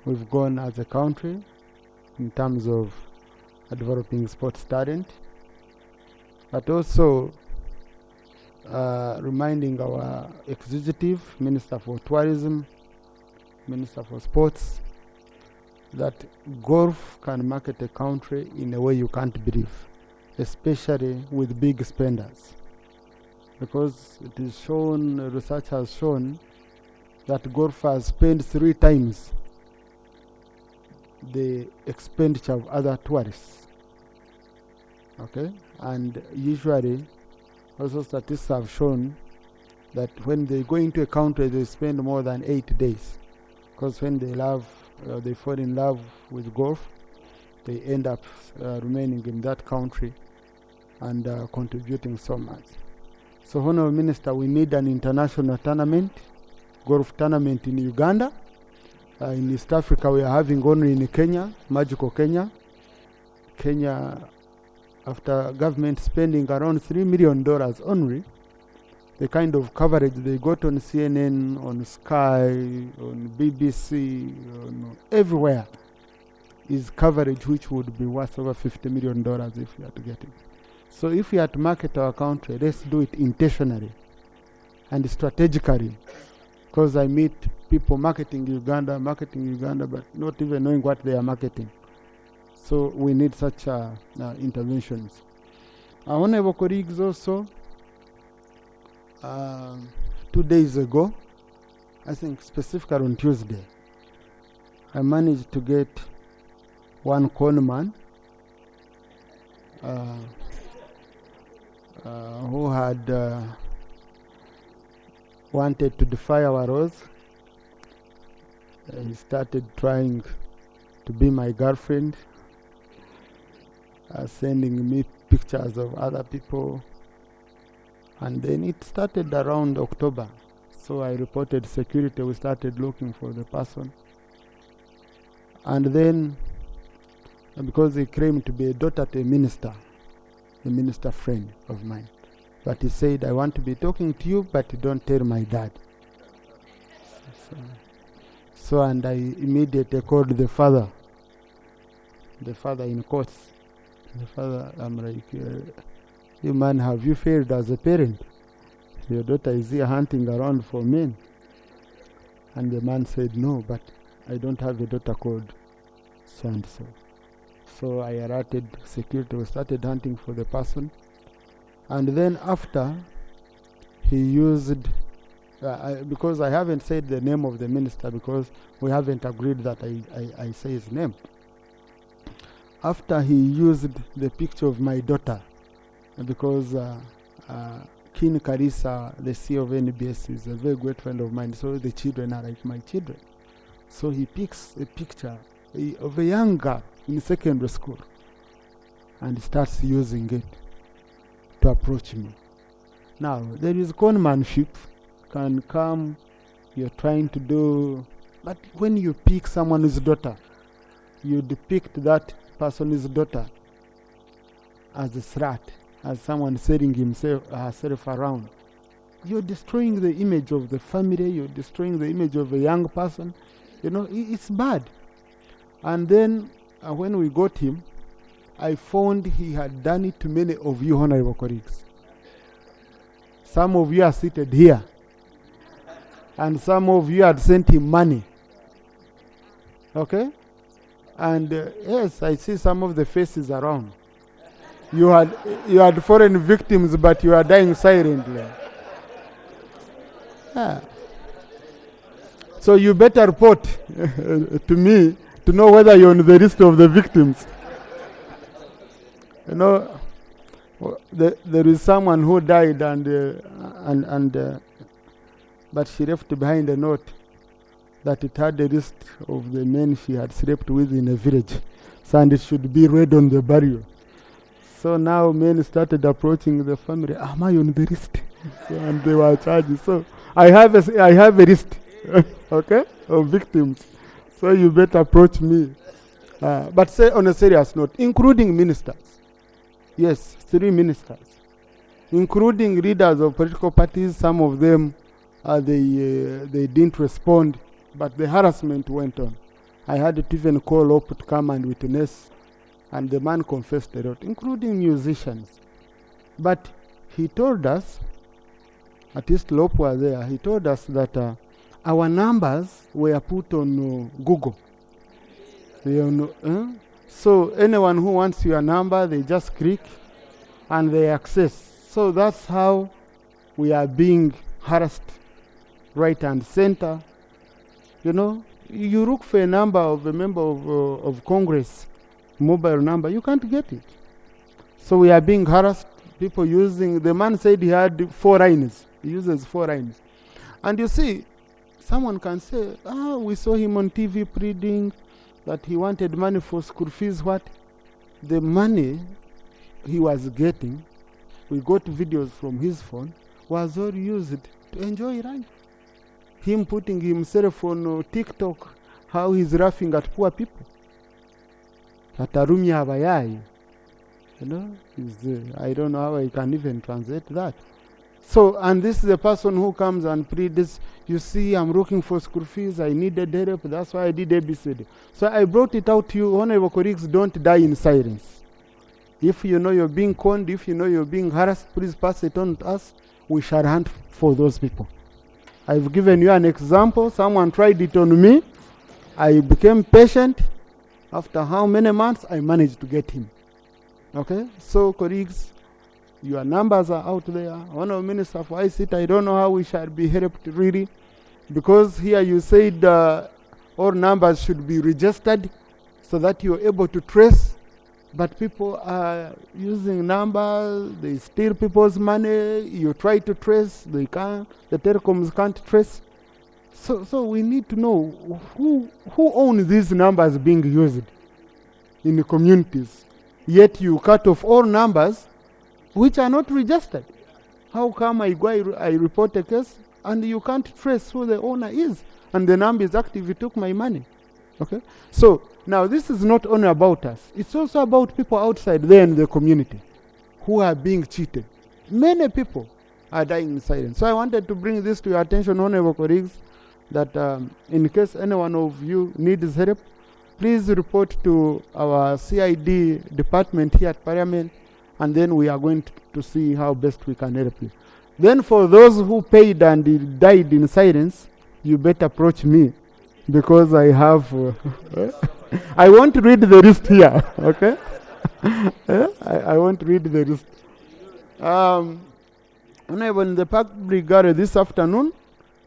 we've gone as a country in terms of developing sports talent, but also reminding our executive, Minister for Tourism, Minister for Sports, that golf can market a country in a way you can't believe, especially with big spenders. Because it is shown, research has shown, that golfers spend 3 times the expenditure of other tourists. Okay? And usually, also statistics have shown that when they go into a country, they spend more than 8 days. Because when they fall in love with golf, they end up remaining in that country and contributing so much. So, Honorable Minister, we need an international tournament, golf tournament in Uganda. In East Africa, we are having only in Kenya, Magical Kenya. Kenya, after government spending around $3 million only, the kind of coverage they got on CNN, on Sky, on BBC, on everywhere, is coverage which would be worth over $50 million if we are to get it. So if we are to market our country, let's do it intentionally and strategically. Because I meet people marketing Uganda, but not even knowing what they are marketing. So we need such interventions. Our honorable colleagues also, 2 days ago, I think specifically on Tuesday, I managed to get one conman who had wanted to defy our laws. He started trying to be my girlfriend, sending me pictures of other people. And then it started around October. So I reported security. We started looking for the person. And then, because he claimed to be a daughter to a minister friend of mine, but he said, I want to be talking to you, but don't tell my dad. So and I immediately called the father in courts. The father, I'm like, you man, have you failed as a parent? Your daughter is here hunting around for men. And the man said, no, but I don't have a daughter called so and so. So I alerted security. We started hunting for the person. And then after, he used, because I haven't said the name of the minister because we haven't agreed that I say his name. After he used the picture of my daughter, because Kin Karisa, the CEO of NBS, is a very great friend of mine, so the children are like my children. So he picks a picture of a young girl in secondary school and starts using it to approach me. Now, there is conmanship, can come, you're trying to do, but when you pick someone's daughter, you depict that person's daughter as a slut, as someone selling herself around. You're destroying the image of the family, you're destroying the image of a young person. You know, it's bad. And then when we got him, I found he had done it to many of you honorable colleagues. Some of you are seated here, and some of you had sent him money. Okay? And yes, I see some of the faces around. You had foreign victims, but you are dying silently. Yeah. So you better report to me to know whether you're on the list of the victims. You know, there is someone who died, but she left behind a note that it had a list of the men she had slept with in a village, so and it should be read on the burial. So now men started approaching the family. Am I on the list? So, and they were charged. So I have a list, okay, of victims. So you better approach me. But say on a serious note, including ministers. Yes, 3 ministers, including leaders of political parties. Some of them, they didn't respond, but the harassment went on. I had to even call up to come and witness, and the man confessed a lot, including musicians. But he told us, at least Lope was there, he told us that our numbers were put on Google. So anyone who wants your number, they just click and they access. So that's how we are being harassed right and center. You know, you look for a number of a member of Congress, mobile number, you can't get it. So we are being harassed, people using, the man said he had 4 lines. He uses 4 lines. And you see, someone can say, we saw him on TV pleading that he wanted money for school fees. What? The money he was getting, we got videos from his phone, was all used to enjoy life. Him putting himself on TikTok, how he's laughing at poor people. Atarumia abayai. You know, I don't know how I can even translate that. So, and this is the person who comes and pleads, you see, I'm looking for school fees, I needed help, that's why I did ABCD. So I brought it out to you, honorable colleagues, don't die in silence. If you know you're being conned, if you know you're being harassed, please pass it on to us. We shall hunt for those people. I've given you an example. Someone tried it on me. I became patient. After how many months, I managed to get him. Okay? So, colleagues, your numbers are out there. Honorable Minister for ICT, I don't know how we shall be helped really. Because here you said all numbers should be registered so that you're able to trace. But people are using numbers, they steal people's money, you try to trace, they can't, the telecoms can't trace. So we need to know who owns these numbers being used in the communities. Yet you cut off all numbers which are not registered. How come I report a case and you can't trace who the owner is and the number is active, you took my money? Okay? So now this is not only about us, it's also about people outside there in the community who are being cheated. Many people are dying in silence. So I wanted to bring this to your attention, honorable colleagues, that in case any one of you needs help, please report to our CID department here at Parliament, and then we are going to see how best we can help you. Then for those who paid and died in silence, you better approach me, because I have, I won't read the list here, okay? I won't read the list. In the public gallery this afternoon,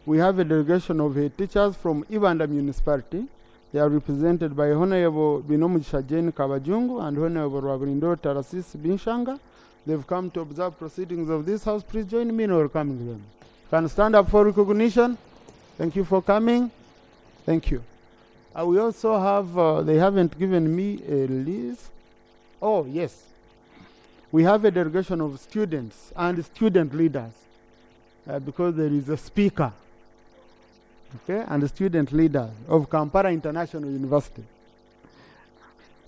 we have a delegation of teachers from Ibanda municipality. They are represented by Honorable Binomugisha Jane Kabajungu and Honorable Rabirindo Tarasis Binshanga. They've come to observe proceedings of this house. Please join me in welcoming them. Can stand up for recognition. Thank you for coming. Thank you. We also have, they haven't given me a list. Oh, yes. We have a delegation of students and student leaders because there is a speaker, okay, and a student leader of Kampala International University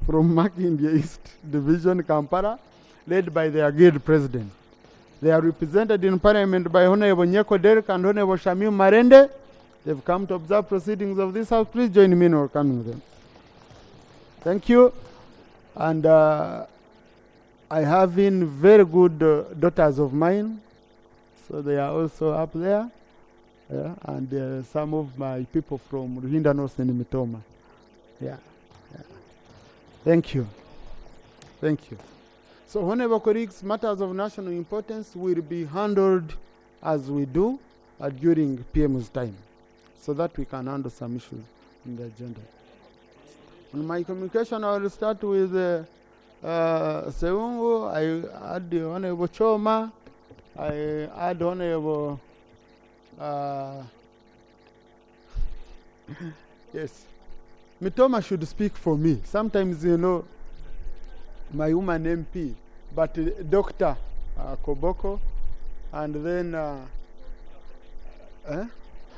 from Makindye East Division, Kampala, led by their guild president. They are represented in Parliament by Honorable Nyeko Derek and Honorable Shamim Marende. They've come to observe proceedings of this house. Please join me in welcoming them. Thank you. And I have in very good daughters of mine. So they are also up there. Yeah, and some of my people from Ruhinda North and Mitoma. Yeah. Thank you. Thank you. So, honorable colleagues, matters of national importance will be handled as we do during PM's time, so that we can handle some issues in the agenda. On my communication, I will start with Seungu. I add the Honorable Choma. I add Honorable yes. Mitoma should speak for me. Sometimes, you know, my woman MP, but Dr. Koboko, and then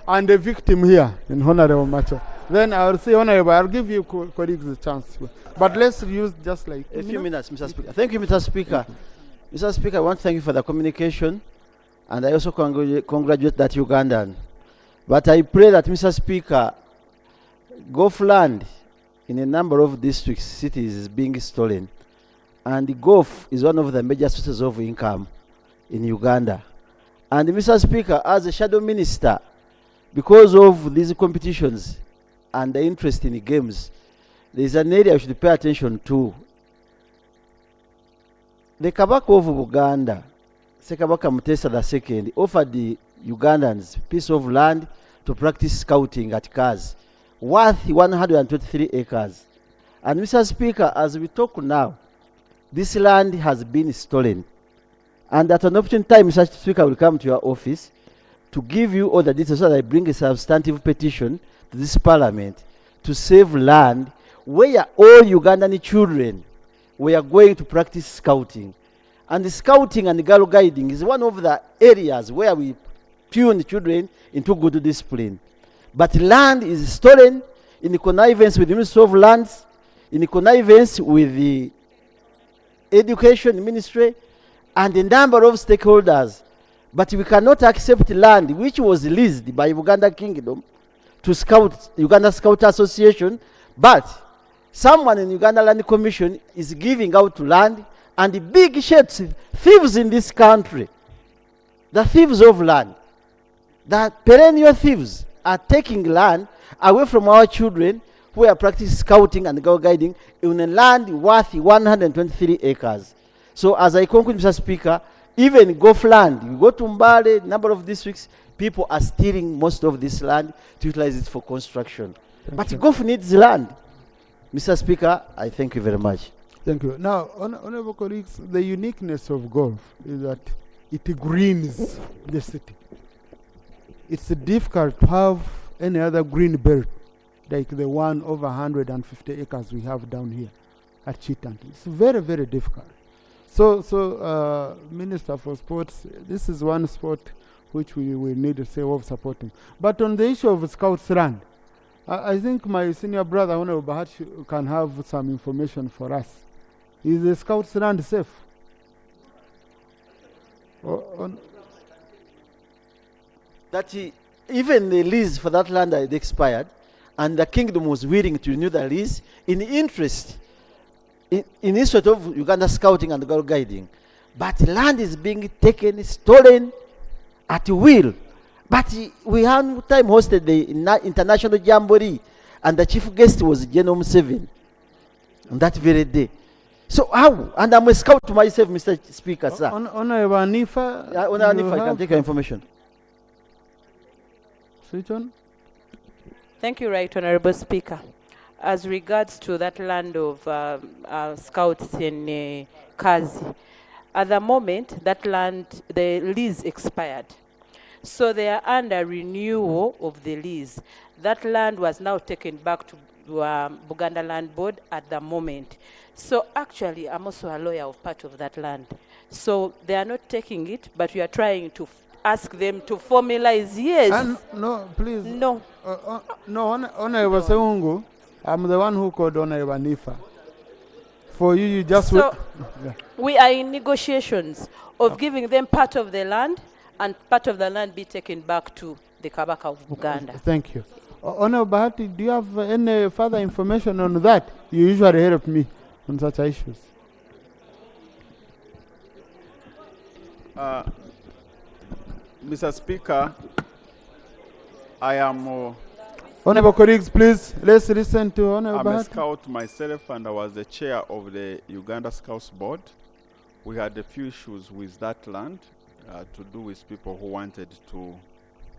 and the victim here in Honorable Macho. Then I'll say, Honorable, I'll give you colleagues a chance. But let's use just like a few minutes, Mr. Speaker. Thank you, Mr. Speaker. Mr. Speaker, I want to thank you for the communication, and I also congratulate that Ugandan. But I pray that, Mr. Speaker, Goffland in a number of districts, cities is being stolen. And the golf is one of the major sources of income in Uganda. And Mr. Speaker, as a shadow minister, because of these competitions and the interest in the games, there is an area we should pay attention to. The Kabaka of Buganda, Sekabaka Mutesa II, offered the Ugandans a piece of land to practice scouting at Kaz, worth 123 acres. And Mr. Speaker, as we talk now, this land has been stolen. And at an opportune time, Mr. Speaker will come to your office to give you all the details so that I bring a substantive petition to this parliament to save land where all Ugandan children were going to practice scouting. And the scouting and the girl guiding is one of the areas where we tune children into good discipline. But land is stolen in connivance with the Ministry of Lands, in connivance with the Education Ministry, and a number of stakeholders. But we cannot accept land which was leased by Uganda Kingdom to scout, Uganda Scout Association, but someone in Uganda Land Commission is giving out land, and the big shots, thieves in this country, the thieves of land, the perennial thieves are taking land away from our children who are practicing scouting and girl guiding in a land worth 123 acres. So as I conclude, Mr. Speaker, even golf land, you go to Mbale, number of districts, people are stealing most of this land to utilize it for construction. But golf needs land. Mr. Speaker, I thank you very much. Thank you. Now, honorable colleagues, the uniqueness of golf is that it greens the city. It's difficult to have any other green belt like the one over 150 acres we have down here at Chitanti. It's very, very difficult. So, Minister for Sports, this is one sport which we will need to say of supporting. But on the issue of Scouts Land, I think my senior brother, Honorable Bahati, can have some information for us. Is the Scouts Land safe? That even the lease for that land had expired, and the kingdom was willing to renew the lease in interest in sort of Uganda Scouting and girl guiding. But land is being taken, stolen at will. But we have time hosted the International Jamboree, and the chief guest was General Museveni on that very day. So how? And I'm a scout to myself, Mr. Speaker, sir. Honorable Anifa, Anifa, I can take your information. Switch on. Thank you, Right Honorable Speaker. As regards to that land of scouts in Kazi, at the moment, that land, the lease expired. So they are under renewal of the lease. That land was now taken back to Buganda Land Board at the moment. So actually, I'm also a lawyer of part of that land. So they are not taking it, but we are trying to ask them to formalize, yes. No, please. No. No, Honorable Seungu, I'm the one who called Honorable Anifa. For you, you just... So we are in negotiations of giving them part of the land, and part of the land be taken back to the Kabaka of Buganda. Thank you. Honorable Bahati, do you have any further information on that? You usually help me on such issues. Mr. Speaker, I am... Honorable colleagues, please, let's listen to Honorable Bahati. I'm a scout myself, and I was the chair of the Uganda Scouts Board. We had a few issues with that land to do with people who wanted to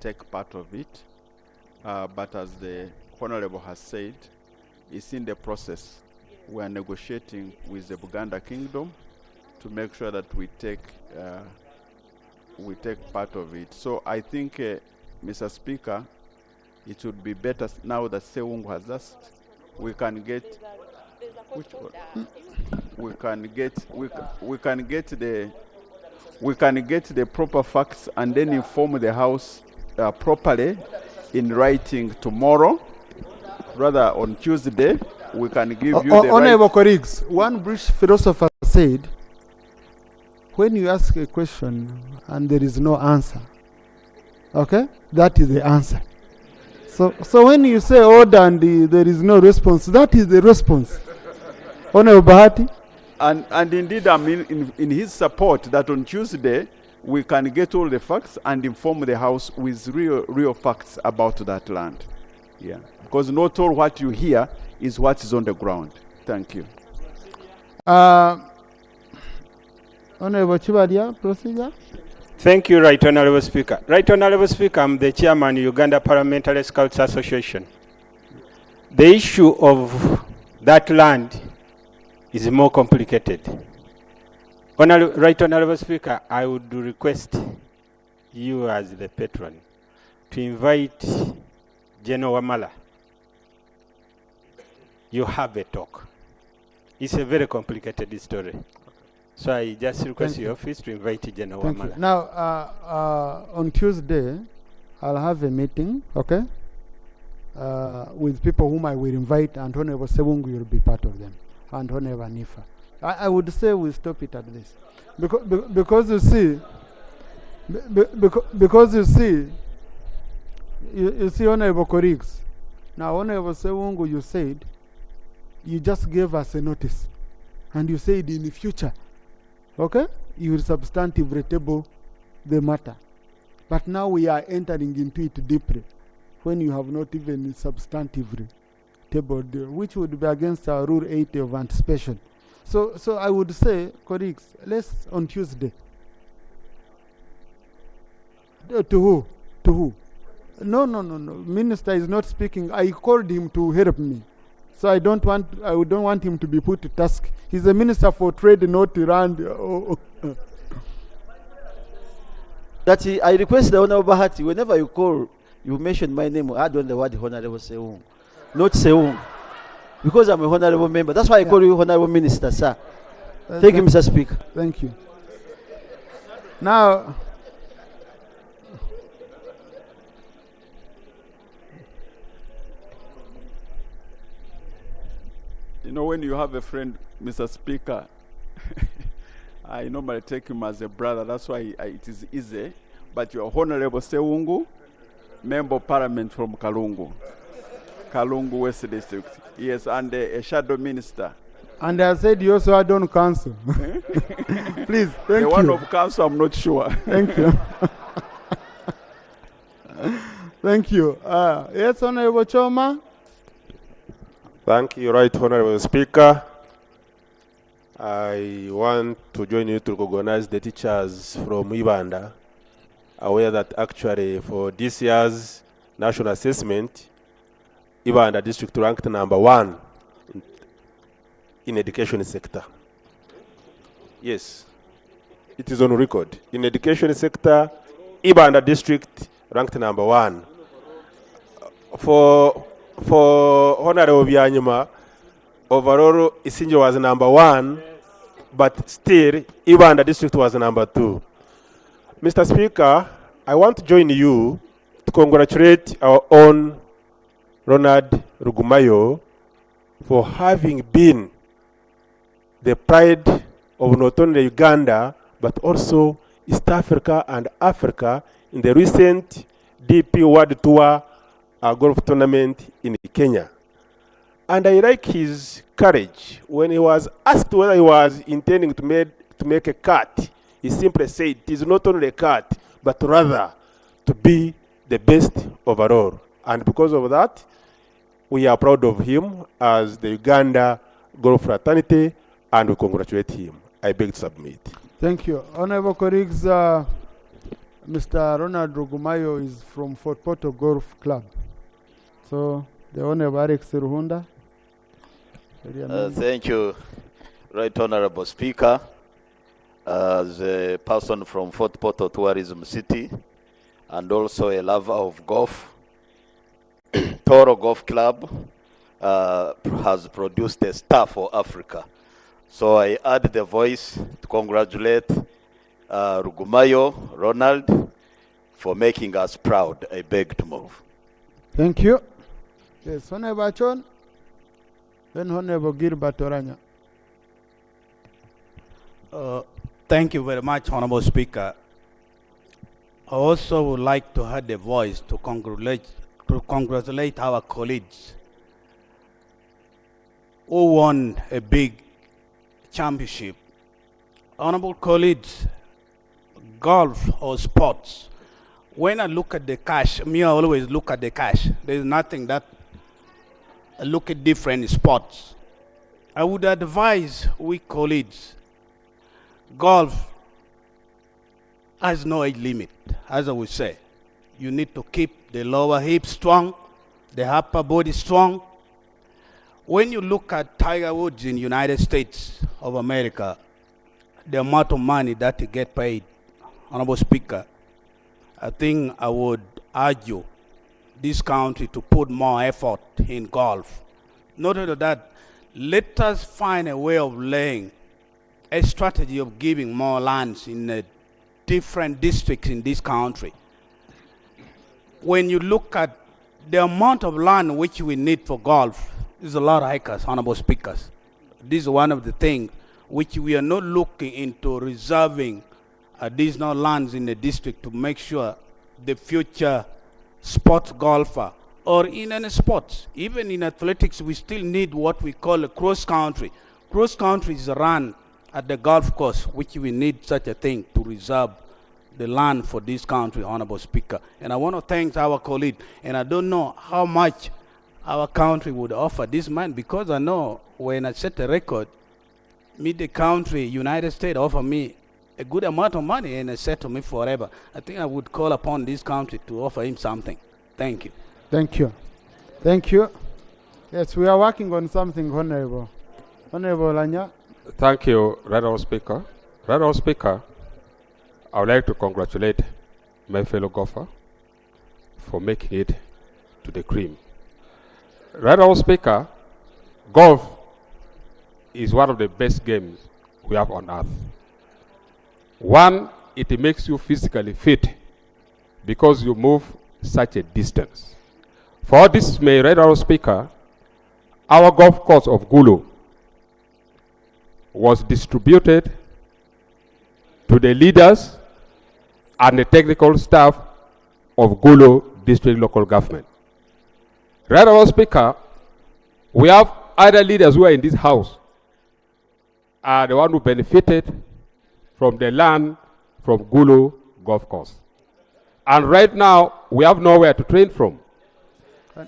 take part of it. But as the Honorable has said, it's in the process. We are negotiating with the Buganda Kingdom to make sure that we take part of it. So I think, Mr. Speaker, it would be better now that Seungu has asked. We can get the proper facts and then inform the House properly in writing tomorrow. Rather on Tuesday, we can give you the Honorable right. colleagues, one British philosopher said, when you ask a question and there is no answer, okay, that is the answer. So when you say order and there is no response, that is the response. Honorable Bahati. And indeed, I mean, in his support, that on Tuesday, we can get all the facts and inform the House with real facts about that land. Yeah. Because not all what you hear is what is on the ground. Thank you. Honorable Chibadia, procedure. Thank you, Right Honorable Speaker. Right Honorable Speaker, I'm the Chairman, Uganda Parliamentary Scouts Association. The issue of that land is more complicated. Right Honorable Speaker, I would request you as the patron to invite General Wamala. You have a talk. It's a very complicated story. So I just request your office to invite General Wamala. Now, on Tuesday, I'll have a meeting, okay, with people whom I will invite, and Honorable Sewungu will be part of them, and Honorable Nifa. I would say we stop it at this. Because you see, you see, Honorable colleagues, now Honorable Sewungu, you said, you just gave us a notice, and you said in the future, okay, you will substantively table the matter. But now we are entering into it deeply, when you have not even substantively tabled, which would be against our Rule 80 of anticipation. So I would say, colleagues, let's on Tuesday. To who? To who? No. Minister is not speaking. I called him to help me. So I don't want him to be put to task. He's a minister for trade, not Iran. That I request the Honorable Bahati, whenever you call, you mention my name, add on the word Honorable Sewungu, not Sewungu. Because I'm a honorable member. That's why I call you Honorable Minister, sir. Thank you, Mr. Speaker. Thank you. Now, you know, when you have a friend, Mr. Speaker, I normally take him as a brother. That's why it is easy. But you are Honorable Sewungu, Member of Parliament from Kalungu West District. Yes, and a shadow minister. And I said you also had on council. Please, thank you. The one of council, I'm not sure. Thank you. Thank you. Yes, Honorable Choma. Thank you, Right Honorable Speaker. I want to join you to recognize the teachers from Ibanda, aware that actually for this year's national assessment, Ibanda district ranked #1 in education sector. Yes, it is on record. In education sector, Ibanda district ranked #1. For Honorable Byanyuma, overall Isinjo was #1, but still Ibanda district was #2. Mr. Speaker, I want to join you to congratulate our own Ronald Rugumayo for having been the pride of not only Uganda, but also East Africa and Africa in the recent DP World Tour golf tournament in Kenya. And I like his courage. When he was asked whether he was intending to make a cut, he simply said it is not only a cut, but rather to be the best overall. And because of that, we are proud of him as the Uganda Golf Fraternity, and we congratulate him. I beg to submit. Thank you. Honorable colleagues, Mr. Ronald Rugumayo is from Fort Portal Golf Club. So, the Honorable Alex Ruhunda. Thank you, Right Honorable Speaker. As a person from Fort Portal Tourism City, and also a lover of golf, Toro Golf Club has produced a star for Africa. So I add the voice to congratulate Rugumayo, Ronald, for making us proud. I beg to move. Thank you. Yes, Honorable Chon, then Honorable Gilbert Oranya. Thank you very much, Honorable Speaker. I also would like to have the voice to to congratulate our colleagues who won a big championship. Honorable colleagues, golf or sports, when I look at the cash, I always look at the cash. There's nothing that I look at different sports. I would advise we colleagues, golf has no age limit, as I would say. You need to keep the lower hip strong, the upper body strong. When you look at Tiger Woods in the United States of America, the amount of money that he get paid, Honorable Speaker, I think I would argue this country to put more effort in golf. Not only that, let us find a way of laying a strategy of giving more lands in different districts in this country. When you look at the amount of land which we need for golf, is a lot of acres, Honorable Speakers. This is one of the things which we are not looking into reserving additional lands in the district to make sure the future sports golfer or in any sports, even in athletics, we still need what we call a cross country. Cross country is run at the golf course, which we need such a thing to reserve the land for this country, Honorable Speaker. And I want to thank our colleague, and I don't know how much our country would offer this man, because I know when I set the record, me, the country, United States, offer me a good amount of money and it said to me forever. I think I would call upon this country to offer him something. Thank you. Thank you. Thank you. Yes, we are working on something, Honorable. Honorable Lanya. Thank you, Right Honourable Speaker. Right Honourable Speaker, I would like to congratulate my fellow golfer for making it to the cream. Right Honourable Speaker, golf is one of the best games we have on earth. One, it makes you physically fit because you move such a distance. For this may, Right Honourable Speaker, our golf course of Gulu was distributed to the leaders and the technical staff of Gulu District Local Government. Right Honourable Speaker, we have other leaders who are in this house are the one who benefited from the land from Gulu Golf Course. And right now, we have nowhere to train from.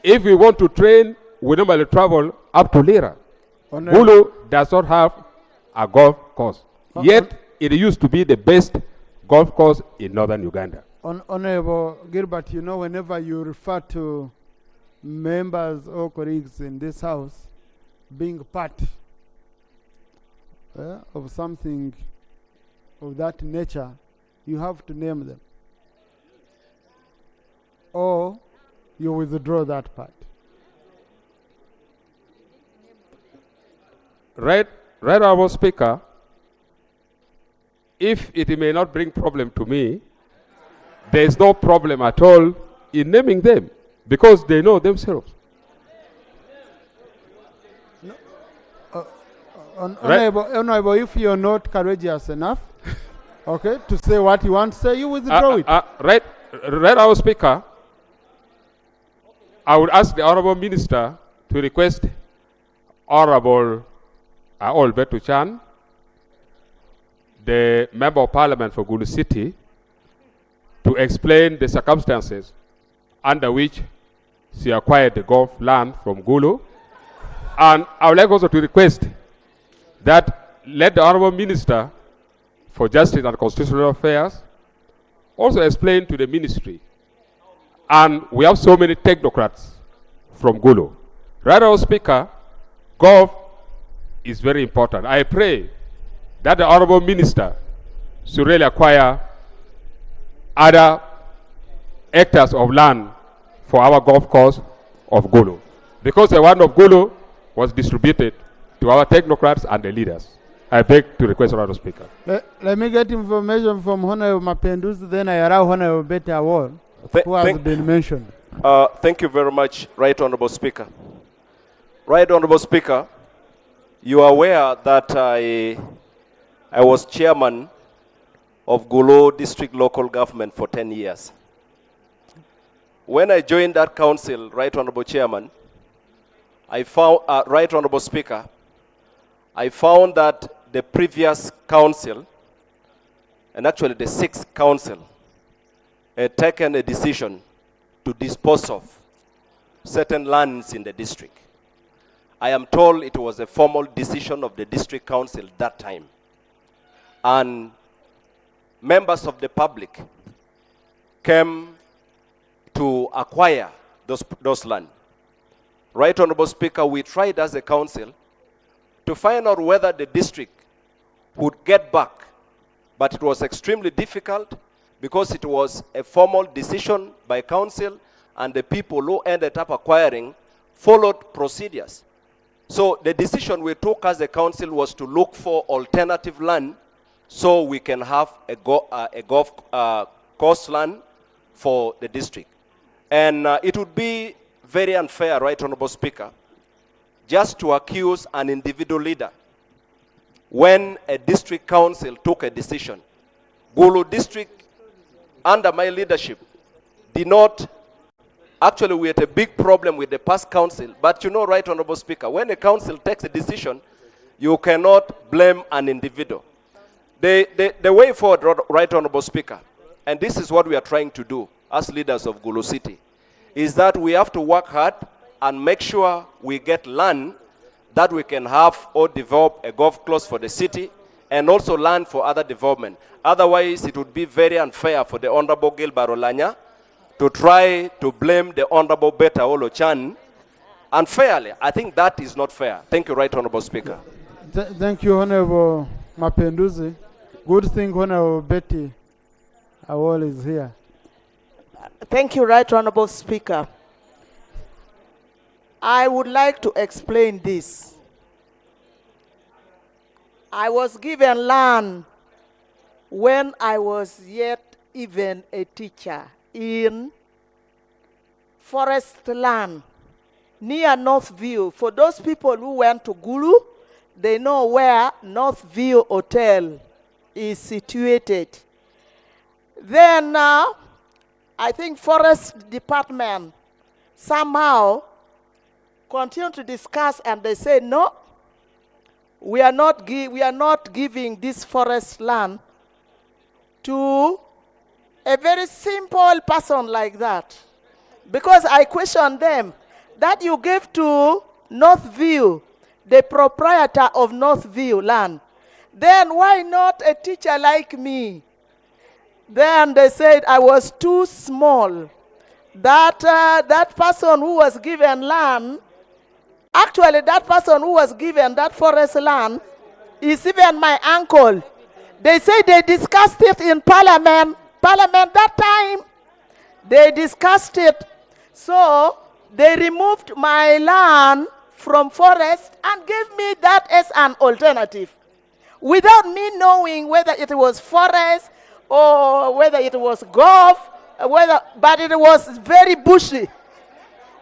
If we want to train, we normally travel up to Lira. Gulu does not have a golf course. Yet, it used to be the best golf course in northern Uganda. Honorable Gilbert, you know, whenever you refer to members or colleagues in this house being part of something of that nature, you have to name them. Or you withdraw that part. Right Honourable Speaker, if it may not bring problem to me, there is no problem at all in naming them because they know themselves. Honorable, if you're not courageous enough, okay, to say what you want to say, you withdraw it. Right Honourable Speaker, I would ask the Honourable Minister to request Honourable Olbetu Chan, the Member of Parliament for Gulu City, to explain the circumstances under which she acquired the golf land from Gulu. And I would like also to request that let the Honourable Minister for Justice and Constitutional Affairs also explain to the ministry. And we have so many technocrats from Gulu. Right Honourable Speaker, golf is very important. I pray that the Honourable Minister should really acquire other hectares of land for our golf course of Gulu, because the one of Gulu was distributed to our technocrats and the leaders. I beg to request Honourable Speaker. Let me get information from Honourable Mapendus, then I allow Honourable Betty Award, who has been mentioned. Thank you very much, Right Honourable Speaker. Right Honourable Speaker, you are aware that I was chairman of Gulu District Local Government for 10 years. when I joined that council, Right Honorable Chairman, I found, Right Honorable Speaker, I found that the previous council, and actually the sixth council, had taken a decision to dispose of certain lands in the district. I am told it was a formal decision of the district council that time. And members of the public came to acquire those land. Right Honorable Speaker, we tried as a council to find out whether the district would get back, but it was extremely difficult because it was a formal decision by council and the people who ended up acquiring followed procedures. So the decision we took as a council was to look for alternative land so we can have a golf course land for the district. And it would be very unfair, Right Honorable Speaker, just to accuse an individual leader when a district council took a decision. Gulu district, under my leadership, did not, actually we had a big problem with the past council, but you know, Right Honorable Speaker, when a council takes a decision, you cannot blame an individual. The way forward, Right Honorable Speaker, and this is what we are trying to do as leaders of Gulu City, is that we have to work hard and make sure we get land that we can have or develop a golf course for the city and also land for other development. Otherwise, it would be very unfair for the Honorable Gilbert Olanya to try to blame the Honorable Beta Olo-chan unfairly. I think that is not fair. Thank you, Right Honorable Speaker. Thank you, Honorable Mapenduzi. Good thing Honorable Betty Awol is here. Thank you, Right Honorable Speaker. I would like to explain this. I was given land when I was yet even a teacher in forest land near Northview. For those people who went to Gulu, they know where Northview Hotel is situated. Then I think Forest Department somehow continued to discuss and they say, no, we are not giving this forest land to a very simple person like that. Because I questioned them that you gave to Northview, the proprietor of Northview land. Then why not a teacher like me? Then they said I was too small. That person who was given land, actually that person who was given that forest land is even my uncle. They say they discussed it in Parliament that time. They discussed it. So they removed my land from forest and gave me that as an alternative, without me knowing whether it was forest or whether it was golf, but it was very bushy.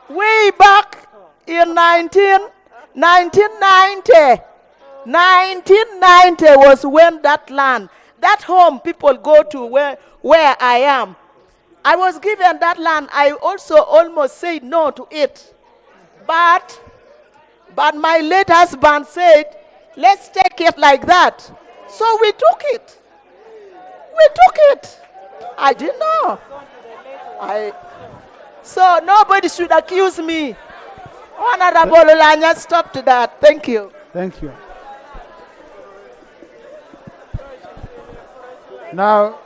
Way back in 1990 was when that land, that home people go to where I am. I was given that land. I also almost said no to it. But my late husband said, let's take it like that. So we took it. I didn't know. So nobody should accuse me. Honorable Olanya, stop to that. Thank you. Thank you. Now,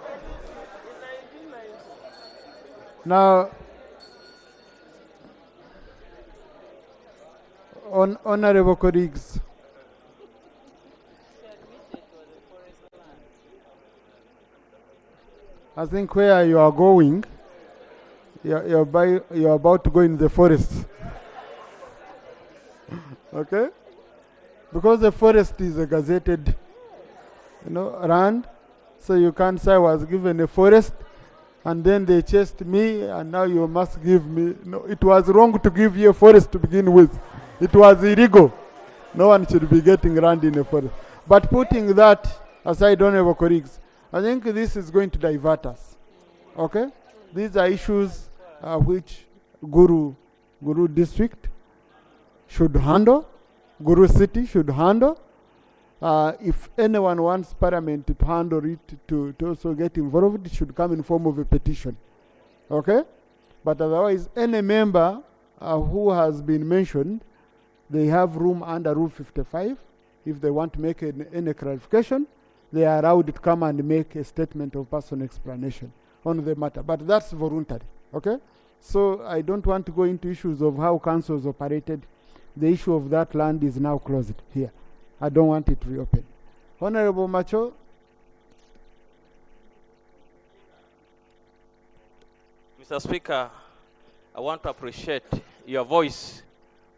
honorable colleagues, I think where you are going, you're about to go in the forest. Okay? Because the forest is a gazetted, land, so you can't say I was given a forest and then they chased me and now you must give me. No, it was wrong to give you a forest to begin with. It was illegal. No one should be getting land in a forest. But putting that aside, honorable colleagues, I think this is going to divert us. Okay? These are issues which Guru district should handle, Guru city should handle. If anyone wants Parliament to handle it, to also get involved, it should come in form of a petition. Okay? But otherwise, any member who has been mentioned, they have room under Rule 55. If they want to make any clarification, they are allowed to come and make a statement of personal explanation on the matter. But that's voluntary. Okay? So I don't want to go into issues of how councils operated. The issue of that land is now closed here. I don't want it reopened. Honorable Macho. Mr. Speaker, I want to appreciate your voice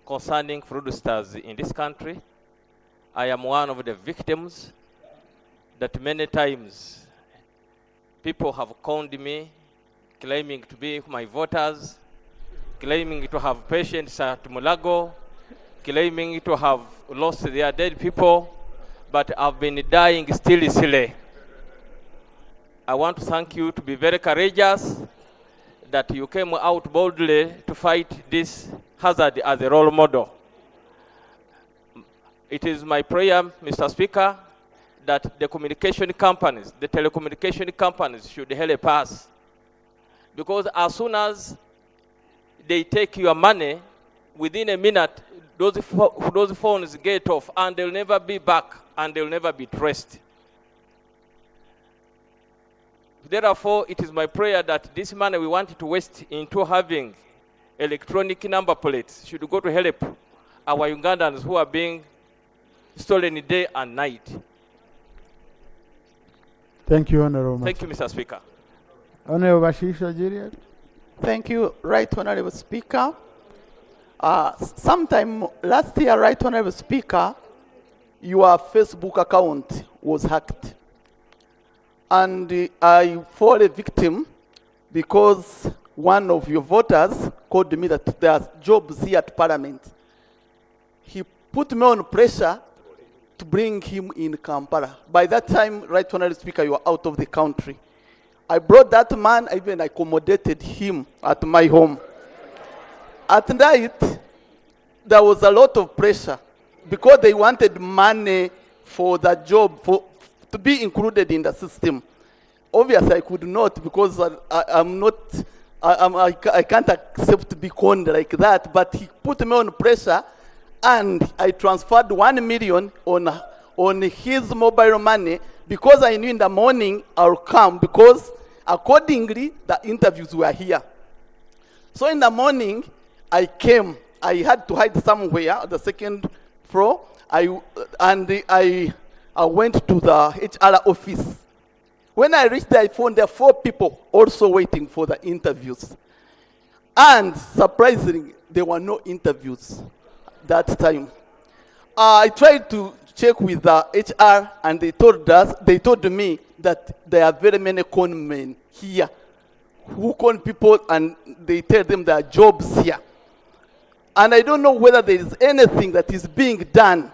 concerning fraudsters in this country. I am one of the victims that many times people have conned me, claiming to be my voters, claiming to have patients at Mulago, claiming to have lost their dead people, but I've been dying still silly. I want to thank you to be very courageous that you came out boldly to fight this hazard as a role model. It is my prayer, Mr. Speaker, that the communication companies, the telecommunication companies should help us. Because as soon as they take your money, within a minute, those phones get off and they'll never be back and they'll never be traced. Therefore, it is my prayer that this money we want to waste into having electronic number plates should go to help our Ugandans who are being stolen day and night. Thank you, Honorable. Thank you, Mr. Speaker. Honorable Bashisha Jiriak. Thank you, Right Honorable Speaker. Sometime last year, Right Honorable Speaker, your Facebook account was hacked. And I fall a victim because one of your voters called me that there are jobs here at Parliament. He put me on pressure to bring him in Kampala. By that time, Right Honorable Speaker, you are out of the country. I brought that man, even accommodated him at my home. At night, there was a lot of pressure because they wanted money for the job, to be included in the system. Obviously, I could not because I can't accept to be conned like that, but he put me on pressure and I transferred 1 million on his mobile money because I knew in the morning I'll come because accordingly the interviews were here. So in the morning I came. I had to hide somewhere at the second floor. I went to the HR office. When I reached there, I found there are 4 people also waiting for the interviews. And surprisingly, there were no interviews that time. I tried to check with the HR and they told me that there are very many con men here who con people and they tell them there are jobs here. And I don't know whether there is anything that is being done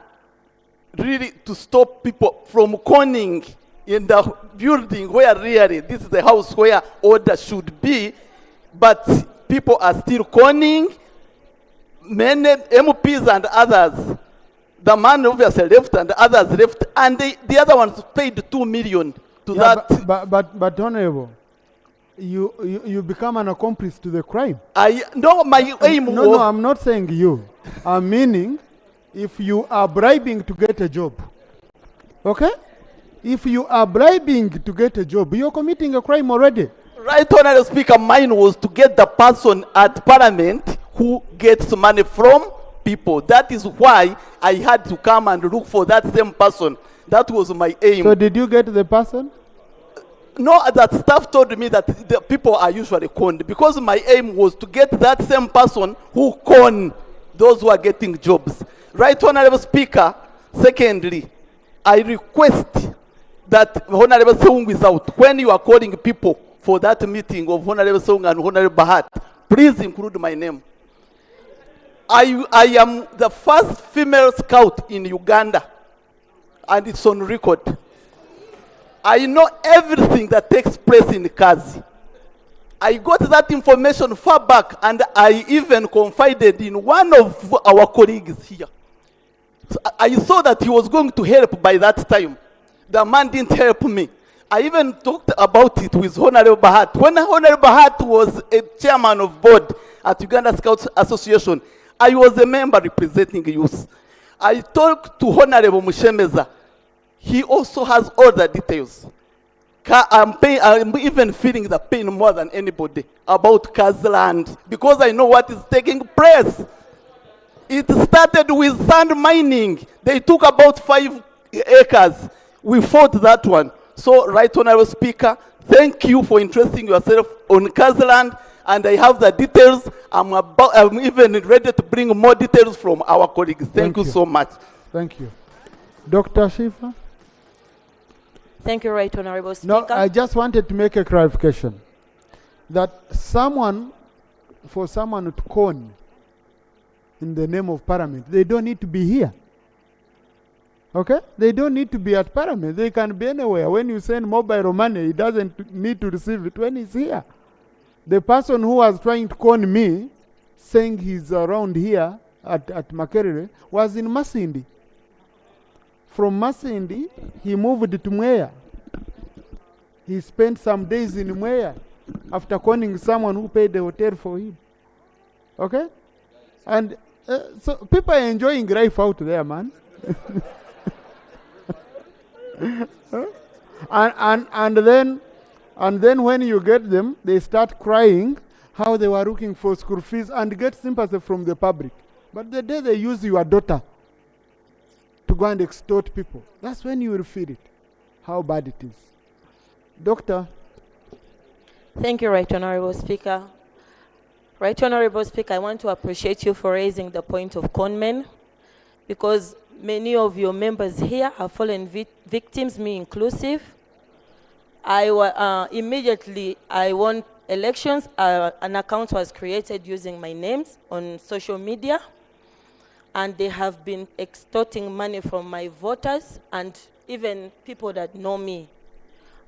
really to stop people from conning in the building where really this is the house where order should be, but people are still conning. Many MPs and others, the man obviously left and others left, and the other ones paid 2 million to that. But Honorable, you become an accomplice to the crime. No, my aim was... No, I'm not saying you. I'm meaning if you are bribing to get a job, okay? If you are bribing to get a job, you're committing a crime already. Right, Honorable Speaker, mine was to get the person at Parliament who gets money from people. That is why I had to come and look for that same person. That was my aim. So did you get the person? No, that staff told me that the people are usually conned because my aim was to get that same person who con those who are getting jobs. Right, Honorable Speaker, secondly, I request that Honorable Seung is out. When you are calling people for that meeting of Honorable Seung and Honorable Bahat, please include my name. I am the first female scout in Uganda, and it's on record. I know everything that takes place in Kazi. I got that information far back, and I even confided in one of our colleagues here. So I saw that he was going to help by that time. The man didn't help me. I even talked about it with Honorable Bahat. When Honorable Bahat was a chairman of board at Uganda Scouts Association, I was a member representing youth. I talked to Honorable Mushemeza. He also has all the details. I'm even feeling the pain more than anybody about Kazaland because I know what is taking place. It started with sand mining. They took about 5 acres. We fought that one. So, Right Honorable Speaker, thank you for interesting yourself on Kazaland, and I have the details. I'm even ready to bring more details from our colleagues. Thank you so much. Thank you. Dr. Shifa? Thank you, Right Honorable Speaker. No, I just wanted to make a clarification that for someone to con in the name of Parliament, they don't need to be here. Okay? They don't need to be at Parliament. They can be anywhere. When you send mobile money, he doesn't need to receive it when he's here. The person who was trying to con me, saying he's around here at Makerere, was in Masindi. From Masindi, he moved to Mwea. He spent some days in Mwea after conning someone who paid the hotel for him. Okay? And so people are enjoying life out there, man. and then when you get them, they start crying how they were looking for school fees and get sympathy from the public. But the day they use your daughter to go and extort people, that's when you will feel it, how bad it is. Doctor? Thank you, Right Honorable Speaker. Right Honorable Speaker, I want to appreciate you for raising the point of conmen, because many of your members here have fallen victims, me inclusive. Immediately I won elections, an account was created using my names on social media, and they have been extorting money from my voters and even people that know me.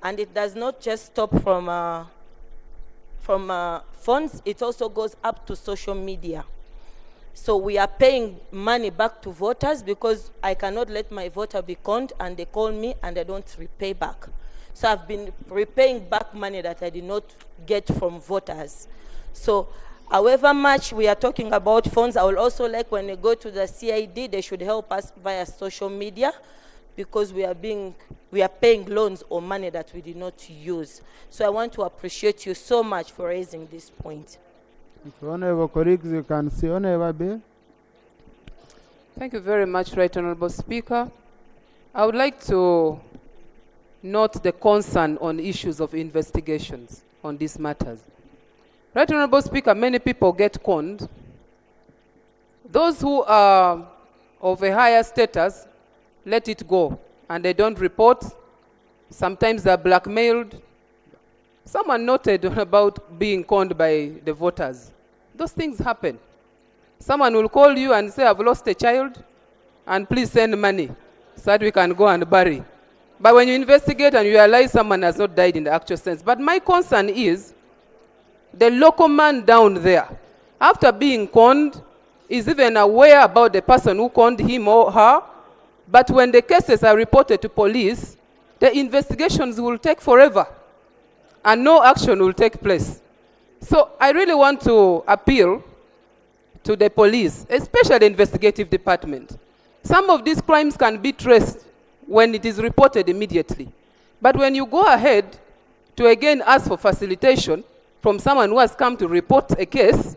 And it does not just stop from phones, it also goes up to social media. So we are paying money back to voters because I cannot let my voter be conned and they call me and I don't repay back. So I've been repaying back money that I did not get from voters. So however much we are talking about funds, I would also like when they go to the CID, they should help us via social media, because we are paying loans or money that we did not use. So I want to appreciate you so much for raising this point. Honorable colleagues, you can see Honorable Bill. Thank you very much, Right Honorable Speaker. I would like to note the concern on issues of investigations on these matters. Right Honorable Speaker, many people get conned. Those who are of a higher status let it go and they don't report. Sometimes they're blackmailed. Someone noted about being conned by the voters. Those things happen. Someone will call you and say, I've lost a child, and please send money so that we can go and bury. But when you investigate and you realize someone has not died in the actual sense. But my concern is the local man down there, after being conned, is even aware about the person who conned him or her. But when the cases are reported to police, the investigations will take forever and no action will take place. So I really want to appeal to the police, especially the investigative department. Some of these crimes can be traced when it is reported immediately. But when you go ahead to again ask for facilitation from someone who has come to report a case,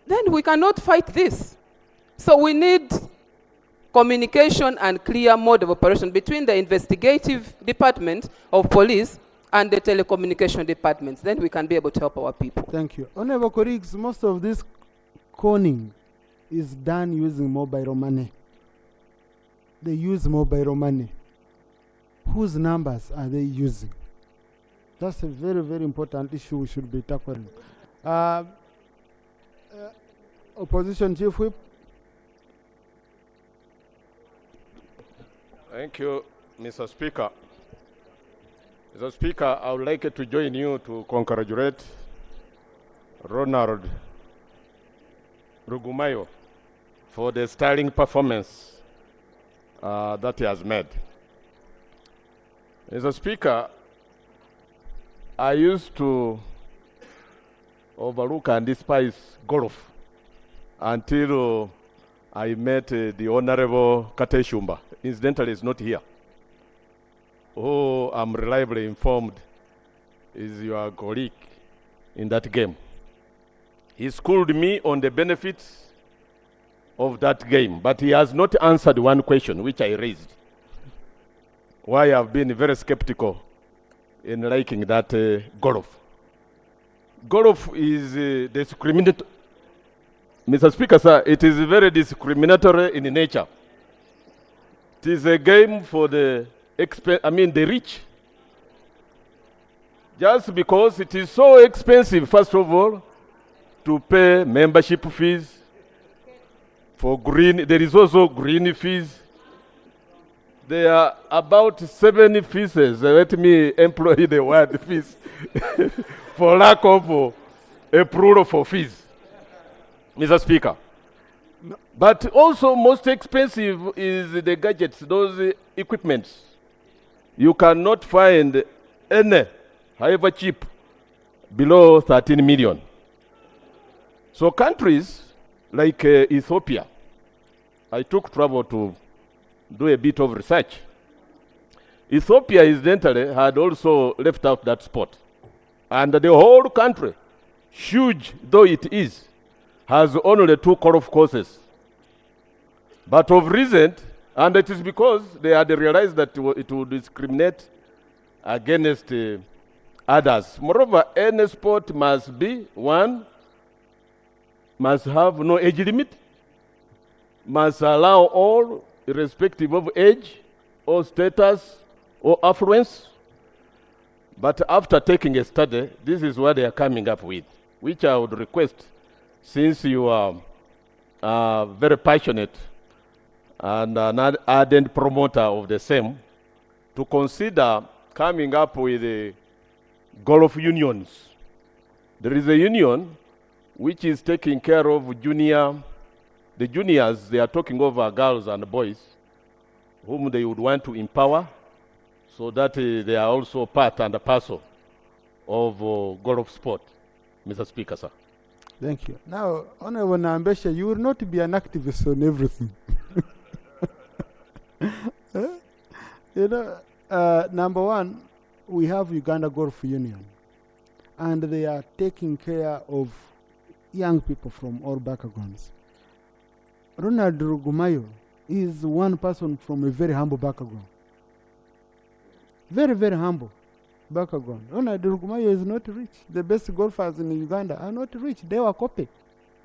then we cannot fight this. So we need communication and clear mode of operation between the investigative department of police and the telecommunication departments. Then we can be able to help our people. Thank you. Honorable colleagues, most of this conning is done using mobile money. They use mobile money. Whose numbers are they using? That's a very, very important issue we should be tackling. Opposition Chief Whip. Thank you, Mr. Speaker. Mr. Speaker, I would like to join you to congratulate Ronald Rugumayo for the sterling performance that he has made. Mr. Speaker, I used to overlook and despise golf until I met the Honorable Kate Shumba. Incidentally, he's not here. Who I'm reliably informed is your colleague in that game. He schooled me on the benefits of that game, but he has not answered one question which I raised. Why I've been very skeptical in liking that golf. Golf is discriminatory. Mr. Speaker, sir, it is very discriminatory in nature. It is a game for the rich. Just because it is so expensive, first of all, to pay membership fees for green. There is also green fees. There are about 7 fees. Let me employ the word fees for lack of approval for fees, Mr. Speaker. But also most expensive is the gadgets, those equipments. You cannot find any, however cheap, below 13 million. So countries like Ethiopia, I took trouble to do a bit of research. Ethiopia incidentally had also left out that spot. And the whole country, huge though it is, has only 2 golf courses. But of recent, and it is because they had realized that it would discriminate against others. Moreover, any sport must be, one, must have no age limit, must allow all, irrespective of age or status or affluence. But after taking a study, this is what they are coming up with, which I would request, since you are very passionate and an ardent promoter of the same, to consider coming up with golf unions. There is a union which is taking care of the juniors. They are talking over girls and boys whom they would want to empower so that they are also part and a parcel of golf sport. Mr. Speaker, sir. Thank you. Now, Honorable Nambesha, you will not be an activist on everything. You know, number one, we have Uganda Golf Union, and they are taking care of young people from all backgrounds. Ronald Rugumayo is one person from a very humble background. Very, very humble background. Ronald Rugumayo is not rich. The best golfers in Uganda are not rich. They were copied.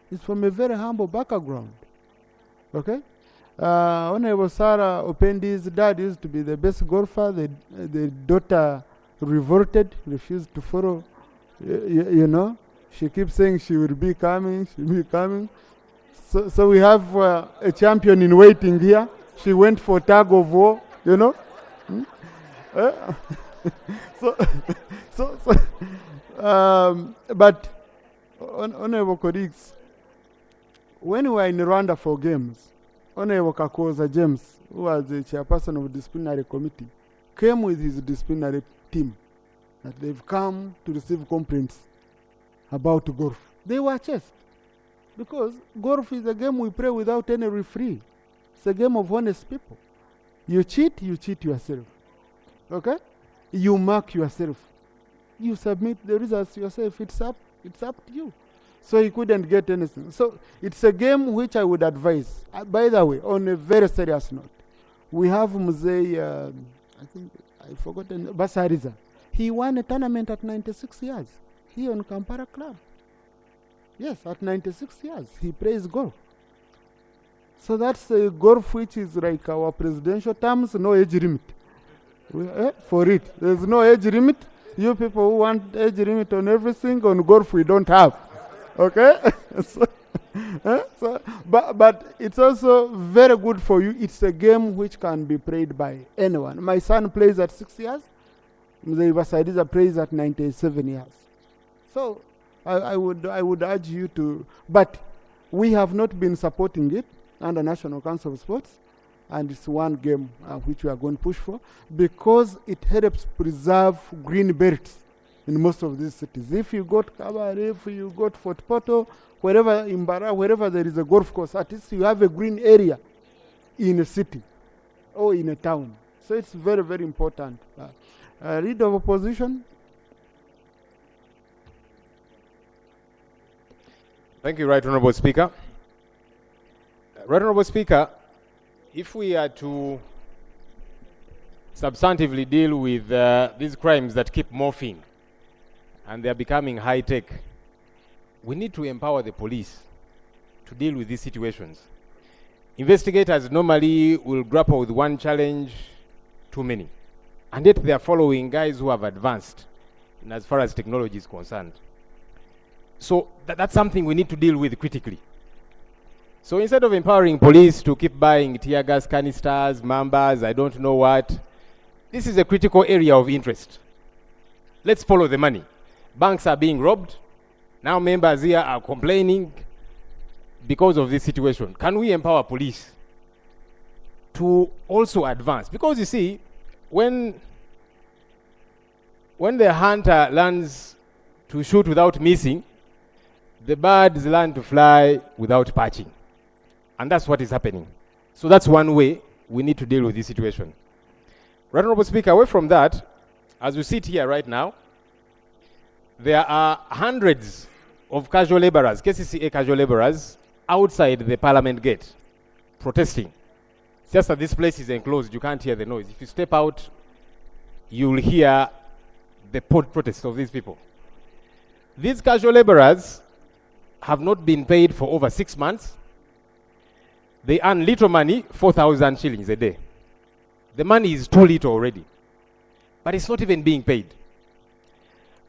He's from a very humble background. Okay? Honorable Sarah Opendi's dad used to be the best golfer. The daughter revolted, refused to follow. You know, she keeps saying she will be coming, she will be coming. So we have a champion in waiting here. She went for tug of war, you know. But honorable colleagues, when we were in Rwanda for games, Honorable Kakoza James, who was the chairperson of the disciplinary committee, came with his disciplinary team that they've come to receive complaints about golf. They were chased because golf is a game we play without any referee. It's a game of honest people. You cheat yourself. Okay? You mark yourself. You submit the results yourself. It's up to you. So he couldn't get anything. So it's a game which I would advise. By the way, on a very serious note, we have Mzee, I think I forgotten, Basariza. He won a tournament at 96 years. He on Kampala Club. Yes, at 96 years, he plays golf. So that's a golf which is like our presidential terms, no age limit. For it, there's no age limit. You people who want age limit on everything, on golf we don't have. Okay? But it's also very good for you. It's a game which can be played by anyone. My son plays at 6 years. Mzee Basadiza plays at 97 years. So I would urge you to, but we have not been supporting it under National Council of Sports, and it's one game which we are going to push for, because it helps preserve green belts in most of these cities. If you go to Kabare, if you go to Fort Portal, wherever in Bara, wherever there is a golf course, at least you have a green area in a city or in a town. So it's very, very important. Leader of opposition. Thank you, Right Honourable Speaker. Right Honourable Speaker, if we are to substantively deal with these crimes that keep morphing and they are becoming high-tech, we need to empower the police to deal with these situations. Investigators normally will grapple with one challenge too many, and yet they are following guys who have advanced in as far as technology is concerned. So that's something we need to deal with critically. So instead of empowering police to keep buying tear gas canisters, mambas, I don't know what, this is a critical area of interest. Let's follow the money. Banks are being robbed. Now members here are complaining because of this situation. Can we empower police to also advance? Because you see, when the hunter learns to shoot without missing, the birds learn to fly without perching. And that's what is happening. So that's one way we need to deal with this situation. Right Honourable Speaker, away from that, as we sit here right now, there are hundreds of casual laborers, KCCA casual laborers, outside the Parliament gate, protesting. It's just that this place is enclosed, you can't hear the noise. If you step out, you'll hear the protest of these people. These casual laborers have not been paid for over 6 months. They earn little money, 4,000 shillings a day. The money is too little already, but it's not even being paid.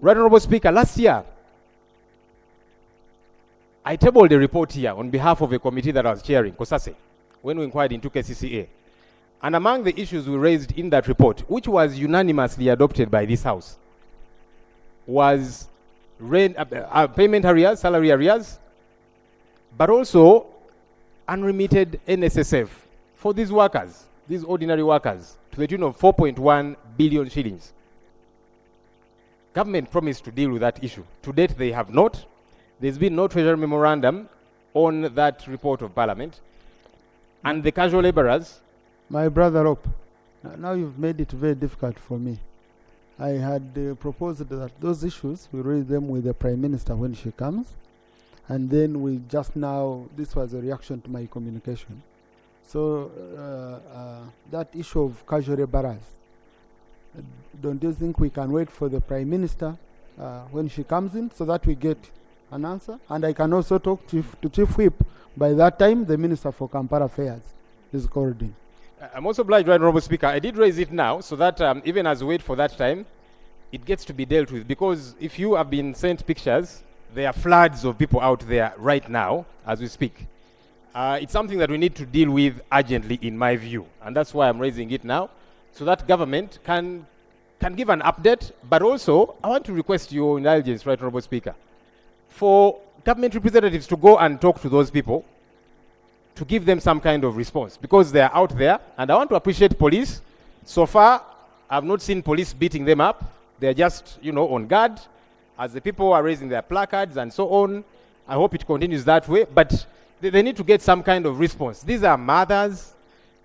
Right Honourable Speaker, last year, I tabled a report here on behalf of a committee that I was chairing, COSASE, when we inquired into KCCA. And among the issues we raised in that report, which was unanimously adopted by this House, was payment arrears, salary arrears, but also unremitted NSSF for these workers, these ordinary workers, to the tune of 4.1 billion shillings. Government promised to deal with that issue. To date, they have not. There's been no Treasury memorandum on that report of Parliament. And the casual laborers... My brother Rob, now you've made it very difficult for me. I had proposed that those issues, we raise them with the Prime Minister when she comes. And then we just now, this was a reaction to my communication. So that issue of casual laborers, don't you think we can wait for the Prime Minister when she comes in so that we get an answer? And I can also talk to Chief Whip. By that time, the Minister for Kampala Affairs is called in. I'm also obliged, Right Honourable Speaker. I did raise it now so that even as we wait for that time, it gets to be dealt with. Because if you have been sent pictures, there are floods of people out there right now as we speak. It's something that we need to deal with urgently, in my view. And that's why I'm raising it now, so that government can give an update. But also, I want to request your indulgence, Right Honourable Speaker, for government representatives to go and talk to those people, to give them some kind of response, because they are out there. And I want to appreciate police. So far, I've not seen police beating them up. They're just, on guard as the people are raising their placards and so on. I hope it continues that way. But they need to get some kind of response. These are mothers.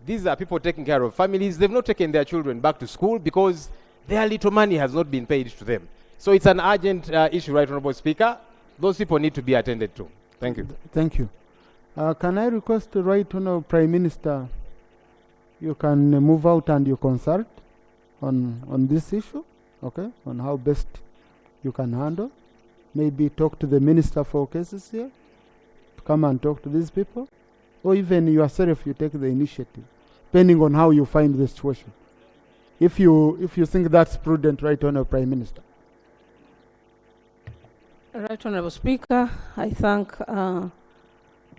These are people taking care of families. They've not taken their children back to school because their little money has not been paid to them. So it's an urgent issue, Right Honourable Speaker. Those people need to be attended to. Thank you. Thank you. Can I request the Right Honourable Prime Minister, you can move out and you consult on this issue, okay, on how best you can handle. Maybe talk to the Minister for Cases here, to come and talk to these people, or even yourself, you take the initiative, depending on how you find the situation. If you think that's prudent, Right Honourable Prime Minister. Right Honourable Speaker, I thank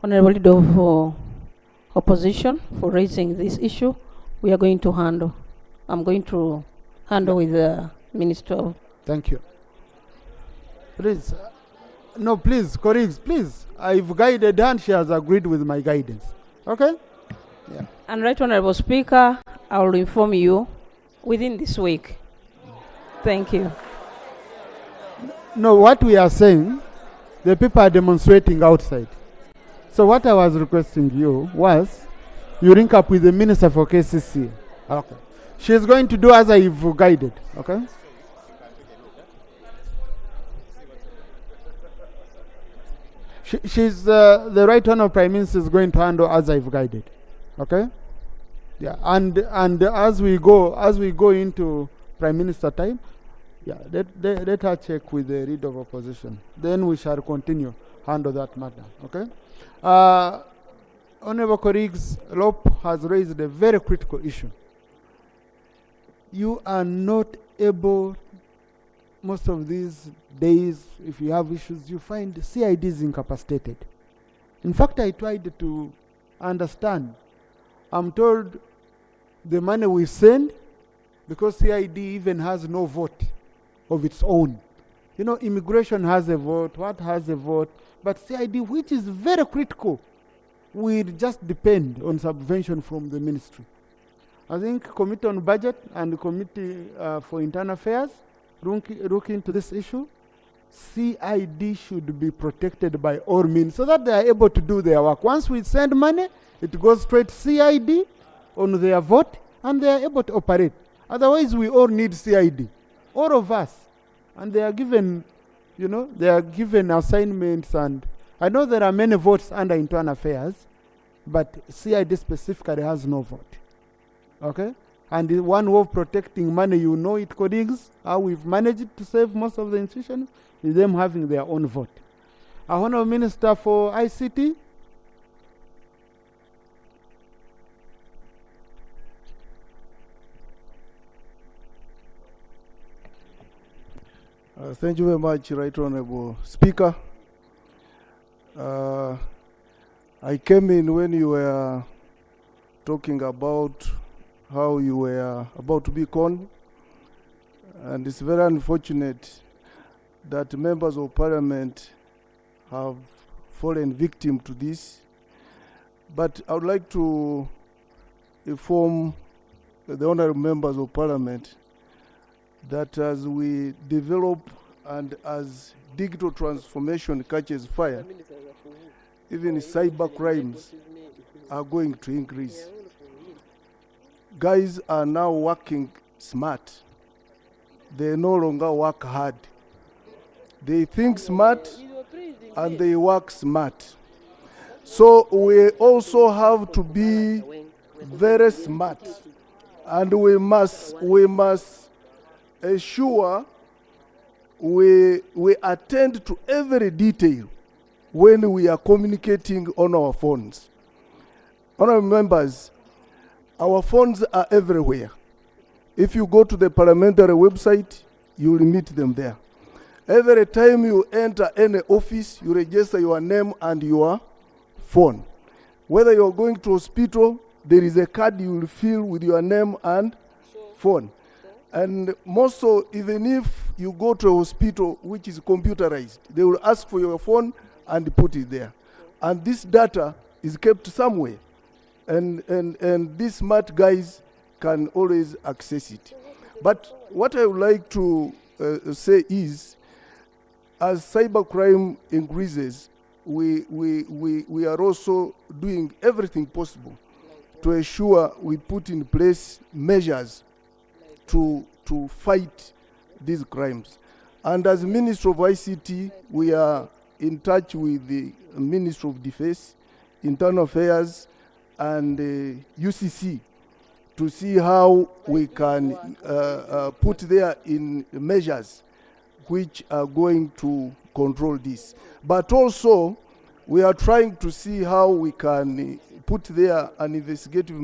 Honourable Leader of Opposition for raising this issue. We are going to handle. I'm going to handle with the Minister of... Thank you. Please, No, please, colleagues, please. I've guided her and she has agreed with my guidance. Okay? Yeah. And Right Honorable Speaker, I will inform you within this week. Thank you. No, what we are saying, the people are demonstrating outside. So what I was requesting you was, you link up with the Minister for KCC. Okay. She's going to do as I've guided. Okay? She's the Right Honourable Prime Minister is going to handle as I've guided. Okay? Yeah. And as we go into Prime Minister time, yeah, let her check with the leader of opposition. Then we shall continue handle that matter. Okay? Honourable colleagues, LOP has raised a very critical issue. You are not able, most of these days, if you have issues, you find CID is incapacitated. In fact, I tried to understand. I'm told the money we send, because CID even has no vote of its own. You know, immigration has a vote, what has a vote, but CID, which is very critical, will just depend on subvention from the ministry. I think Committee on Budget and Committee for Internal Affairs look into this issue. CID should be protected by all means so that they are able to do their work. Once we send money, it goes straight to CID on their vote and they are able to operate. Otherwise, we all need CID, all of us. And they are given, you know, they are given assignments, and I know there are many votes under Internal Affairs, but CID specifically has no vote. Okay? And the one way of protecting money, you know it, colleagues, how we've managed to save most of the institutions, is them having their own vote. Honourable Minister for ICT. Thank you very much, Right Honourable Speaker. I came in when you were talking about how you were about to be conned, and it's very unfortunate that members of parliament have fallen victim to this. But I would like to inform the honourable members of parliament that as we develop and as digital transformation catches fire, even cyber crimes are going to increase. Guys are now working smart. They no longer work hard. They think smart and they work smart. So we also have to be very smart, and we must ensure we attend to every detail when we are communicating on our phones. Honourable members, our phones are everywhere. If you go to the parliamentary website, you will meet them there. Every time you enter any office, you register your name and your phone. Whether you're going to hospital, there is a card you will fill with your name and phone. And most so, even if you go to a hospital which is computerized, they will ask for your phone and put it there. And this data is kept somewhere. And these smart guys can always access it. But what I would like to say is, as cybercrime increases, we are also doing everything possible to ensure we put in place measures to fight these crimes. And as Minister of ICT, we are in touch with the Ministry of Defense, Internal Affairs, and UCC to see how we can put there in measures which are going to control this. But also, we are trying to see how we can put there an investigative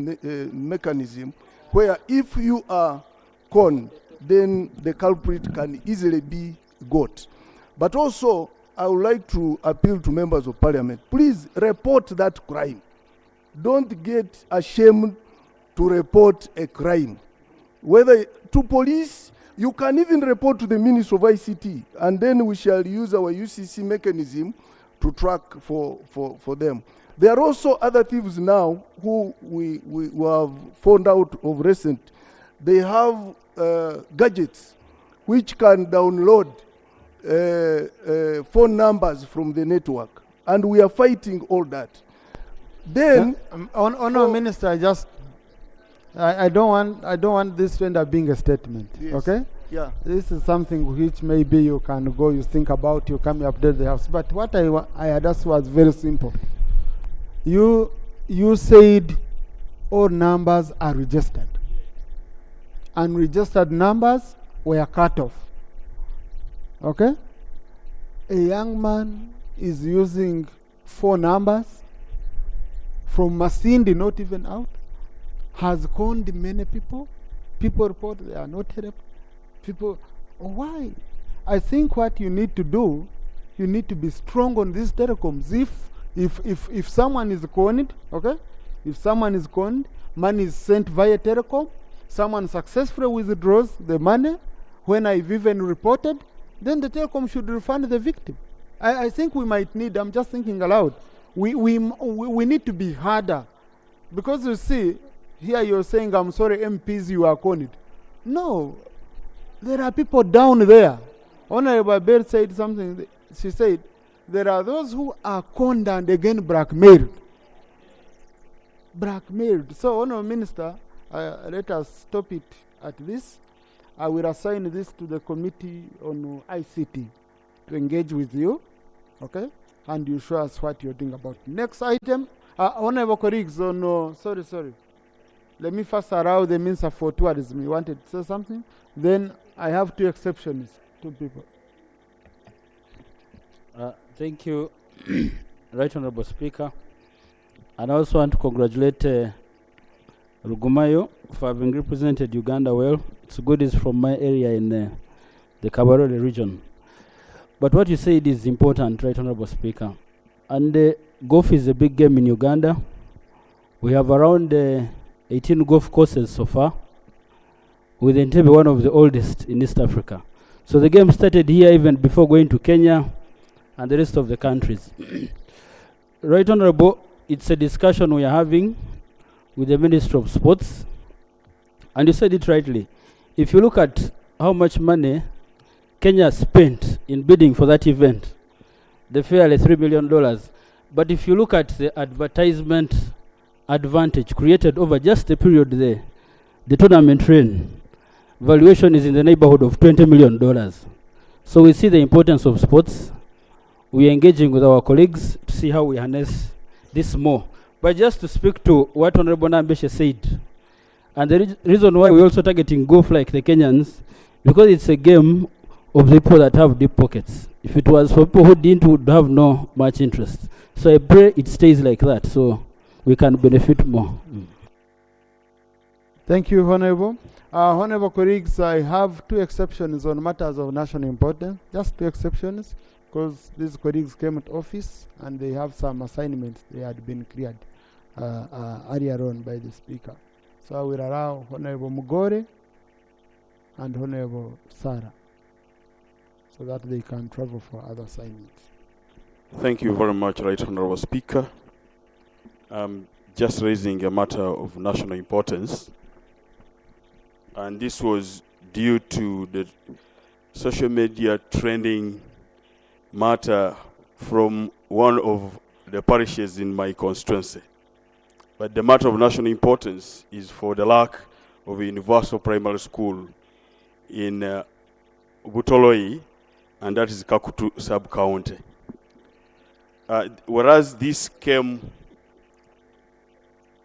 mechanism where if you are conned, then the culprit can easily be got. But also, I would like to appeal to members of parliament, please report that crime. Don't get ashamed to report a crime, whether to police You can even report to the Ministry of ICT, and then we shall use our UCC mechanism to track for them. There are also other thieves now who we have found out of recent. They have gadgets which can download phone numbers from the network, and we are fighting all that. Then, Honourable Minister, I don't want this to end up being a statement. Yes. Okay? Yeah. This is something which maybe you can go, you think about, you come, you update the house. But what I had asked was very simple. You said all numbers are registered. Unregistered numbers were cut off. Okay? A young man is using 4 numbers from Masindi, not even out, has conned many people. People report they are not helped. People, why? I think what you need to do, you need to be strong on these telecoms. If someone is conned, okay? If someone is conned, money is sent via telecom, someone successfully withdraws the money, when I've even reported, then the telecom should refund the victim. I think we might need, I'm just thinking aloud, we need to be harder. Because you see, here you're saying, I'm sorry, MPs, you are conned. No, there are people down there. Honorable Bell said something, she said, there are those who are conned and again blackmailed. Blackmailed. So, Honorable Minister, let us stop it at this. I will assign this to the Committee on ICT to engage with you, okay? And you show us what you're doing about. Next item, Honorable colleagues, sorry. Let me first allow the Minister for Tourism. You wanted to say something? Then I have 2 exceptions, 2 people. Thank you, Right Honorable Speaker. And I also want to congratulate Rugumayo for having represented Uganda well. It's good is from my area in the Kabarole region. But what you said is important, Right Honorable Speaker. And golf is a big game in Uganda. We have around 18 golf courses so far, with Entebbe one of the oldest in East Africa. So the game started here even before going to Kenya and the rest of the countries. Right Honorable, it's a discussion we are having with the Ministry of Sports, and you said it rightly. If you look at how much money Kenya spent in bidding for that event, the fairly $3 million. But if you look at the advertisement advantage created over just the period there, the tournament train valuation is in the neighborhood of $20 million. So we see the importance of sports. We are engaging with our colleagues to see how we harness this more. But just to speak to what Honorable Nambeshe said, and the reason why we're also targeting golf like the Kenyans, because it's a game of the people that have deep pockets. If it was for people who didn't, would have no much interest. So I pray it stays like that, so we can benefit more. Thank you, Honorable. Honorable colleagues, I have 2 exceptions on matters of national importance. Just 2 exceptions, because these colleagues came to office and they have some assignments they had been cleared earlier on by the Speaker. So I will allow Honorable Mugore and Honorable Sarah so that they can travel for other assignments. Thank you very much, Right Honorable Speaker. Just raising a matter of national importance. And this was due to the social media trending matter from one of the parishes in my constituency. But the matter of national importance is for the lack of a universal primary school in Butoloi, and that is Kakutu sub-county. Whereas this came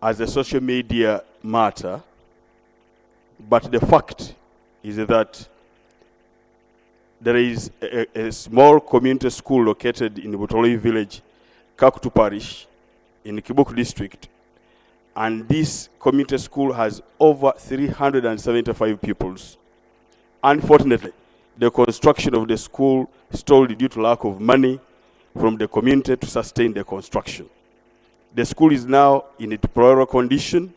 as a social media matter, but the fact is that there is a small community school located in Butoloi village, Kakutu parish, in Kibuku district, and this community school has over 375 pupils. Unfortunately, the construction of the school stalled due to lack of money from the community to sustain the construction. The school is now in a deplorable condition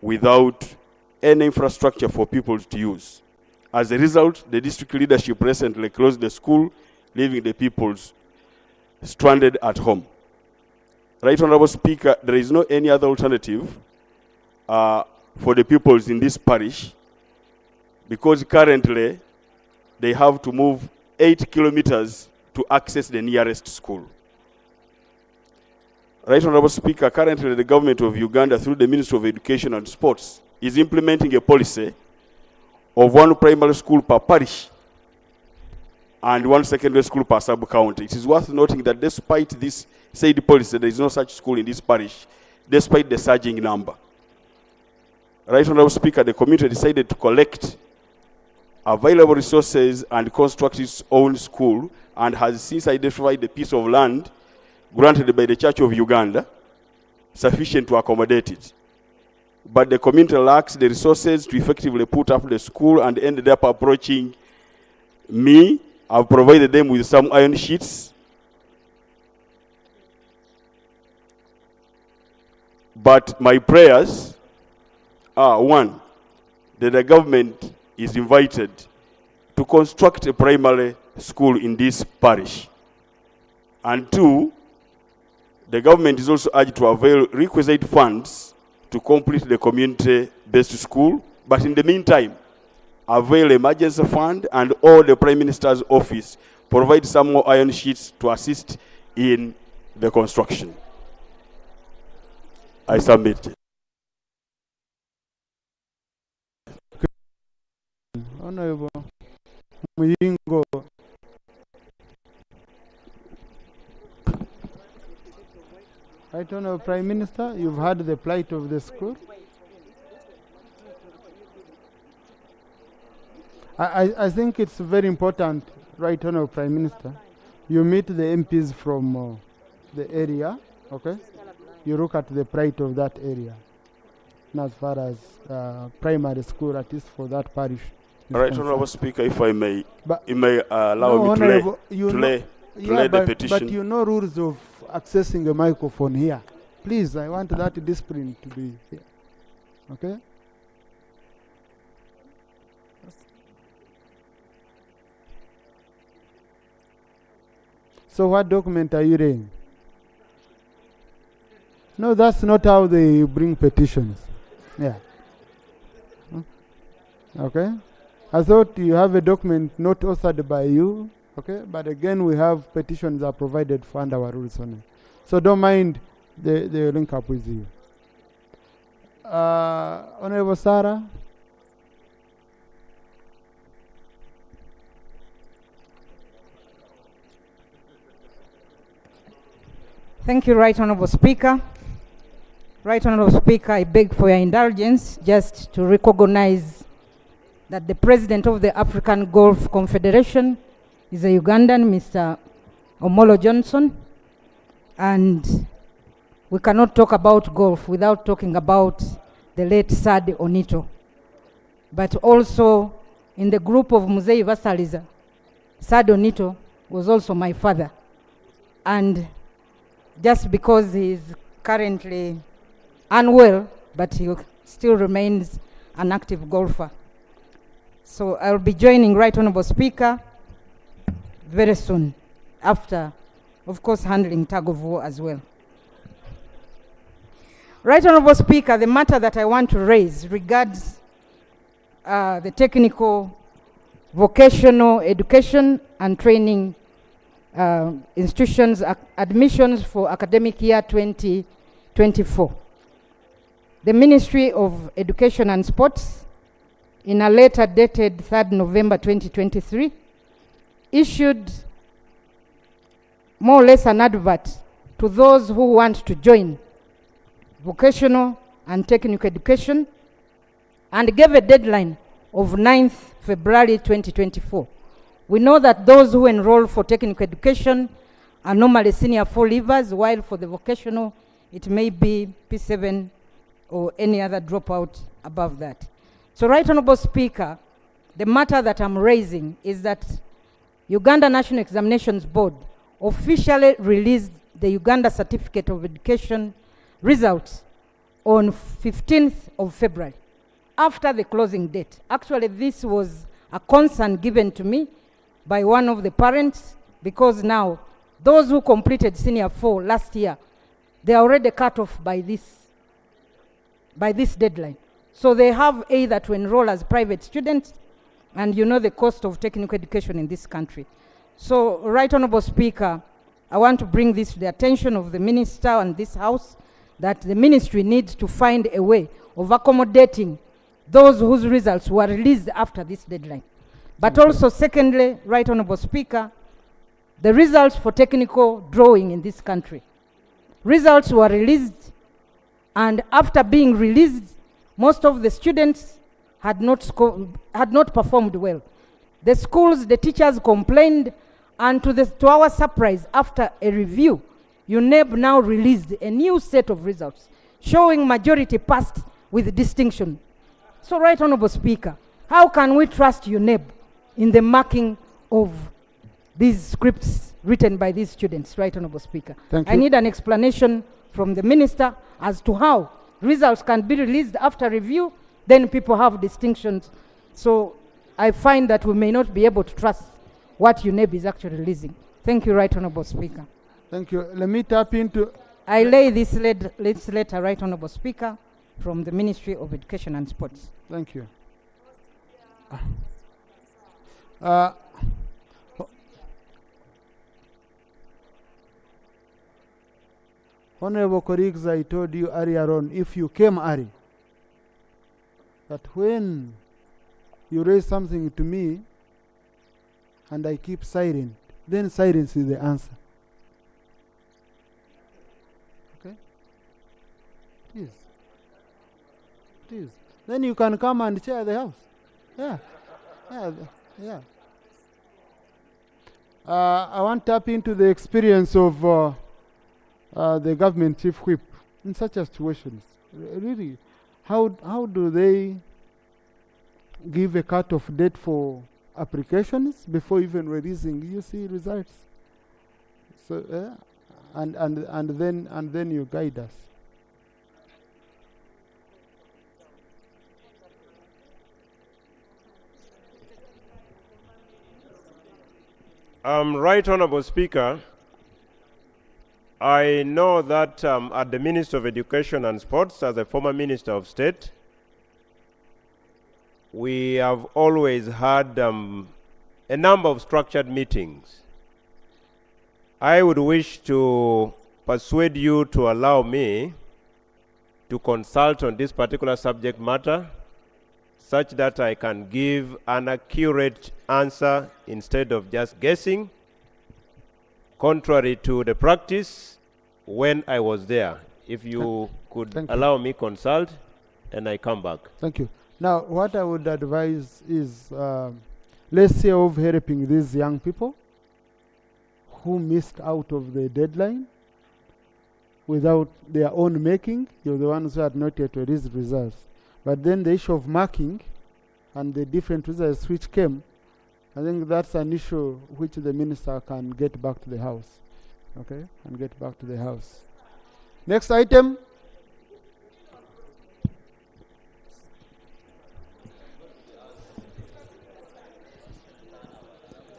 without any infrastructure for people to use. As a result, the district leadership recently closed the school, leaving the pupils stranded at home. Right Honorable Speaker, there is no any other alternative for the pupils in this parish, because currently they have to move 8 kilometers to access the nearest school. Right Honorable Speaker, currently the government of Uganda, through the Ministry of Education and Sports, is implementing a policy of 1 primary school per parish and 1 secondary school per sub-county. It is worth noting that despite this said policy, there is no such school in this parish, despite the surging number. Right Honorable Speaker, the community decided to collect available resources and construct its own school, and has since identified the piece of land granted by the Church of Uganda sufficient to accommodate it. But the community lacks the resources to effectively put up the school and ended up approaching me. I've provided them with some iron sheets. But my prayers are, 1, that the government is invited to construct a primary school in this parish. And 2, the government is also urged to avail requisite funds to complete the community-based school, but in the meantime, avail emergency fund and all the Prime Minister's office provide some more iron sheets to assist in the construction. I submit. Honorable Muyingo. Right Honorable Prime Minister, you've heard the plight of the school. I think it's very important, Right Honorable Prime Minister, you meet the MPs from the area, okay? You look at the plight of that area. And as far as primary school, at least for that parish. Right Honorable Speaker, if I may, you may allow me to lay the petition. But you know rules of accessing a microphone here. Please, I want that discipline to be here. Okay? So what document are you reading? No, that's not how they bring petitions. Yeah. Okay? I thought you have a document not authored by you. Okay? But again, we have petitions are provided for under our rules on it. So don't mind, they link up with you. Honorable Sarah. Thank you, Right Honorable Speaker. Right Honorable Speaker, I beg for your indulgence just to recognize that the President of the African Golf Confederation is a Ugandan, Mr. Omolo Johnson, and we cannot talk about golf without talking about the late Sad Onito. But also in the group of Muzei Vasaliza, Sad Onito was also my father. And just because he is currently unwell, but he still remains an active golfer. So I'll be joining Right Honorable Speaker very soon, after, of course, handling tug of war as well. Right Honorable Speaker, the matter that I want to raise regards the technical, vocational education and training institutions admissions for academic year 2024. The Ministry of Education and Sports, in a letter dated 3rd November 2023, issued more or less an advert to those who want to join vocational and technical education and gave a deadline of 9th February 2024. We know that those who enroll for technical education are normally senior 4 leavers, while for the vocational, it may be P7 or any other dropout above that. So, Right Honorable Speaker, the matter that I'm raising is that Uganda National Examinations Board officially released the Uganda Certificate of Education results on 15th of February, after the closing date. Actually, this was a concern given to me by one of the parents, because now those who completed senior 4 last year, they are already cut off by this deadline. So they have either to enroll as private students, and you know the cost of technical education in this country. So, Right Honorable Speaker, I want to bring this to the attention of the Minister and this House, that the ministry needs to find a way of accommodating those whose results were released after this deadline. But also, secondly, Right Honorable Speaker, the results for technical drawing in this country. Results were released, and after being released, most of the students had not performed well. The schools, the teachers complained, and to our surprise, after a review, UNEB now released a new set of results showing majority passed with distinction. So, Right Honorable Speaker, how can we trust UNEB in the marking of these scripts written by these students, Right Honorable Speaker? Thank I you. need an explanation from the Minister as to how results can be released after review, then people have distinctions. So I find that we may not be able to trust what UNEB is actually releasing. Thank you, Right Honorable Speaker. Thank you. Let me tap into... I lay this letter, Right Honorable Speaker, from the Ministry of Education and Sports. Thank you. Honorable colleagues, I told you earlier on, if you came early, that when you raise something to me and I keep silent, then silence is the answer. Okay? Please. Please. Then you can come and chair the house. Yeah. Yeah. Yeah. I want to tap into the experience of the government chief whip in such a situations. Really, how do they give a cut-off date for applications before even releasing results? So and then you guide us. Right Honorable Speaker, I know that at the Ministry of Education and Sports, as a former Minister of State, we have always had a number of structured meetings. I would wish to persuade you to allow me to consult on this particular subject matter, such that I can give an accurate answer instead of just guessing, contrary to the practice when I was there. If you could allow me consult, and I come back. Thank you. Now, what I would advise is, let's say of helping these young people who missed out of the deadline without their own making. You're the ones who had not yet released results. But then the issue of marking and the different results which came, I think that's an issue which the minister can get back to the house. Okay? And get back to the house. Next item.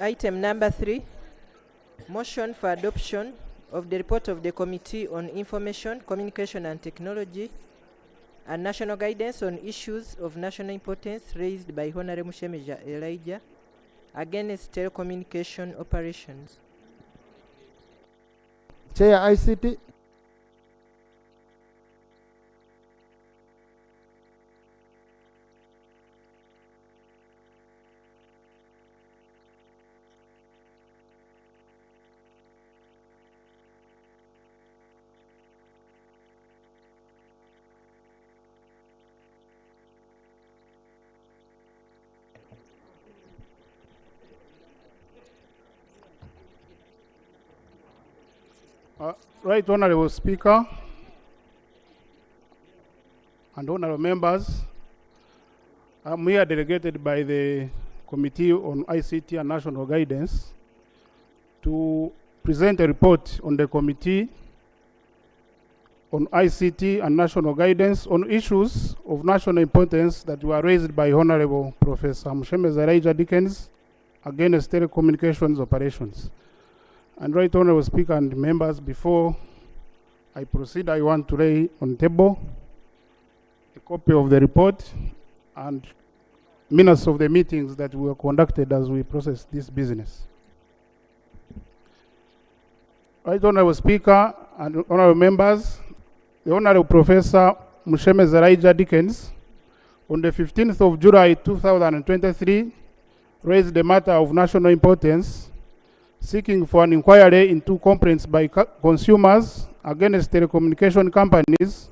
Item number 3, motion for adoption of the report of the Committee on Information, Communication and Technology and National Guidance on Issues of National Importance raised by Honorable Shemeja Elijah against telecommunication operations. Chair ICT. Right Honorable Speaker and honorable members, I'm here delegated by the Committee on ICT and National Guidance to present a report on the committee on ICT and national guidance on issues of national importance that were raised by Honorable Professor Mushemeza Elijah Dickens against telecommunications operations. And Right Honorable Speaker and members, before I proceed, I want to lay on the table a copy of the report and minutes of the meetings that were conducted as we process this business. Right Honorable Speaker and honorable members, the Honorable Professor Mushemeza Elijah Dickens, on the 15th of July 2023, raised the matter of national importance, seeking for an inquiry into complaints by consumers against telecommunication companies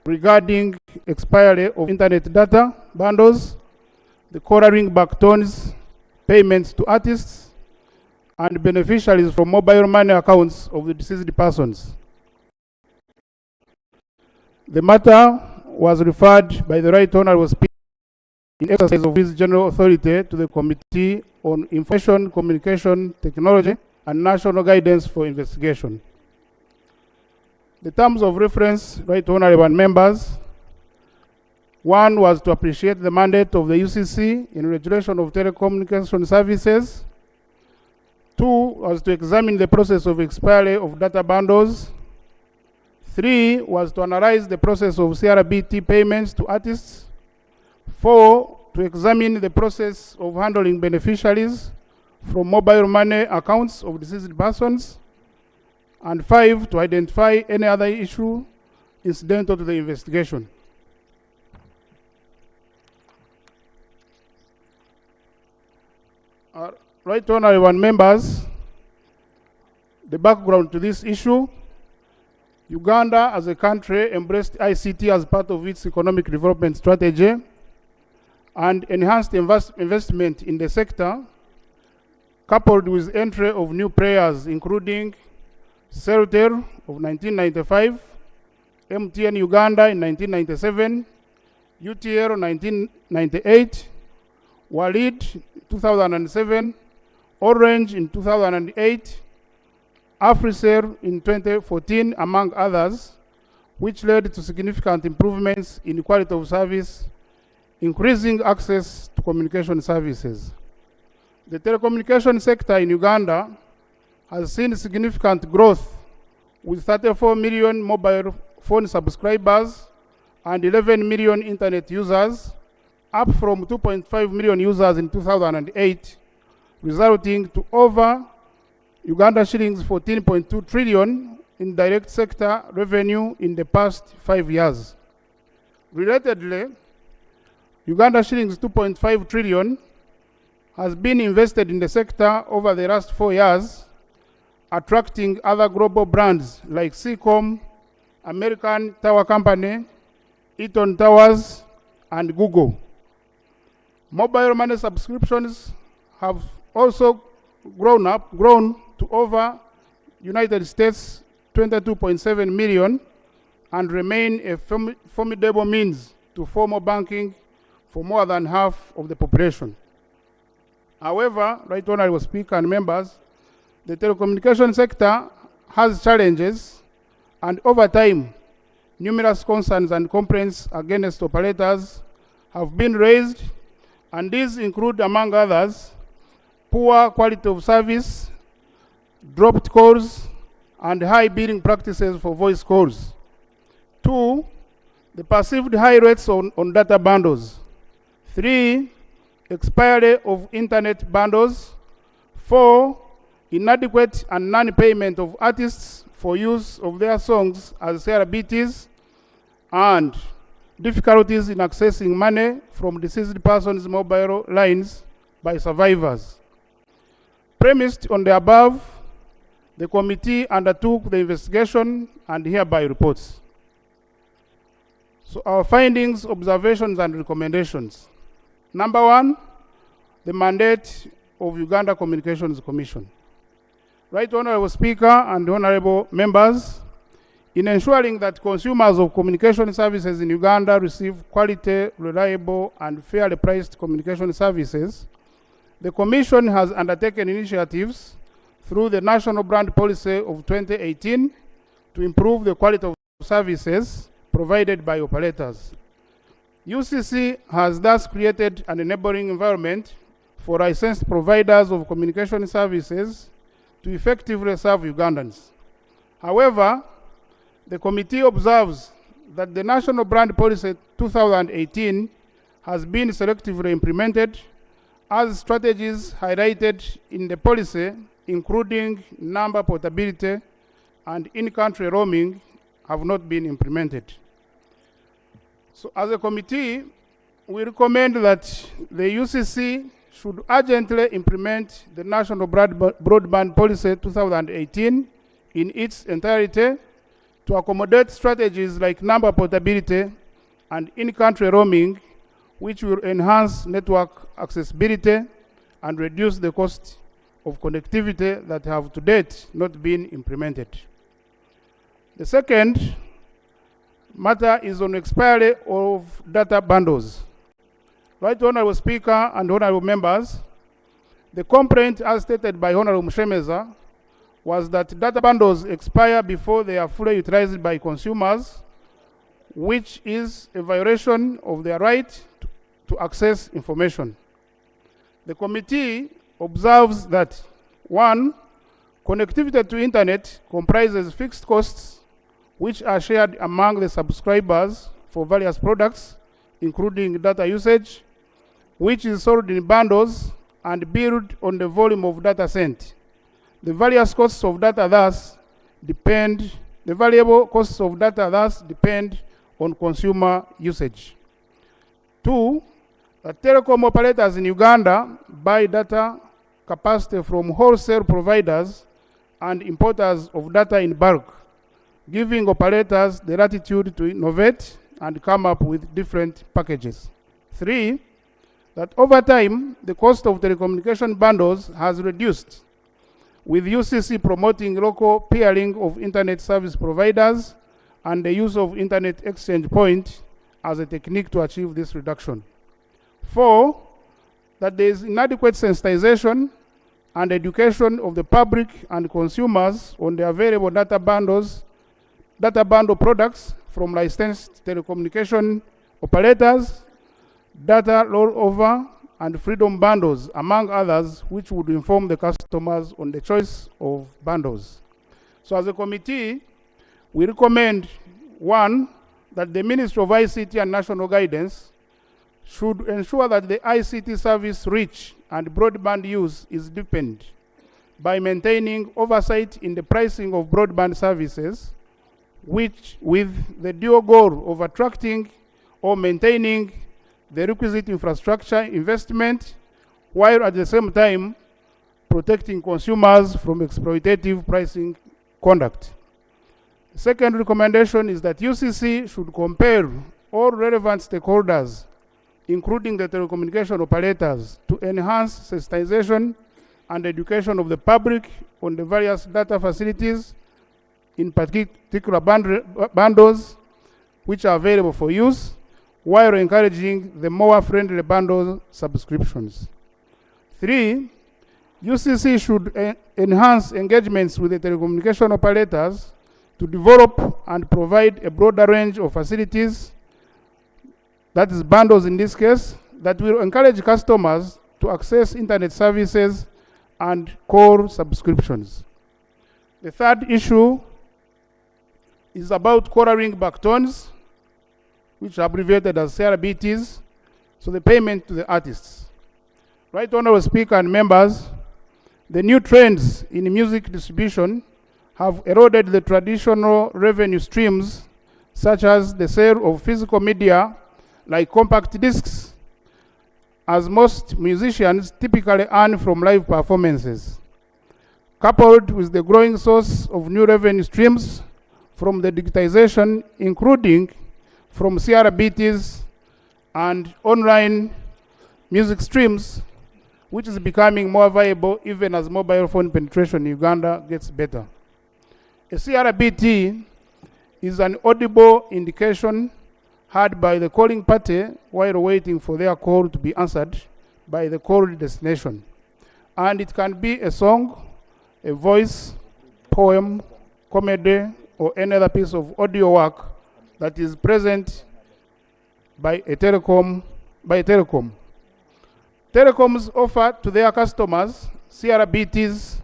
regarding expiry of internet data bundles, the coloring back tones, payments to artists, and beneficiaries from mobile money accounts of the deceased persons. The matter was referred by the Right Honorable Speaker in exercise of his general authority to the Committee on Information Communication Technology and National Guidance for Investigation. The terms of reference, Right Honorable members: one was to appreciate the mandate of the UCC in regulation of telecommunication services. Two was to examine the process of expiry of data bundles. Three was to analyze the process of CRBT payments to artists. Four, to examine the process of handling beneficiaries from mobile money accounts of deceased persons. And five, to identify any other issue incidental to the investigation. Right Honorable members, the background to this issue: Uganda as a country embraced ICT as part of its economic development strategy and enhanced investment in the sector, coupled with entry of new players including Celtel of 1995, MTN Uganda in 1997, UTL 1998, Walid 2007, Orange in 2008, Africell in 2014, among others, which led to significant improvements in quality of service, increasing access to communication services. The telecommunication sector in Uganda has seen significant growth, with 34 million mobile phone subscribers and 11 million internet users, up from 2.5 million users in 2008, resulting to over Uganda shillings 14.2 trillion in direct sector revenue in the past 5 years. Relatedly, Uganda shillings 2.5 trillion has been invested in the sector over the last 4 years, attracting other global brands like Seacom, American Tower Company, Eaton Towers, and Google. Mobile money subscriptions have also grown to over United States 22.7 million and remain a formidable means to formal banking for more than half of the population. However, Right Honorable Speaker and members, the telecommunication sector has challenges, and over time, numerous concerns and complaints against operators have been raised, and these include, among others, poor quality of service, dropped calls, and high billing practices for voice calls. 2, the perceived high rates on data bundles. 3, expiry of internet bundles. 4, inadequate and non-payment of artists for use of their songs as CRBTs, and difficulties in accessing money from deceased persons' mobile lines by survivors. Premised on the above, the committee undertook the investigation and hereby reports. So our findings, observations, and recommendations. Number 1, the mandate of Uganda Communications Commission. Right Honorable Speaker and honorable members, in ensuring that consumers of communication services in Uganda receive quality, reliable, and fairly priced communication services, the Commission has undertaken initiatives through the National Brand Policy of 2018 to improve the quality of services provided by operators. UCC has thus created an enabling environment for licensed providers of communication services to effectively serve Ugandans. However, the committee observes that the National Brand Policy 2018 has been selectively implemented as strategies highlighted in the policy, including number portability and in-country roaming, have not been implemented. So as a committee, we recommend that the UCC should urgently implement the National Broadband Policy 2018 in its entirety to accommodate strategies like number portability and in-country roaming, which will enhance network accessibility and reduce the cost of connectivity that have to date not been implemented. The second matter is on expiry of data bundles. Right, Honorable Speaker and Honorable Members, the complaint as stated by Honorable Mshemeza was that data bundles expire before they are fully utilized by consumers, which is a violation of their right to access information. The committee observes that, 1, connectivity to internet comprises fixed costs which are shared among the subscribers for various products, including data usage, which is sold in bundles and billed on the volume of data sent. The various costs of data thus depend on consumer usage. 2, the telecom operators in Uganda buy data capacity from wholesale providers and importers of data in bulk, giving operators the latitude to innovate and come up with different packages. 3, that over time, the cost of telecommunication bundles has reduced, with UCC promoting local peering of internet service providers and the use of internet exchange point as a technique to achieve this reduction. 4, that there is inadequate sensitization and education of the public and consumers on the available data bundle products from licensed telecommunication operators, data rollover, and freedom bundles, among others, which would inform the customers on the choice of bundles. So as a committee, we recommend, 1, that the Ministry of ICT and National Guidance should ensure that the ICT service reach and broadband use is deepened by maintaining oversight in the pricing of broadband services, which with the dual goal of attracting or maintaining the requisite infrastructure investment, while at the same time protecting consumers from exploitative pricing conduct. The second recommendation is that UCC should compel all relevant stakeholders, including the telecommunication operators, to enhance sensitization and education of the public on the various data facilities, in particular bundles, which are available for use, while encouraging the more friendly bundle subscriptions. 3, UCC should enhance engagements with the telecommunication operators to develop and provide a broader range of facilities, that is bundles in this case, that will encourage customers to access internet services and core subscriptions. The third issue is about colouring backtones, which are abbreviated as CRBTs, so the payment to the artists. Right, Honorable Speaker and members, the new trends in music distribution have eroded the traditional revenue streams, such as the sale of physical media like compact discs, as most musicians typically earn from live performances, coupled with the growing source of new revenue streams from the digitization, including from CRBTs and online music streams, which is becoming more viable even as mobile phone penetration in Uganda gets better. A CRBT is an audible indication heard by the calling party while waiting for their call to be answered by the called destination. And it can be a song, a voice, poem, comedy, or any other piece of audio work that is present by a telecom. Telecoms offer to their customers CRBTs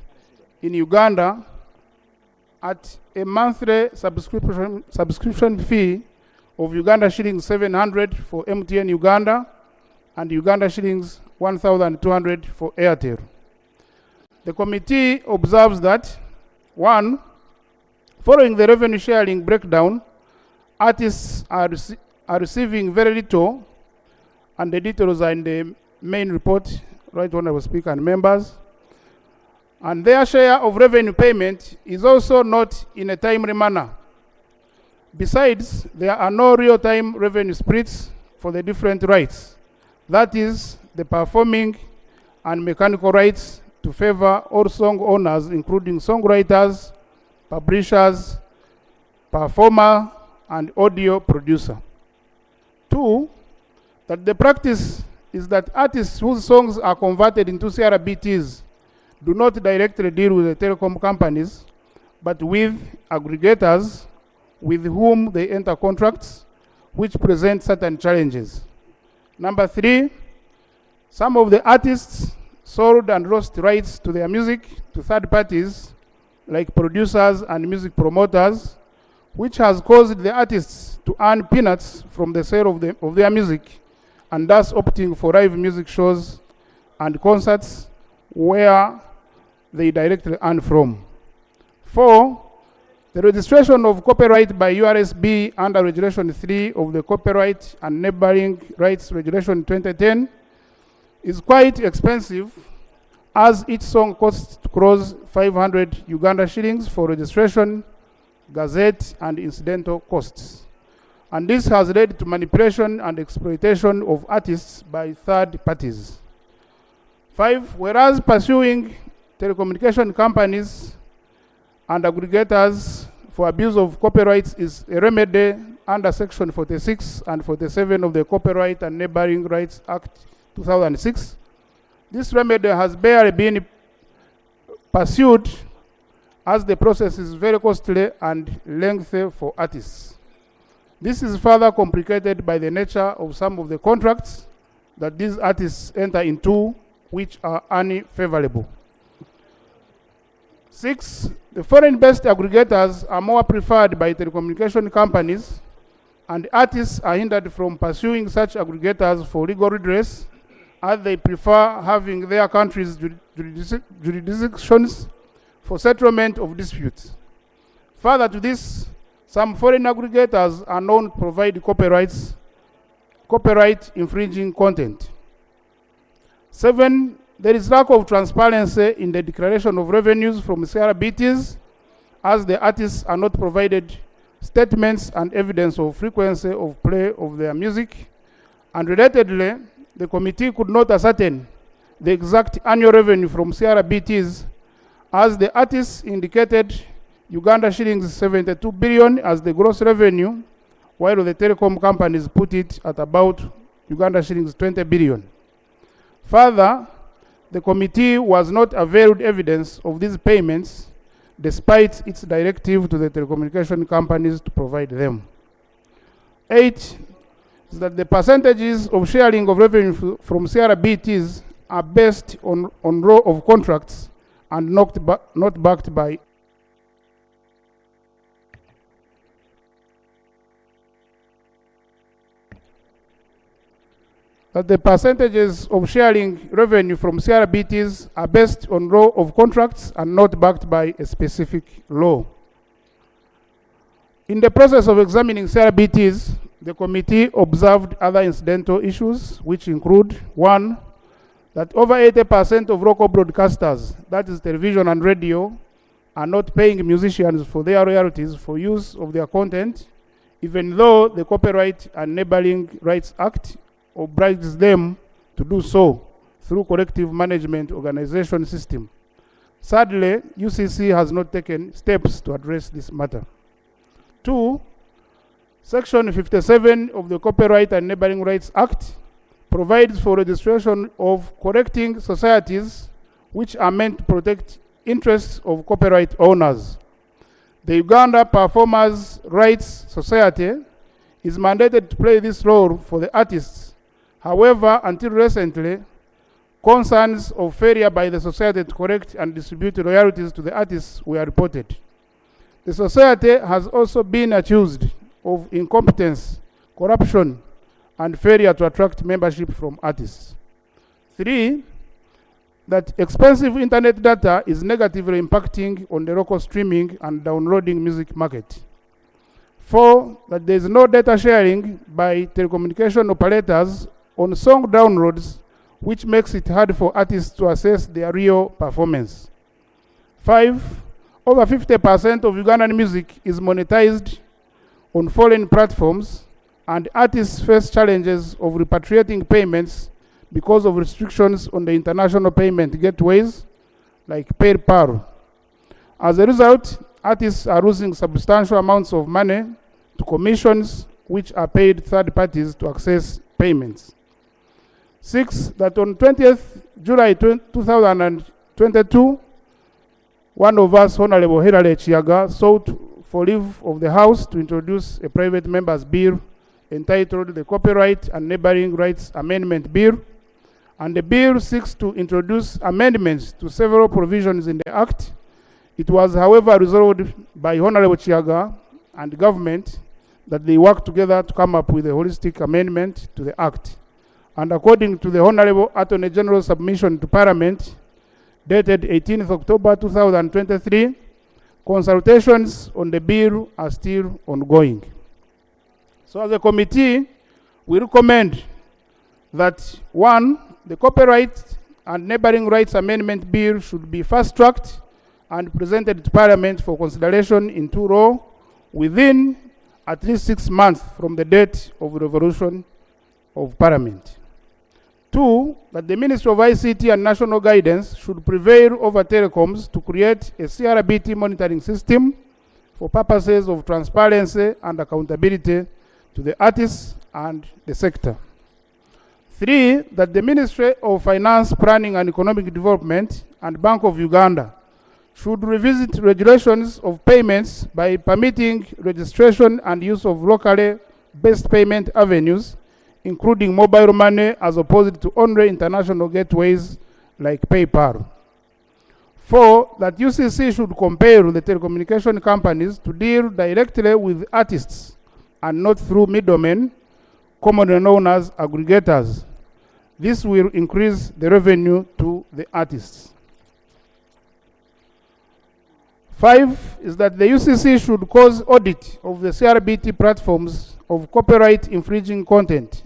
in Uganda at a monthly subscription fee of Uganda shillings 700 for MTN Uganda and Uganda shillings 1,200 for Airtel. The committee observes that, 1, following the revenue sharing breakdown, artists are receiving very little, and the details are in the main report, Right Honourable Speaker and members. And their share of revenue payment is also not in a timely manner. Besides, there are no real-time revenue splits for the different rights. That is, the performing and mechanical rights to favor all song owners, including songwriters, publishers, performer, and audio producer. 2, that the practice is that artists whose songs are converted into CRBTs do not directly deal with the telecom companies, but with aggregators with whom they enter contracts, which present certain challenges. Number 3, some of the artists sold and lost rights to their music to third parties, like producers and music promoters, which has caused the artists to earn peanuts from the sale of their music, and thus opting for live music shows and concerts where they directly earn from. 4, the registration of copyright by URSB under Regulation 3 of the Copyright and Neighboring Rights Regulation 2010 is quite expensive, as each song costs to cross 500 Uganda shillings for registration, gazette, and incidental costs. And this has led to manipulation and exploitation of artists by third parties. 5, whereas pursuing telecommunication companies and aggregators for abuse of copyrights is a remedy under Section 46 and 47 of the Copyright and Neighboring Rights Act 2006, this remedy has barely been pursued, as the process is very costly and lengthy for artists. This is further complicated by the nature of some of the contracts that these artists enter into, which are unfavorable. 6, the foreign-based aggregators are more preferred by telecommunication companies, and artists are hindered from pursuing such aggregators for legal redress, as they prefer having their country's jurisdictions for settlement of disputes. Further to this, some foreign aggregators are known to provide copyright infringing content. 7, there is lack of transparency in the declaration of revenues from CRBTs, as the artists are not provided statements and evidence of frequency of play of their music. And relatedly, the committee could not ascertain the exact annual revenue from CRBTs, as the artists indicated Uganda shillings 72 billion as the gross revenue, while the telecom companies put it at about Uganda shillings 20 billion. Further, the committee was not availed evidence of these payments, despite its directive to the telecommunication companies to provide them. 8, is that the percentages of sharing of revenue from CRBTs are based on law of contracts and not backed by that the percentages of sharing revenue from CRBTs are based on law of contracts and not backed by a specific law. In the process of examining CRBTs, the committee observed other incidental issues, which include: 1, that over 80% of local broadcasters, that is television and radio, are not paying musicians for their royalties for use of their content, even though the Copyright and Neighboring Rights Act obliges them to do so through collective management organization system. Sadly, UCC has not taken steps to address this matter. 2, Section 57 of the Copyright and Neighboring Rights Act provides for registration of collecting societies which are meant to protect interests of copyright owners. The Uganda Performers' Rights Society is mandated to play this role for the artists. However, until recently, concerns of failure by the society to collect and distribute royalties to the artists were reported. The society has also been accused of incompetence, corruption, and failure to attract membership from artists. 3, that expensive internet data is negatively impacting on the local streaming and downloading music market. 4, that there is no data sharing by telecommunication operators on song downloads, which makes it hard for artists to assess their real performance. 5, over 50% of Ugandan music is monetized on foreign platforms, and artists face challenges of repatriating payments because of restrictions on the international payment gateways like PayPal. As a result, artists are losing substantial amounts of money to commissions which are paid third parties to access payments. 6, that on 20th July 2022, one of us, Honorable Hilary Chiaga, sought for leave of the House to introduce a private member's bill entitled the Copyright and Neighboring Rights Amendment Bill, and the bill seeks to introduce amendments to several provisions in the Act. It was, however, resolved by Honorable Chiaga and government that they work together to come up with a holistic amendment to the Act. And according to the Honorable Attorney General's submission to Parliament, dated 18th October 2023, consultations on the bill are still ongoing. So as a committee, we recommend that 1, the Copyright and Neighboring Rights Amendment Bill should be fast-tracked and presented to Parliament for consideration in 2 rows within at least 6 months from the date of resolution of Parliament. 2, that the Ministry of ICT and National Guidance should prevail over telecoms to create a CRBT monitoring system for purposes of transparency and accountability to the artists and the sector. 3, that the Ministry of Finance, Planning and Economic Development and Bank of Uganda should revisit regulations of payments by permitting registration and use of locally based payment avenues, including mobile money as opposed to only international gateways like PayPal. 4, that UCC should compel the telecommunication companies to deal directly with artists and not through middlemen, commonly known as aggregators. This will increase the revenue to the artists. 5 is that the UCC should cause audit of the CRBT platforms of copyright infringing content,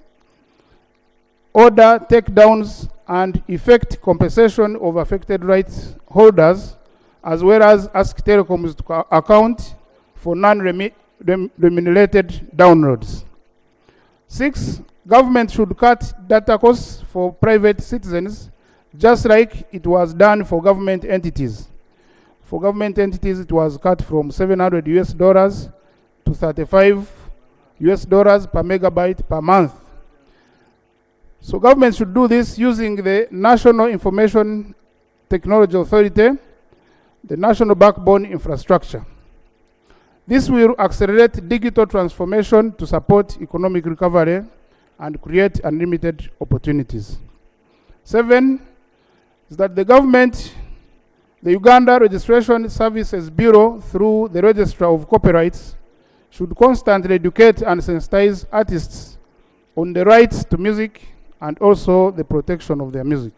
order takedowns, and effect compensation of affected rights holders, as well as ask telecoms to account for non-remunerated downloads. 6, government should cut data costs for private citizens, just like it was done for government entities. For government entities, it was cut from $700 to $35 per megabyte per month. So government should do this using the National Information Technology Authority, the National Backbone Infrastructure. This will accelerate digital transformation to support economic recovery and create unlimited opportunities. 7 is that the government, the Uganda Registration Services Bureau, through the Registrar of Copyrights, should constantly educate and sensitize artists on the rights to music and also the protection of their music.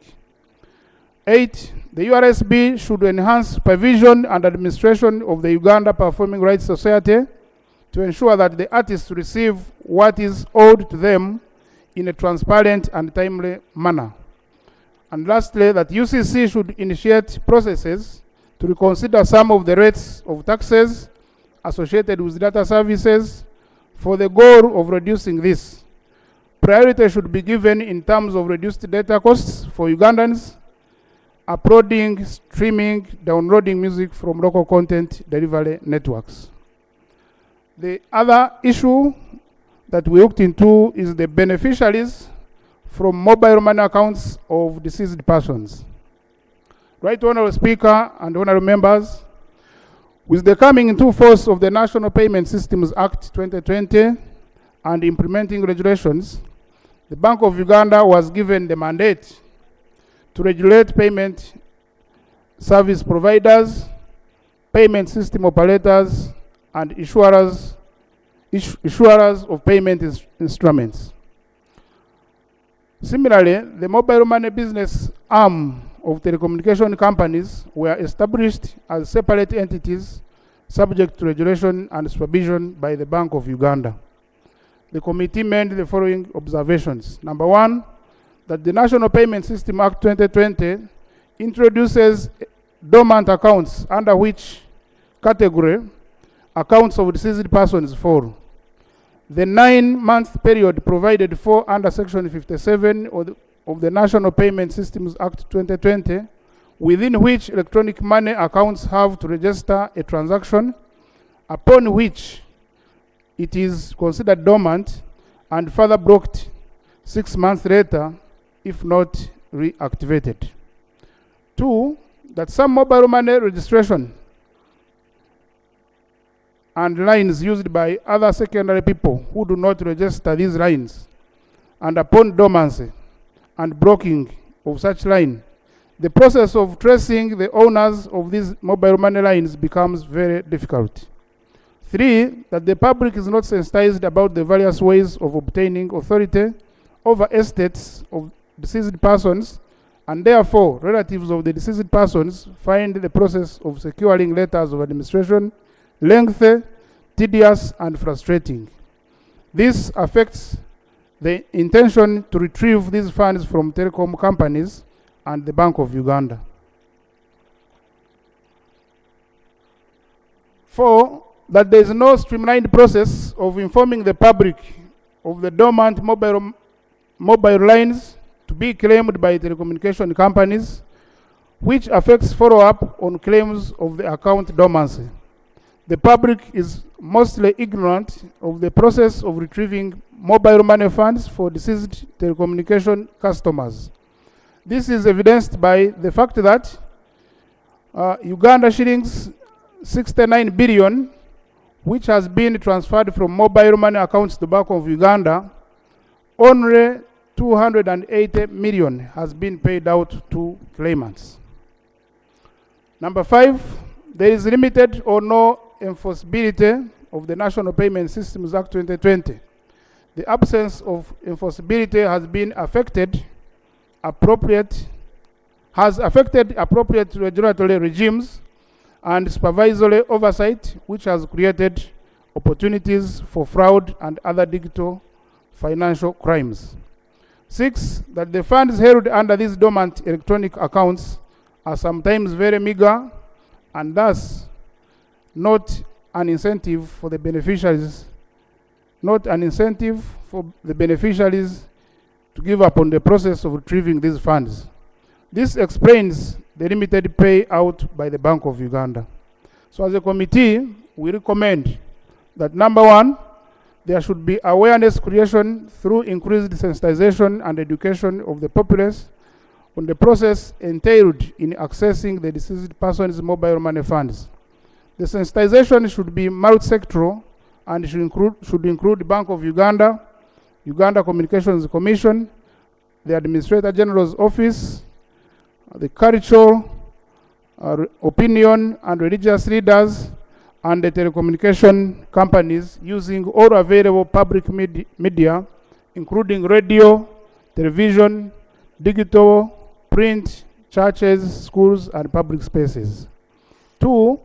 8, the URSB should enhance supervision and administration of the Uganda Performing Rights Society to ensure that the artists receive what is owed to them in a transparent and timely manner. And lastly, that UCC should initiate processes to reconsider some of the rates of taxes associated with data services for the goal of reducing this. Priority should be given in terms of reduced data costs for Ugandans, uploading, streaming, downloading music from local content delivery networks. The other issue that we looked into is the beneficiaries from mobile money accounts of deceased persons. Right, Honourable Speaker and Honourable Members, With the coming into force of the National Payment Systems Act 2020 and implementing regulations, the Bank of Uganda was given the mandate to regulate payment service providers, payment system operators, and issuers of payment instruments. Similarly, the mobile money business arm of telecommunication companies were established as separate entities subject to regulation and supervision by the Bank of Uganda. The committee made the following observations. Number one, that the National Payment System Act 2020 introduces dormant accounts under which category accounts of deceased persons fall. The 9-month period provided for under Section 57 of the National Payment Systems Act 2020, within which electronic money accounts have to register a transaction upon which it is considered dormant and further blocked 6 months later if not reactivated. Two, that some mobile money registration and lines used by other secondary people who do not register these lines, and upon dormancy and blocking of such line, the process of tracing the owners of these mobile money lines becomes very difficult. Three, that the public is not sensitized about the various ways of obtaining authority over estates of deceased persons, and therefore relatives of the deceased persons find the process of securing letters of administration lengthy, tedious, and frustrating. This affects the intention to retrieve these funds from telecom companies and the Bank of Uganda. Four, that there is no streamlined process of informing the public of the dormant mobile lines to be claimed by telecommunication companies, which affects follow-up on claims of the account dormancy. The public is mostly ignorant of the process of retrieving mobile money funds for deceased telecommunication customers. This is evidenced by the fact that Uganda shillings 69 billion, which has been transferred from mobile money accounts to the Bank of Uganda, only 280 million has been paid out to claimants. Number five, there is limited or no enforceability of the National Payment Systems Act 2020. The absence of enforceability has affected appropriate regulatory regimes and supervisory oversight, which has created opportunities for fraud and other digital financial crimes. Six, that the funds held under these dormant electronic accounts are sometimes very meager and thus not an incentive for the beneficiaries to give up on the process of retrieving these funds. This explains the limited payout by the Bank of Uganda. So as a committee, we recommend that number one, there should be awareness creation through increased sensitization and education of the populace on the process entailed in accessing the deceased person's mobile money funds. The sensitization should be multi-sectoral and should include Bank of Uganda, Uganda Communications Commission, the Administrator General's Office, the cultural, opinion and religious leaders, and the telecommunication companies using all available public media, including radio, television, digital, print, churches, schools, and public spaces. Two,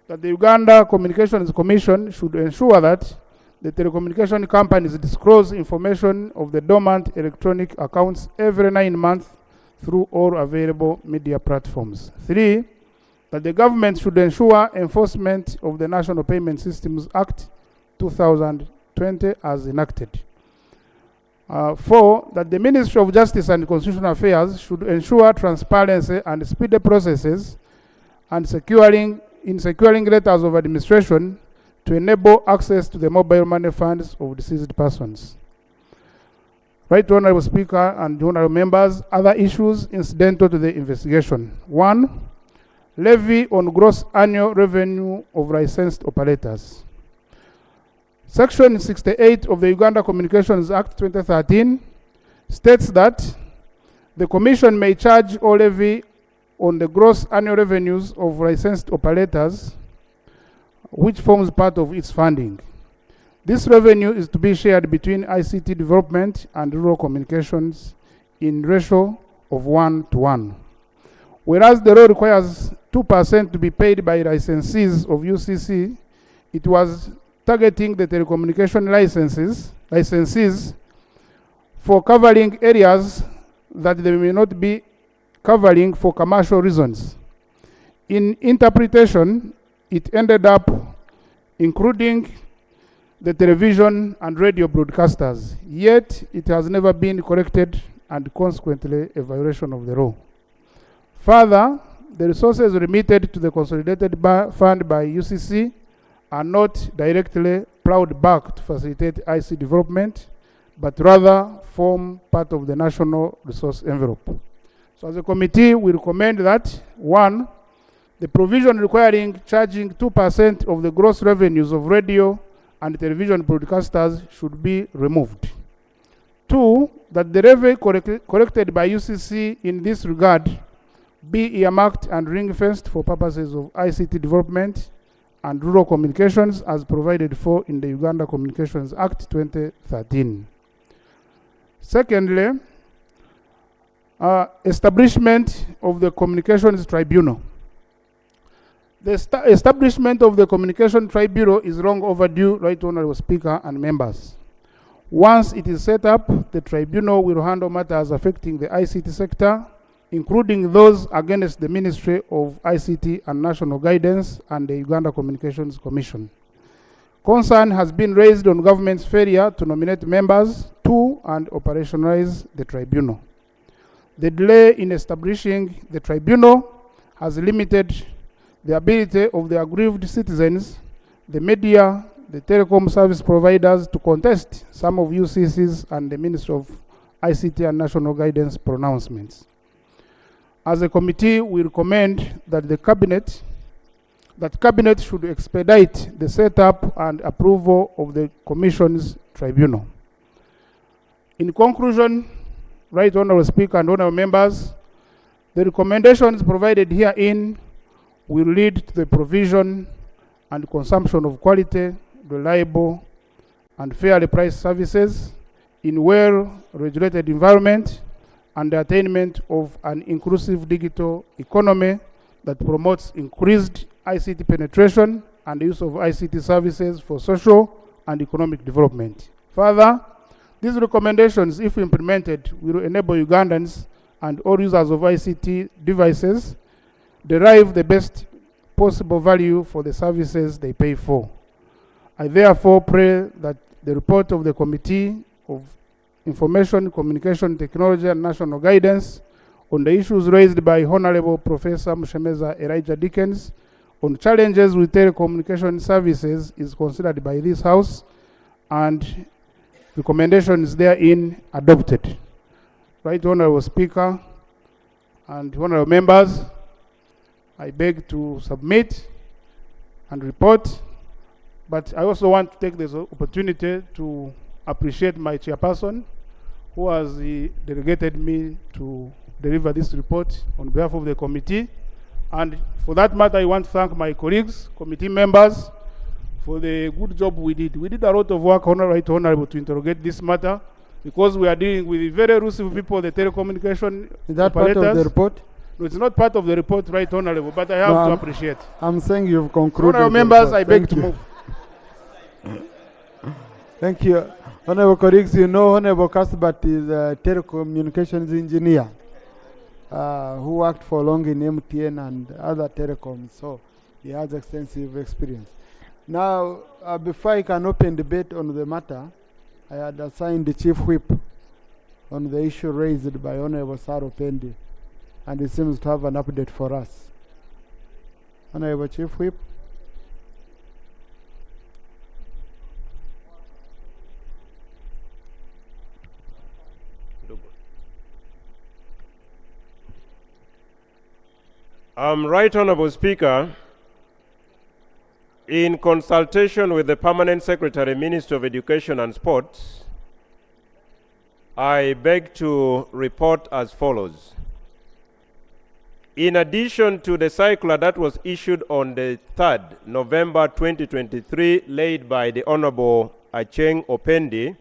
that the Uganda Communications Commission should ensure that the telecommunication companies disclose information of the dormant electronic accounts every 9 months through all available media platforms. Three, that the government should ensure enforcement of the National Payment Systems Act 2020 as enacted. Four, that the Ministry of Justice and Constitutional Affairs should ensure transparency and speedy processes and securing letters of administration to enable access to the mobile money funds of deceased persons. Right, Honorable Speaker and honorable members, other issues incidental to the investigation. One, levy on gross annual revenue of licensed operators. Section 68 of the Uganda Communications Act 2013 states that the Commission may charge or levy on the gross annual revenues of licensed operators, which forms part of its funding. This revenue is to be shared between ICT development and rural communications in ratio of 1:1. Whereas the law requires 2% to be paid by licensees of UCC, it was targeting the telecommunication licensees for covering areas that they may not be covering for commercial reasons. In interpretation, it ended up including the television and radio broadcasters, yet it has never been corrected and consequently a violation of the law. Further, the resources remitted to the consolidated fund by UCC are not directly plowed back to facilitate IC development, but rather form part of the national resource envelope. So as a committee, we recommend that, 1, the provision requiring charging 2% of the gross revenues of radio and television broadcasters should be removed. 2, that the revenue collected by UCC in this regard be earmarked and ring-fenced for purposes of ICT development and rural communications as provided for in the Uganda Communications Act 2013. Secondly, establishment of the Communications Tribunal. The establishment of the Communication Tribunal is long overdue, Right Honorable Speaker and members. Once it is set up, the tribunal will handle matters affecting the ICT sector, including those against the Ministry of ICT and National Guidance and the Uganda Communications Commission. Concern has been raised on government's failure to nominate members to and operationalize the tribunal. The delay in establishing the tribunal has limited the ability of the aggrieved citizens, the media, the telecom service providers to contest some of UCC's and the Ministry of ICT and National Guidance pronouncements. As a committee, we recommend that the cabinet should expedite the setup and approval of the Commission's tribunal. In conclusion, Right Honorable Speaker and Honorable Members, the recommendations provided herein will lead to the provision and consumption of quality, reliable, and fairly priced services in well-regulated environment and the attainment of an inclusive digital economy that promotes increased ICT penetration and the use of ICT services for social and economic development. Further, these recommendations, if implemented, will enable Ugandans and all users of ICT devices derive the best possible value for the services they pay for. I therefore pray that the report of the Committee of Information, Communication Technology and National Guidance on the issues raised by Honorable Professor Mushemeza Elijah Dickens on challenges with telecommunication services is considered by this House and recommendations therein adopted. Right Honorable Speaker and Honorable Members, I beg to submit and report, but I also want to take this opportunity to appreciate my chairperson who has delegated me to deliver this report on behalf of the committee. And for that matter, I want to thank my colleagues, committee members, for the good job we did. We did a lot of work, Honorable, to interrogate this matter because we are dealing with very elusive people, the telecommunication Is that operators. part of the report? No, it's not part of the report, Right Honorable, but I have to appreciate. I'm saying you've concluded. Honorable members, I beg to move. Thank you. Honorable colleagues, you know Honorable Kasbat is a telecommunications engineer who worked for long in MTN and other telecoms, so he has extensive experience. Now, before I can open debate on the matter, I had assigned the Chief Whip on the issue raised by Honorable Saro Pendi, and he seems to have an update for us. Honorable Chief Whip. Right Honorable Speaker, in consultation with the Permanent Secretary, Ministry of Education and Sports, I beg to report as follows. In addition to the circular that was issued on the 3rd November 2023, laid by the Honorable Acheng Opendi,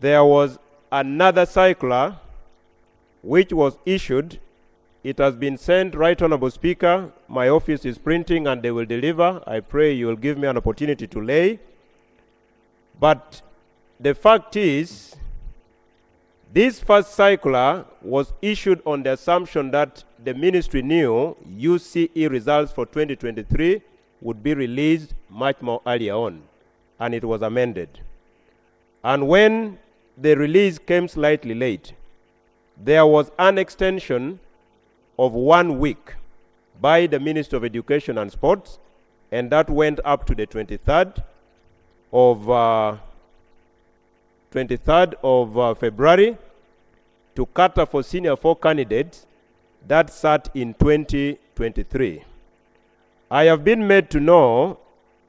there was another circular which was issued. It has been sent, Right Honorable Speaker. My office is printing and they will deliver. I pray you will give me an opportunity to lay. But the fact is, this first circular was issued on the assumption that the ministry knew UCE results for 2023 would be released much more earlier on, and it was amended. And when the release came slightly late, there was an extension of 1 week by the Ministry of Education and Sports, and that went up to the 23rd of February to cater for Senior 4 candidates that sat in 2023. I have been made to know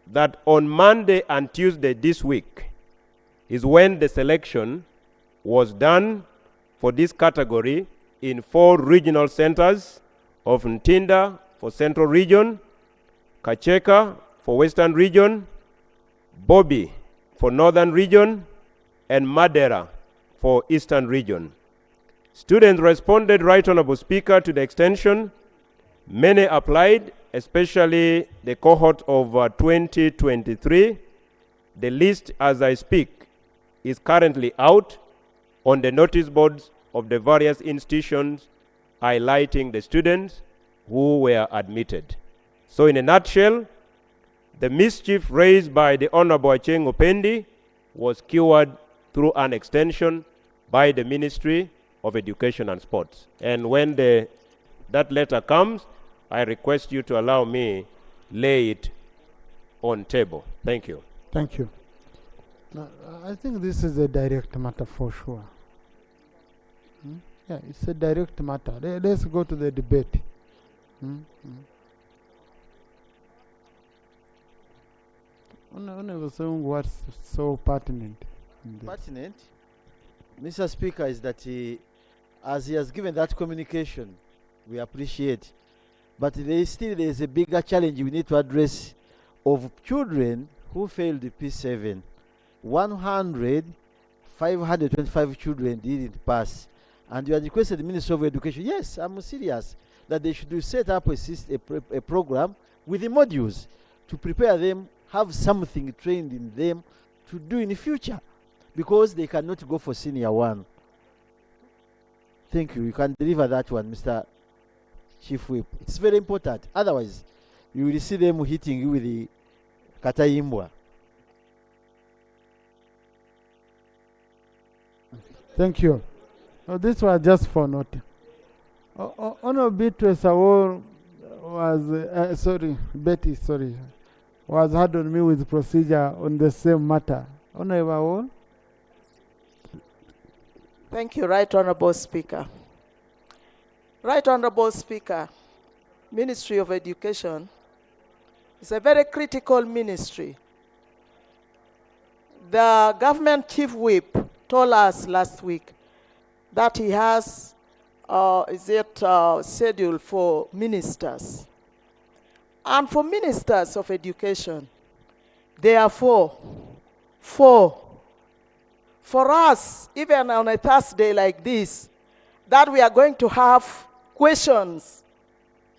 that on Monday and Tuesday this week is when the selection was done for this category in 4 regional centers of Ntinda for Central Region, Kacheka for Western Region, Bobi for Northern Region, and Madera for Eastern Region. Students responded, Right Honorable Speaker, to the extension. Many applied, especially the cohort of 2023. The list, as I speak, is currently out on the notice boards of the various institutions, highlighting the students who were admitted. So in a nutshell, the mischief raised by the Honorable Acheng Opendi was cured through an extension by the Ministry of Education and Sports. And when that letter comes, I request you to allow me lay it on table. Thank you. Thank you. No, I think this is a direct matter for sure. Yeah, it's a direct matter. Let's go to the debate. I was saying what's so pertinent. Pertinent, Mr. Speaker, is that as he has given that communication, we appreciate. But there is a bigger challenge we need to address of children who failed the P7. 525 children didn't pass. And you had requested the Ministry of Education, yes, I'm serious, that they should set up a program with the modules to prepare them, have something trained in them to do in the future, because they cannot go for Senior 1. Thank you. You can deliver that one, Mr. Chief Whip. It's very important. Otherwise, you will see them hitting you with the Katayimbwa. Thank you. This was just for noting. Honorable Beatrice Awol was, Betty, was hard on me with procedure on the same matter. Honorable Awol. Thank you, Right Honorable Speaker. Right Honorable Speaker, Ministry of Education is a very critical ministry. The government chief whip told us last week that he has schedule for ministers. And for ministers of education, there are four. For us, even on a Thursday like this, that we are going to have questions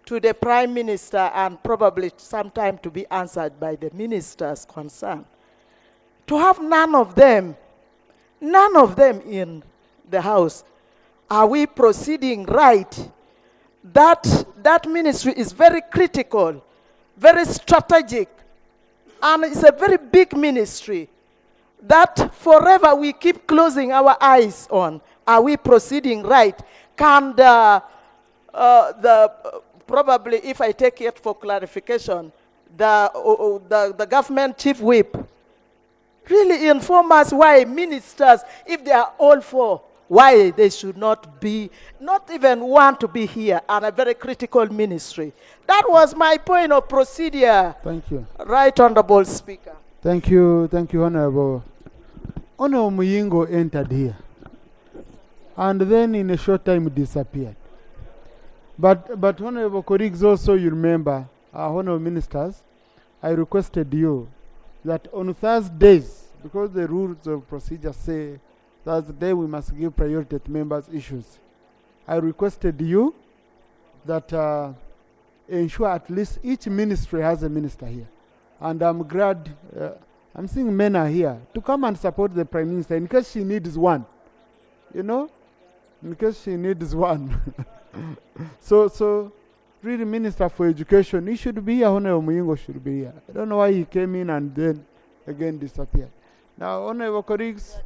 to the Prime Minister and probably sometime to be answered by the ministers concerned. To have none of them in the House, are we proceeding right? That ministry is very critical, very strategic, and it's a very big ministry that forever we keep closing our eyes on. Are we proceeding right? Can probably, if I take it for clarification, the government chief whip really inform us why ministers, if they are all four, why they should not even want to be here on a very critical ministry. That was my point of procedure. Thank you. Right Honorable Speaker. Thank you, Honorable. Honorable Muyingo entered here, and then in a short time disappeared. But Honorable colleagues, also you remember, Honorable Ministers, I requested you that on Thursdays, because the rules of procedure say Thursday we must give priority to members' issues, I requested you that ensure at least each ministry has a minister here. And I'm glad, I'm seeing men are here to come and support the Prime Minister in case she needs one. You know? In case she needs one. So, really, Minister for Education, he should be here. Honorable Muyingo should be here. I don't know why he came in and then again disappeared. Now, honorable colleagues,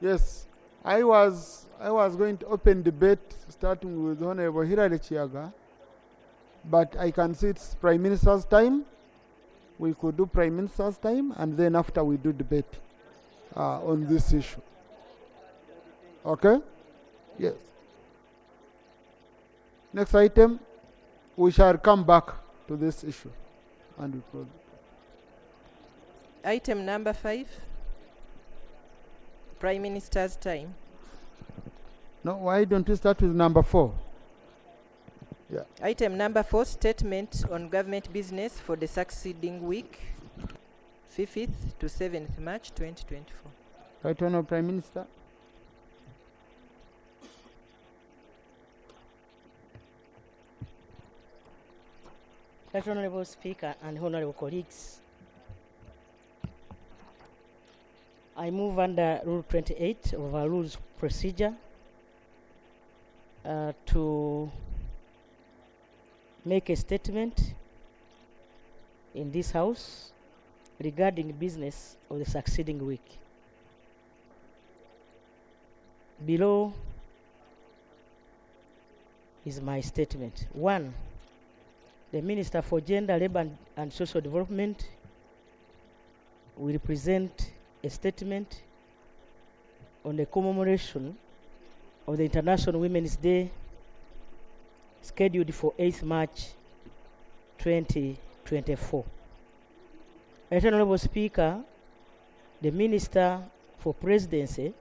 yes, I was going to open debate starting with Honorable Hilary Chiaga, but I can see it's Prime Minister's time. We could do Prime Minister's time, and then after we do debate on this issue. Okay? Yes. Next item, we shall come back to this issue. And we close it. Item number 5, Prime Minister's time. No, why don't we start with number 4? Yeah. Item number 4, statement on government business for the succeeding week, 5th to 7th March 2024. Right Honourable Prime Minister. Right Honourable Speaker and Honourable colleagues, I move under Rule 28 of our Rules of Procedure to make a statement in this House regarding business of the succeeding week. Below is my statement. 1. The Minister for Gender, Labour and Social Development will present a statement on the commemoration of the International Women's Day scheduled for 8th March 2024. Right Honourable Speaker, the Minister for Presidency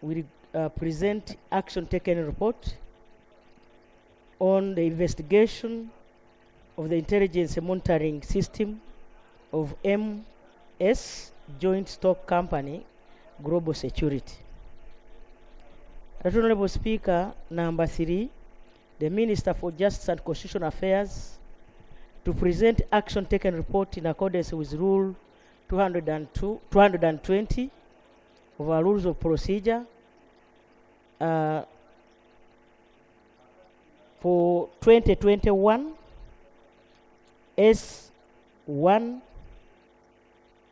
will present action taken report on the investigation of the intelligence monitoring system of MS Joint Stock Company Global Security. Right Honourable Speaker, number 3, the Minister for Justice and Constitutional Affairs to present action taken report in accordance with Rule 220 of our Rules of Procedure for 2021 S1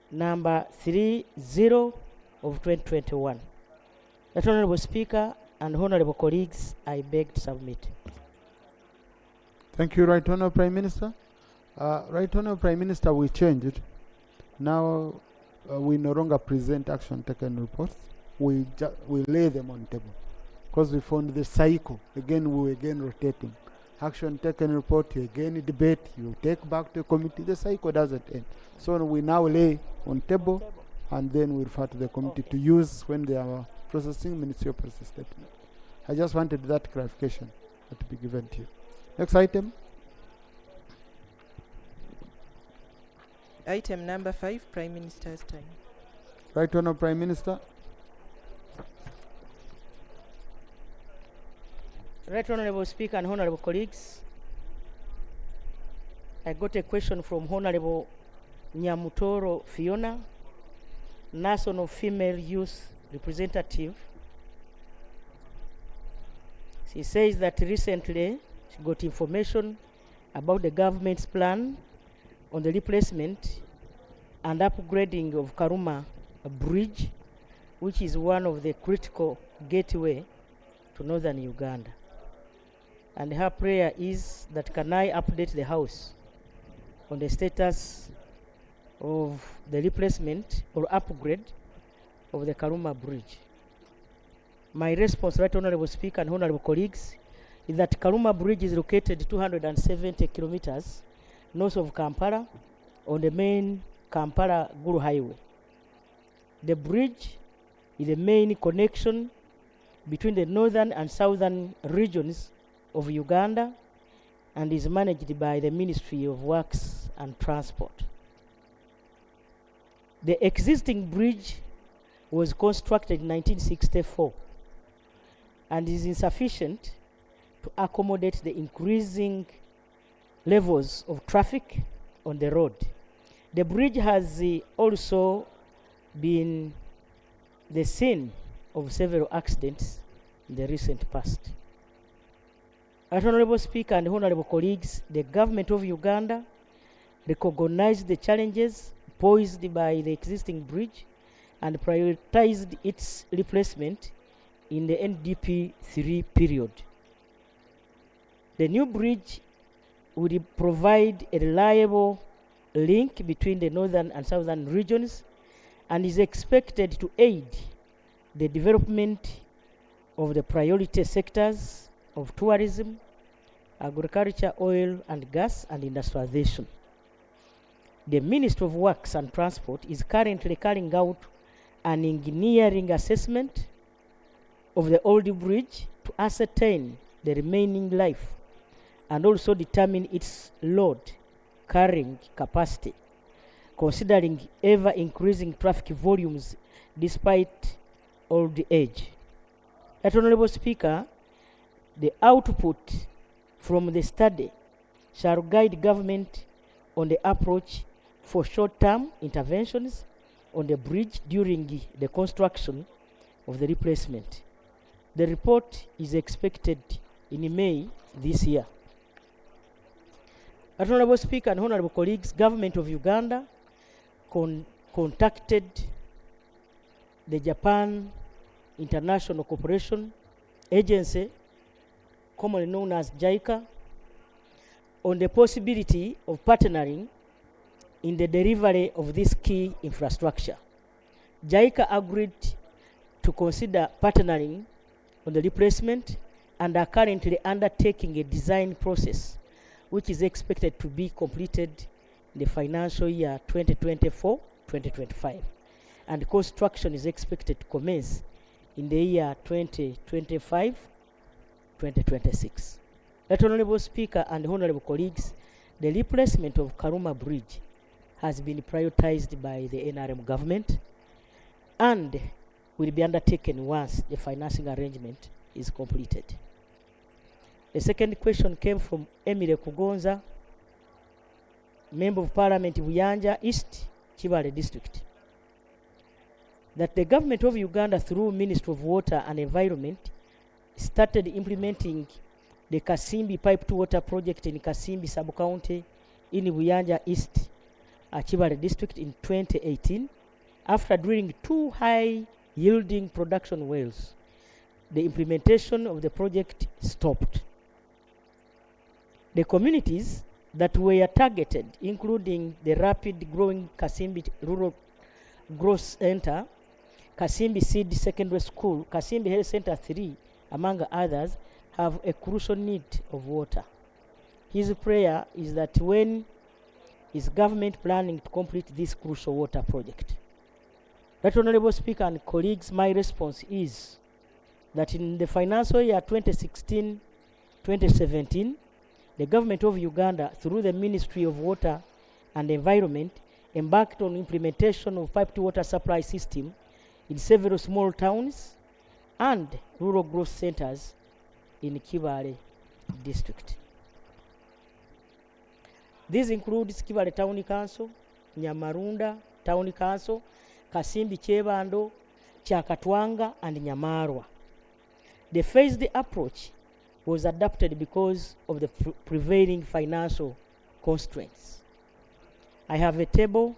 number 30 of 2021. That Honourable Speaker and Honourable colleagues, I beg to submit. Thank you, Right Honourable Prime Minister. Right Honourable Prime Minister, we changed it. Now we no longer present action taken reports. We lay them on table. Because we found the cycle. Again, we rotating. Action taken report, you again debate, you take back to committee. The cycle doesn't end. So we now lay on table, and then we refer to the committee to use when they are processing ministerial process statement. I just wanted that clarification to be given to you. Next item. Item number 5, Prime Minister's time. Right Honourable Prime Minister. Right Honourable Speaker and Honourable colleagues, I got a question from Honourable Nyamutoro Fiona, National Female Youth Representative. She says that recently she got information about the government's plan on the replacement and upgrading of Karuma Bridge, which is one of the critical gateway to northern Uganda. And her prayer is that can I update the House on the status of the replacement or upgrade of the Karuma Bridge. My response, Right Honorable Speaker and Honorable colleagues, is that Karuma Bridge is located 270 kilometers north of Kampala on the main Kampala-Gulu Highway. The bridge is the main connection between the northern and southern regions of Uganda and is managed by the Ministry of Works and Transport. The existing bridge was constructed in 1964 and is insufficient to accommodate the increasing levels of traffic on the road. The bridge has also been the scene of several accidents in the recent past. Right Honorable Speaker and Honorable colleagues, the government of Uganda recognized the challenges posed by the existing bridge and prioritized its replacement in the NDP 3 period. The new bridge would provide a reliable link between the northern and southern regions and is expected to aid the development of the priority sectors of tourism, agriculture, oil and gas, and industrialization. The Ministry of Works and Transport is currently carrying out an engineering assessment of the old bridge to ascertain the remaining life and also determine its load carrying capacity, considering ever increasing traffic volumes despite old age. Right Honorable Speaker, the output from the study shall guide government on the approach for short-term interventions on the bridge during the construction of the replacement. The report is expected in May this year. Honorable Speaker and honorable colleagues, Government of Uganda contacted the Japan International Cooperation Agency, commonly known as JICA, on the possibility of partnering in the delivery of this key infrastructure. JICA agreed to consider partnering on the replacement and are currently undertaking a design process which is expected to be completed in the financial year 2024-2025. And construction is expected to commence in the year 2025-2026. Right Honorable Speaker and honorable colleagues, the replacement of Karuma Bridge has been prioritized by the NRM government and will be undertaken once the financing arrangement is completed. The second question came from Emile Kugonza, Member of Parliament Buyanja East, Kibale District, that the government of Uganda through Ministry of Water and Environment started implementing the Kasimbi Pipe to Water project in Kasimbi Sub-County in Buyanja East, Kibale District in 2018 after drilling 2 high-yielding production wells. The implementation of the project stopped. The communities that were targeted, including the rapid-growing Kasimbi Rural Growth Center, Kasimbi Seed Secondary School, Kasimbi Health Center 3, among others, have a crucial need of water. His prayer is that when is government planning to complete this crucial water project? Right Honorable Speaker and colleagues, my response is that in the financial year 2016-2017, the government of Uganda, through the Ministry of Water and Environment, embarked on implementation of pipe-to-water supply system in several small towns and rural growth centers in Kibale District. These include Kibale Town Council, Nyamarunda Town Council, Kasimbi Chebando, Chakatwanga, and Nyamarwa. The phased approach was adopted because of the prevailing financial constraints. I have a table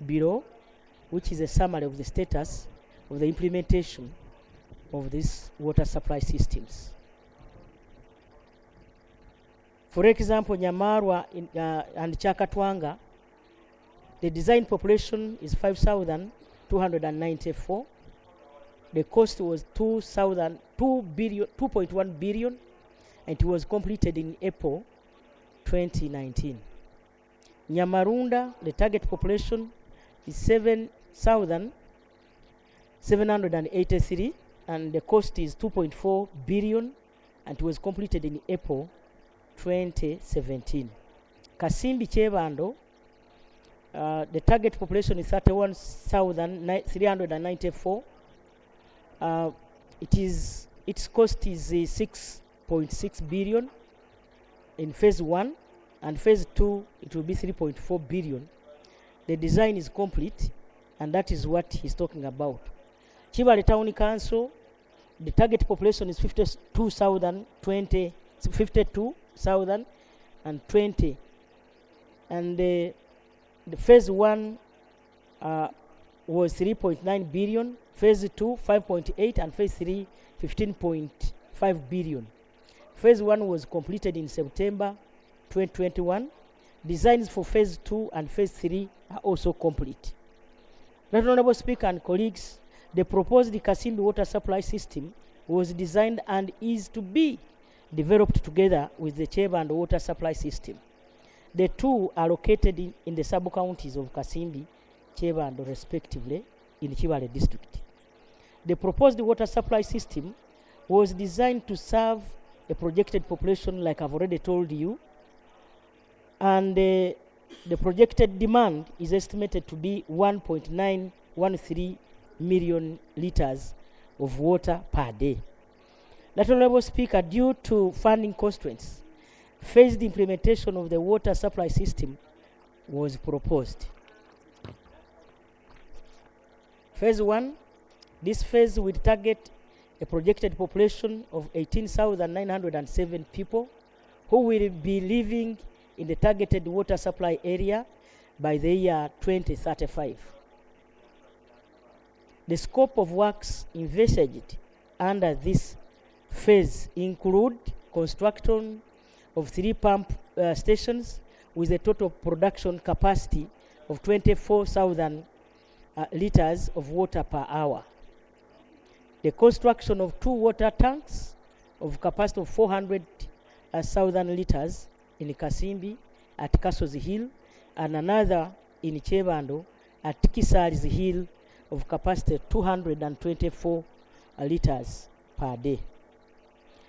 below, which is a summary of the status of the implementation of these water supply systems. For example, Nyamarwa and Chakatwanga, the design population is 5,294, The cost was 2.1 billion, and it was completed in April 2019. Nyamarunda, the target population is 7,783, and the cost is 2.4 billion, and it was completed in April 2017. Kasimbi Chebando, the target population is 31,394. Its cost is 6.6 billion in phase 1, and phase 2 it will be 3.4 billion. The design is complete, and that is what he's talking about. Chibale Town Council, the target population is 52,020, and the phase 1 was 3.9 billion, phase 2 5.8, and phase 3 15.5 billion. Phase 1 was completed in September 2021. Designs for phase 2 and phase 3 are also complete. Right Honorable Speaker and colleagues, the proposed Kasimbi water supply system was designed and is to be developed together with the Chebando water supply system. The two are located in the sub-counties of Kasimbi, Chebando respectively in Chibale district. The proposed water supply system was designed to serve a projected population, like I've already told you, and the projected demand is estimated to be 1.913 million liters of water per day. That Honorable Speaker, due to funding constraints, phased implementation of the water supply system was proposed. Phase 1, this phase will target a projected population of 18,907 people who will be living in the targeted water supply area by the year 2035. The scope of works envisaged under this phase include construction of 3 pump stations with a total production capacity of 24,000 liters of water per hour. The construction of 2 water tanks of capacity of 400,000 liters in Kasimbi at Castles Hill, and another in Chebando at Kisari's Hill of capacity 224 liters per day.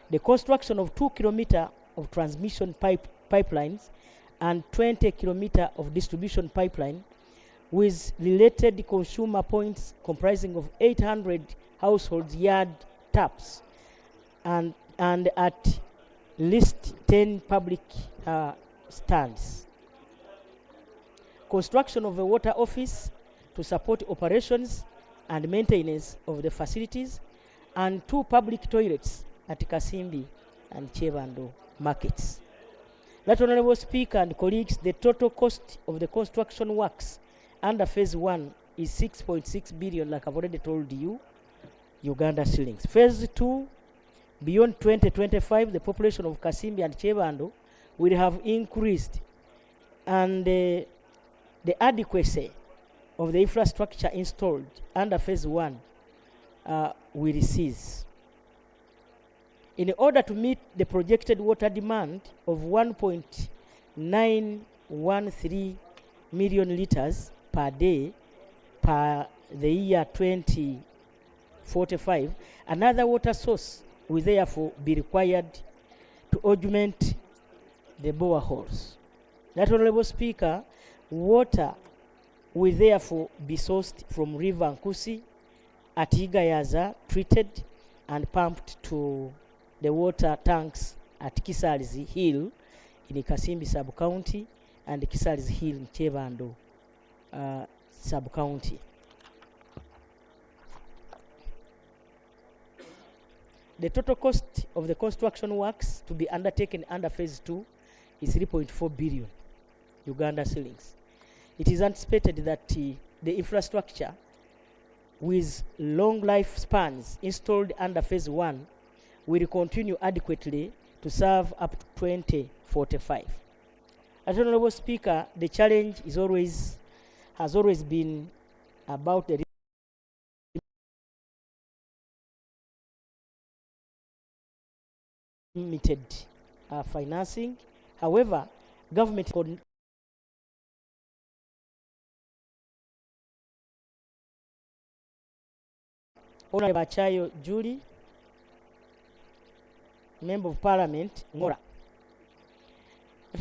The construction of 2 kilometers of transmission pipelines and 20 kilometers of distribution pipeline with related consumer points comprising of 800 households yard taps and at least 10 public stands. Construction of a water office to support operations and maintenance of the facilities, and 2 public toilets at Kasimbi and Chebando markets. That Honorable Speaker and colleagues, the total cost of the construction works under phase 1 is 6.6 billion, like I've already told you, Uganda shillings. Phase 2, beyond 2025, the population of Kasimbi and Chebando will have increased, and the adequacy of the infrastructure installed under phase 1 will cease. In order to meet the projected water demand of 1.913 million liters per day per the year 2045, another water source will therefore be required to augment the boreholes. That Honorable Speaker, water will therefore be sourced from River Nkusi at Igayaza, treated and pumped to the water tanks at Kisari's Hill in Kasimbi sub-county and Kisari's Hill in Chebando sub-county. The total cost of the construction works to be undertaken under phase 2 is 3.4 billion Uganda shillings. It is anticipated that the infrastructure with long lifespans installed under phase 1 will continue adequately to serve up to 2045. As Honorable Speaker, the challenge has always been about the limited financing. However, government Honorable Bachayo Julie, Member of Parliament, Ngora.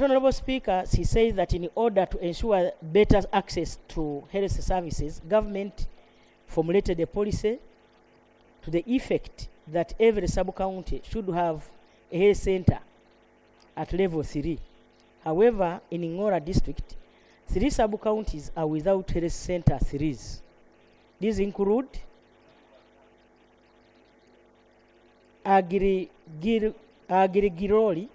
Honorable Speaker, she says that in order to ensure better access to health services, government formulated a policy to the effect that every sub-county should have a health center at level 3. However, in Ngora district, 3 sub-counties are without health center 3s. These include Agirigiroi,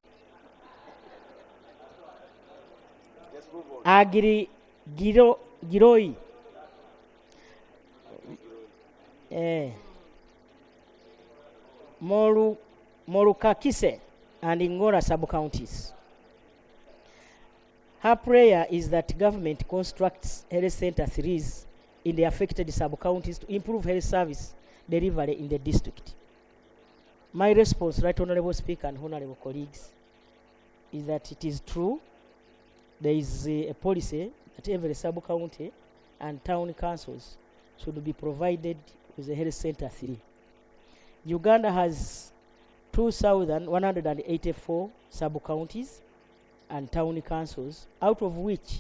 Morukakise, and Ngora sub-counties. Her prayer is that government constructs health center 3s in the affected sub-counties to improve health service delivery in the district. My response, Right Honorable Speaker and Honorable colleagues, is that it is true. There is a policy that every sub-county and town councils should be provided with a health center 3. Uganda has 2,184 sub-counties and town councils, out of which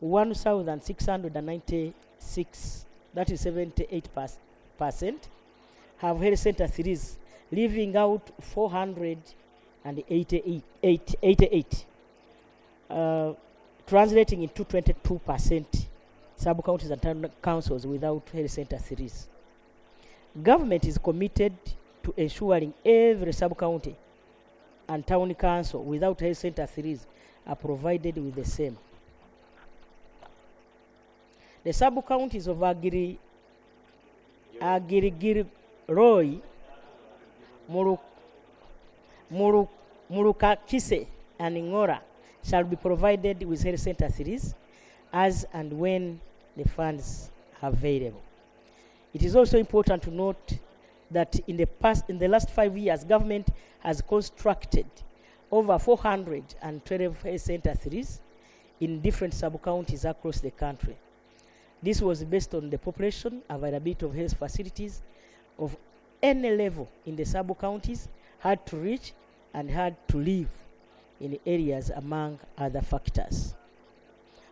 1,696, that is 78%, have health center 3s, leaving out 488, translating into 22% sub-counties and town councils without health center 3s. Government is committed to ensuring every sub-county and town council without health center 3s are provided with the same. The sub-counties of Agirigiroi, Murukakise, and Ngora shall be provided with health center 3s as and when the funds are available. It is also important to note that in the last 5 years, government has constructed over 412 health center 3s in different sub-counties across the country. This was based on the population, availability of health facilities of any level in the sub-counties, hard to reach and hard to live in areas, among other factors.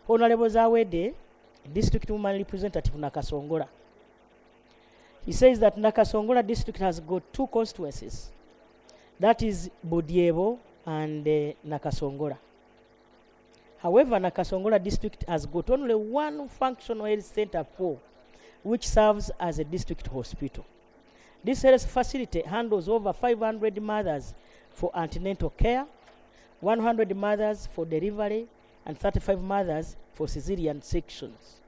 Honorable Zawede, District Woman Representative Nakasongola. He says that Nakasongola district has got 2 constituencies. That is Bodiebo and Nakasongola. However, Nakasongola district has got only 1 functional health center 4, which serves as a district hospital. This health facility handles over 500 mothers for antenatal care, 100 mothers for delivery, and 35 mothers for cesarean sections.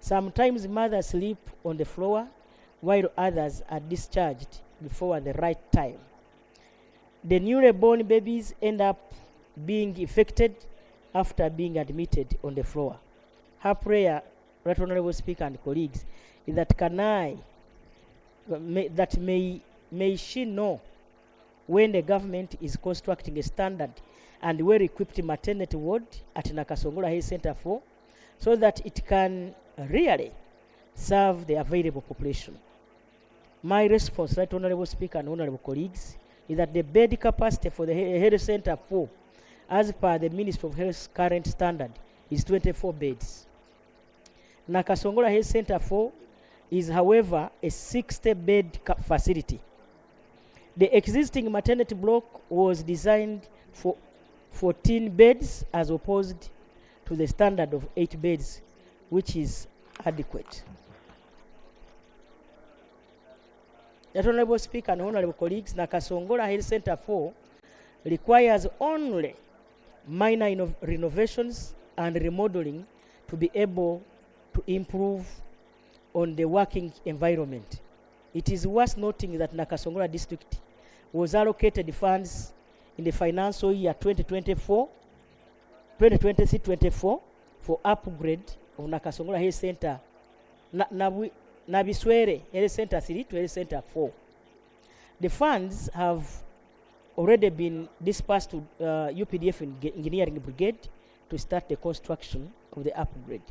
Sometimes mothers sleep on the floor, while others are discharged before the right time. The newly born babies end up being infected after being admitted on the floor. Her prayer, Right Honorable Speaker and colleagues, is that may she know when the government is constructing a standard and well-equipped maternity ward at Nakasongola Health Center 4, so that it can really serve the available population. My response, Right Honorable Speaker and Honorable colleagues, is that the bed capacity for the Health Center 4, as per the Ministry of Health's current standard, is 24 beds. Nakasongola Health Center 4 is, however, a 60-bed facility. The existing maternity block was designed for 14 beds as opposed to the standard of 8 beds, which is adequate. That Honorable Speaker and Honorable colleagues, Nakasongola Health Center 4 requires only minor renovations and remodeling to be able to improve on the working environment. It is worth noting that Nakasongola district was allocated funds in the financial year 2023-24 for upgrade of Nakasongola Health Center, Nabiswere Health Center 3 to Health Center 4. The funds have already been dispatched to UPDF Engineering Brigade to start the construction of the upgrade.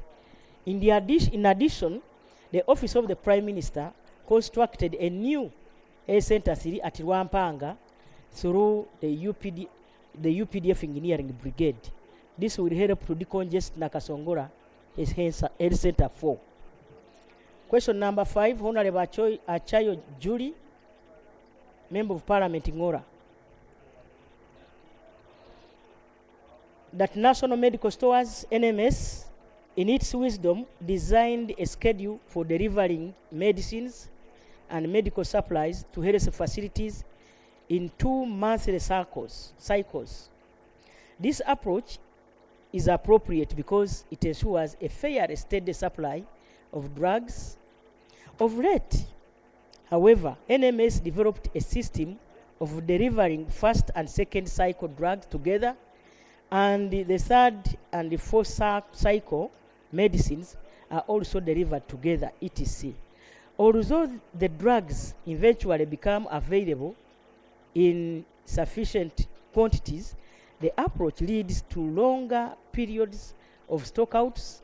In addition, the Office of the Prime Minister constructed a new air center 3 at Rwampanga through the UPDF Engineering Brigade. This will help to decongest Nakasongora Air Center 4. Question number 5, Honorable Achayo Julie, Member of Parliament Ngora. That National Medical Stores, NMS, in its wisdom, designed a schedule for delivering medicines and medical supplies to health facilities in 2 monthly cycles. This approach is appropriate because it ensures a fair and steady supply of drugs. Of late, however, NMS developed a system of delivering first and second cycle drugs together, and the third and the fourth cycle medicines are also delivered together, etc. Although the drugs eventually become available in sufficient quantities, the approach leads to longer periods of stockouts,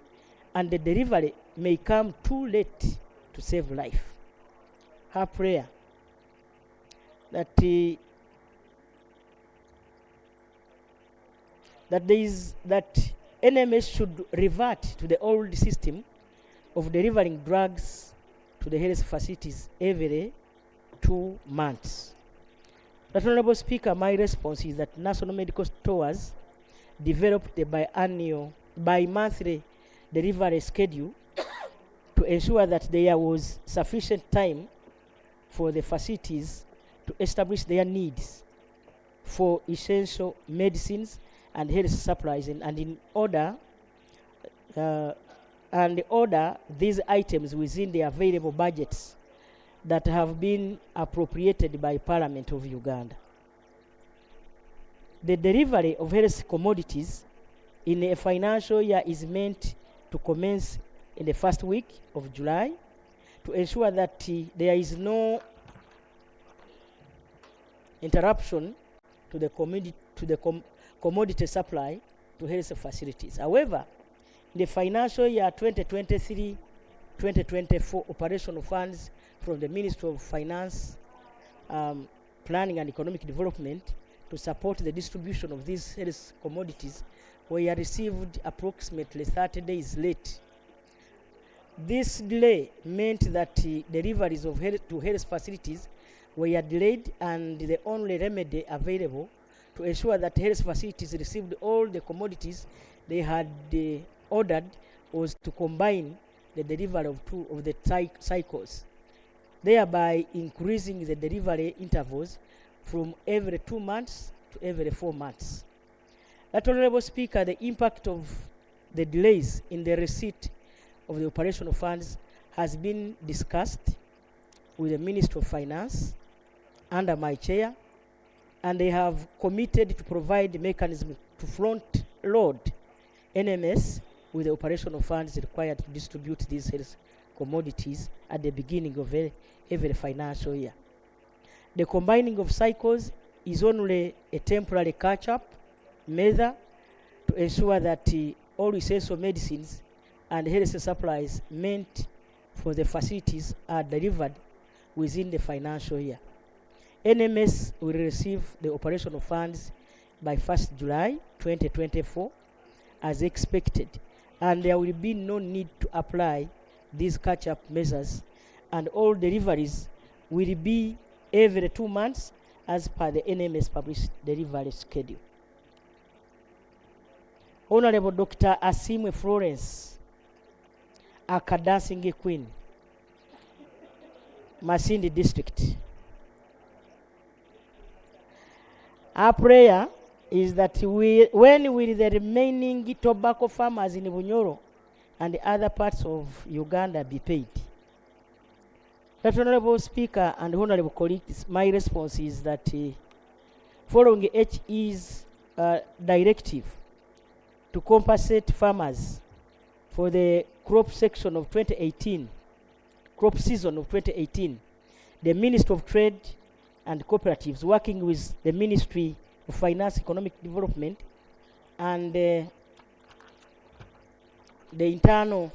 and the delivery may come too late to save life. Her prayer that NMS should revert to the old system of delivering drugs to the health facilities every 2 months. That Honorable Speaker, my response is that National Medical Stores developed a bi-monthly delivery schedule to ensure that there was sufficient time for the facilities to establish their needs for essential medicines and health supplies, and order these items within the available budgets that have been appropriated by Parliament of Uganda. The delivery of health commodities in a financial year is meant to commence in the first week of July to ensure that there is no interruption to the commodity supply to health facilities. However, in the financial year 2023-2024 operational funds from the Ministry of Finance, Planning and Economic Development to support the distribution of these health commodities were received approximately 30 days late. This delay meant that deliveries of to health facilities were delayed, and the only remedy available to ensure that health facilities received all the commodities they had ordered was to combine the delivery of 2 of the cycles, thereby increasing the delivery intervals from every 2 months to every 4 months. That Honorable Speaker, the impact of the delays in the receipt of the operational funds has been discussed with the Ministry of Finance under my chair, and they have committed to provide the mechanism to front load NMS with the operational funds required to distribute these health commodities at the beginning of every financial year. The combining of cycles is only a temporary catch-up measure to ensure that all essential medicines and health supplies meant for the facilities are delivered within the financial year. NMS will receive the operational funds by 1st July 2024 as expected, and there will be no need to apply these catch-up measures, and all deliveries will be every 2 months as per the NMS published delivery schedule. Honorable Dr. Asimwe Florence, Akadansing Queen, Masindi District. Our prayer is that when will the remaining tobacco farmers in Bunyoro and the other parts of Uganda be paid? That Honorable Speaker and Honorable colleagues, my response is that following HE's directive to compensate farmers for the crop season of 2018, the Ministry of Trade and Cooperatives, working with the Ministry of Finance, Economic Development, and the Internal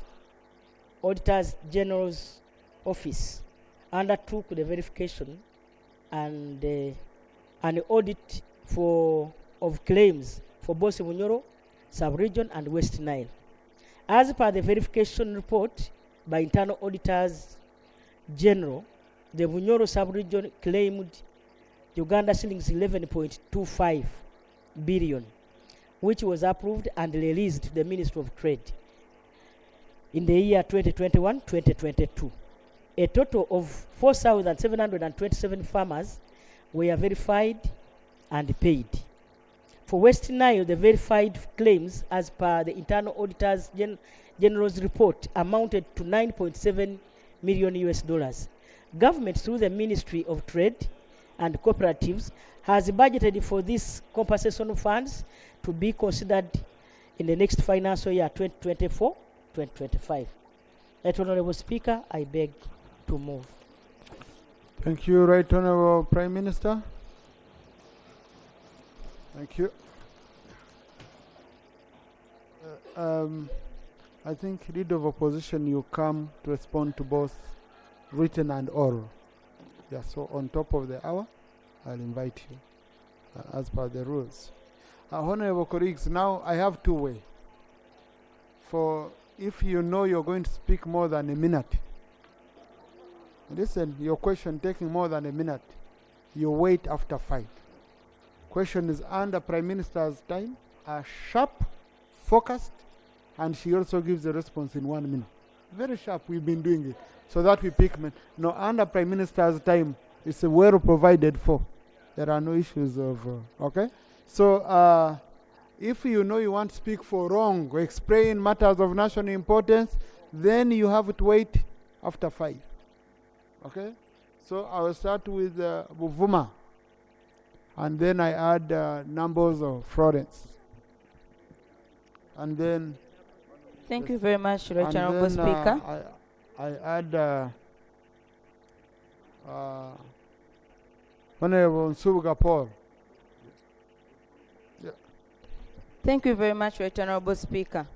Auditors General's Office, undertook the verification and an audit of claims for both Bunyoro sub-region and West Nile. As per the verification report by Internal Auditors General, the Bunyoro sub-region claimed Uganda shillings 11.25 billion, which was approved and released to the Ministry of Trade in the year 2021-2022. A total of 4,727 farmers were verified and paid. For West Nile, the verified claims as per the Internal Auditors General's report amounted to 9.7 million US dollars. Government, through the Ministry of Trade and Cooperatives, has budgeted for these compensation funds to be considered in the next financial year 2024-2025. Right Honorable Speaker, I beg to move. Thank you, Right Honorable Prime Minister. Thank you. I think, Leader of Opposition, you come to respond to both written and oral. Yeah, so on top of the hour, I'll invite you as per the rules. Honorable colleagues, now I have two ways. For if you know you're going to speak more than a minute, listen, your question taking more than a minute, you wait after 5. Question is under Prime Minister's time, sharp, focused, and she also gives a response in 1 minute. Very sharp, we've been doing it. So that we pick, no, under Prime Minister's time, it's well provided for. There are no issues of, okay? So if you know you want to speak for wrong or explain matters of national importance, then you have to wait after 5. Okay? So I will start with Buvuma. And then I add numbers of Florence. And then... Thank you very much, Right Honorable Speaker. I add Honorable Nsubuga Paul. Yeah. Thank you very much, Right Honorable Speaker.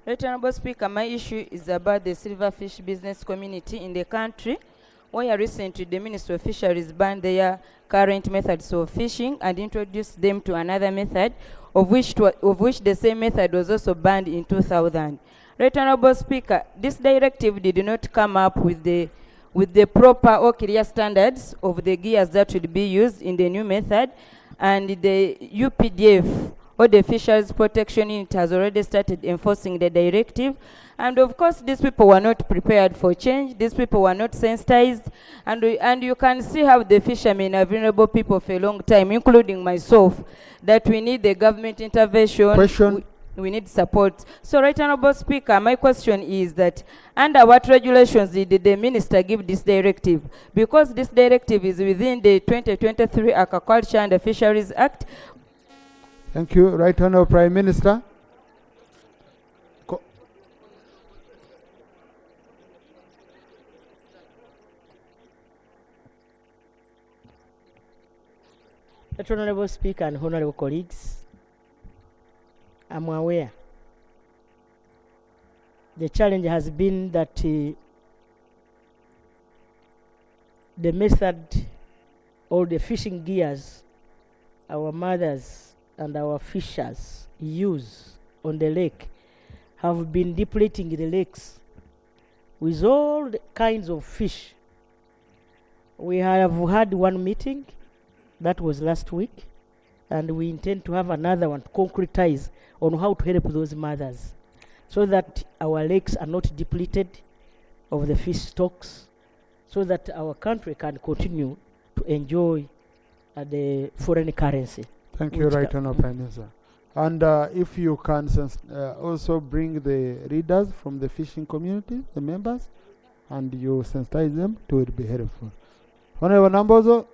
Right Honorable Speaker, my issue is about the silverfish business community in the country, where recently the Ministry of Fisheries banned their current methods of fishing and introduced them to another method, of which the same method was also banned in 2000. Right Honorable Speaker, this directive did not come up with the proper or clear standards of the gears that will be used in the new method, and the UPDF, or the Fisheries Protection Unit, has already started enforcing the directive. And of course, these people were not prepared for change. These people were not sensitized. And you can see how the fishermen are vulnerable people for a long time, including myself, that we need the government intervention. Question. We need support. So, Right Honorable Speaker, my question is that under what regulations did the Minister give this directive? Because this directive is within the 2023 Aquaculture and Fisheries Act. Thank you. Right Honorable Prime Minister. Right Honorable Speaker and honorable colleagues, I'm aware the challenge has been that the method or the fishing gears our mothers and our fishers use on the lake have been depleting the lakes with all the kinds of fish. We have had one meeting, that was last week, and we intend to have another one to concretize on how to help those mothers so that our lakes are not depleted of the fish stocks, so that our country can continue to enjoy the foreign currency. Thank you, Right Honorable Prime Minister. And if you can also bring the readers from the fishing community, the members, and you sensitize them, it would be helpful. Honorable Nambozo.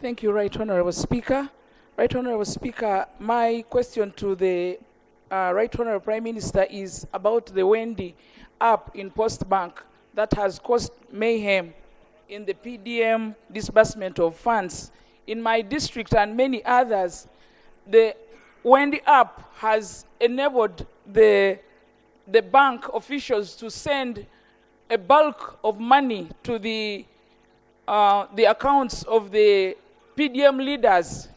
Thank you, Right Honorable Speaker. Right Honorable Speaker, my question to the Right Honorable Prime Minister is about the Wendy app in Postbank that has caused mayhem in the PDM disbursement of funds. In my district and many others, the Wendy app has enabled the bank officials to send a bulk of money to the accounts of the PDM leaders.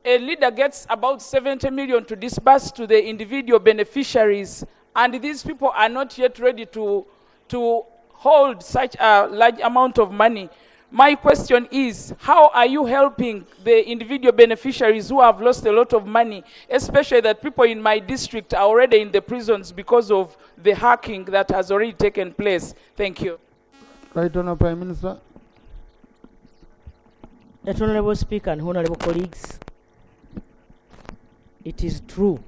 A leader gets about 70 million to disburse to the individual beneficiaries, and these people are not yet ready to hold such a large amount of money. My question is, how are you helping the individual beneficiaries who have lost a lot of money, especially that people in my district are already in the prisons because of the hacking that has already taken place? Thank you. Right Honourable Prime Minister. Right Honourable Speaker and Honourable colleagues, it is true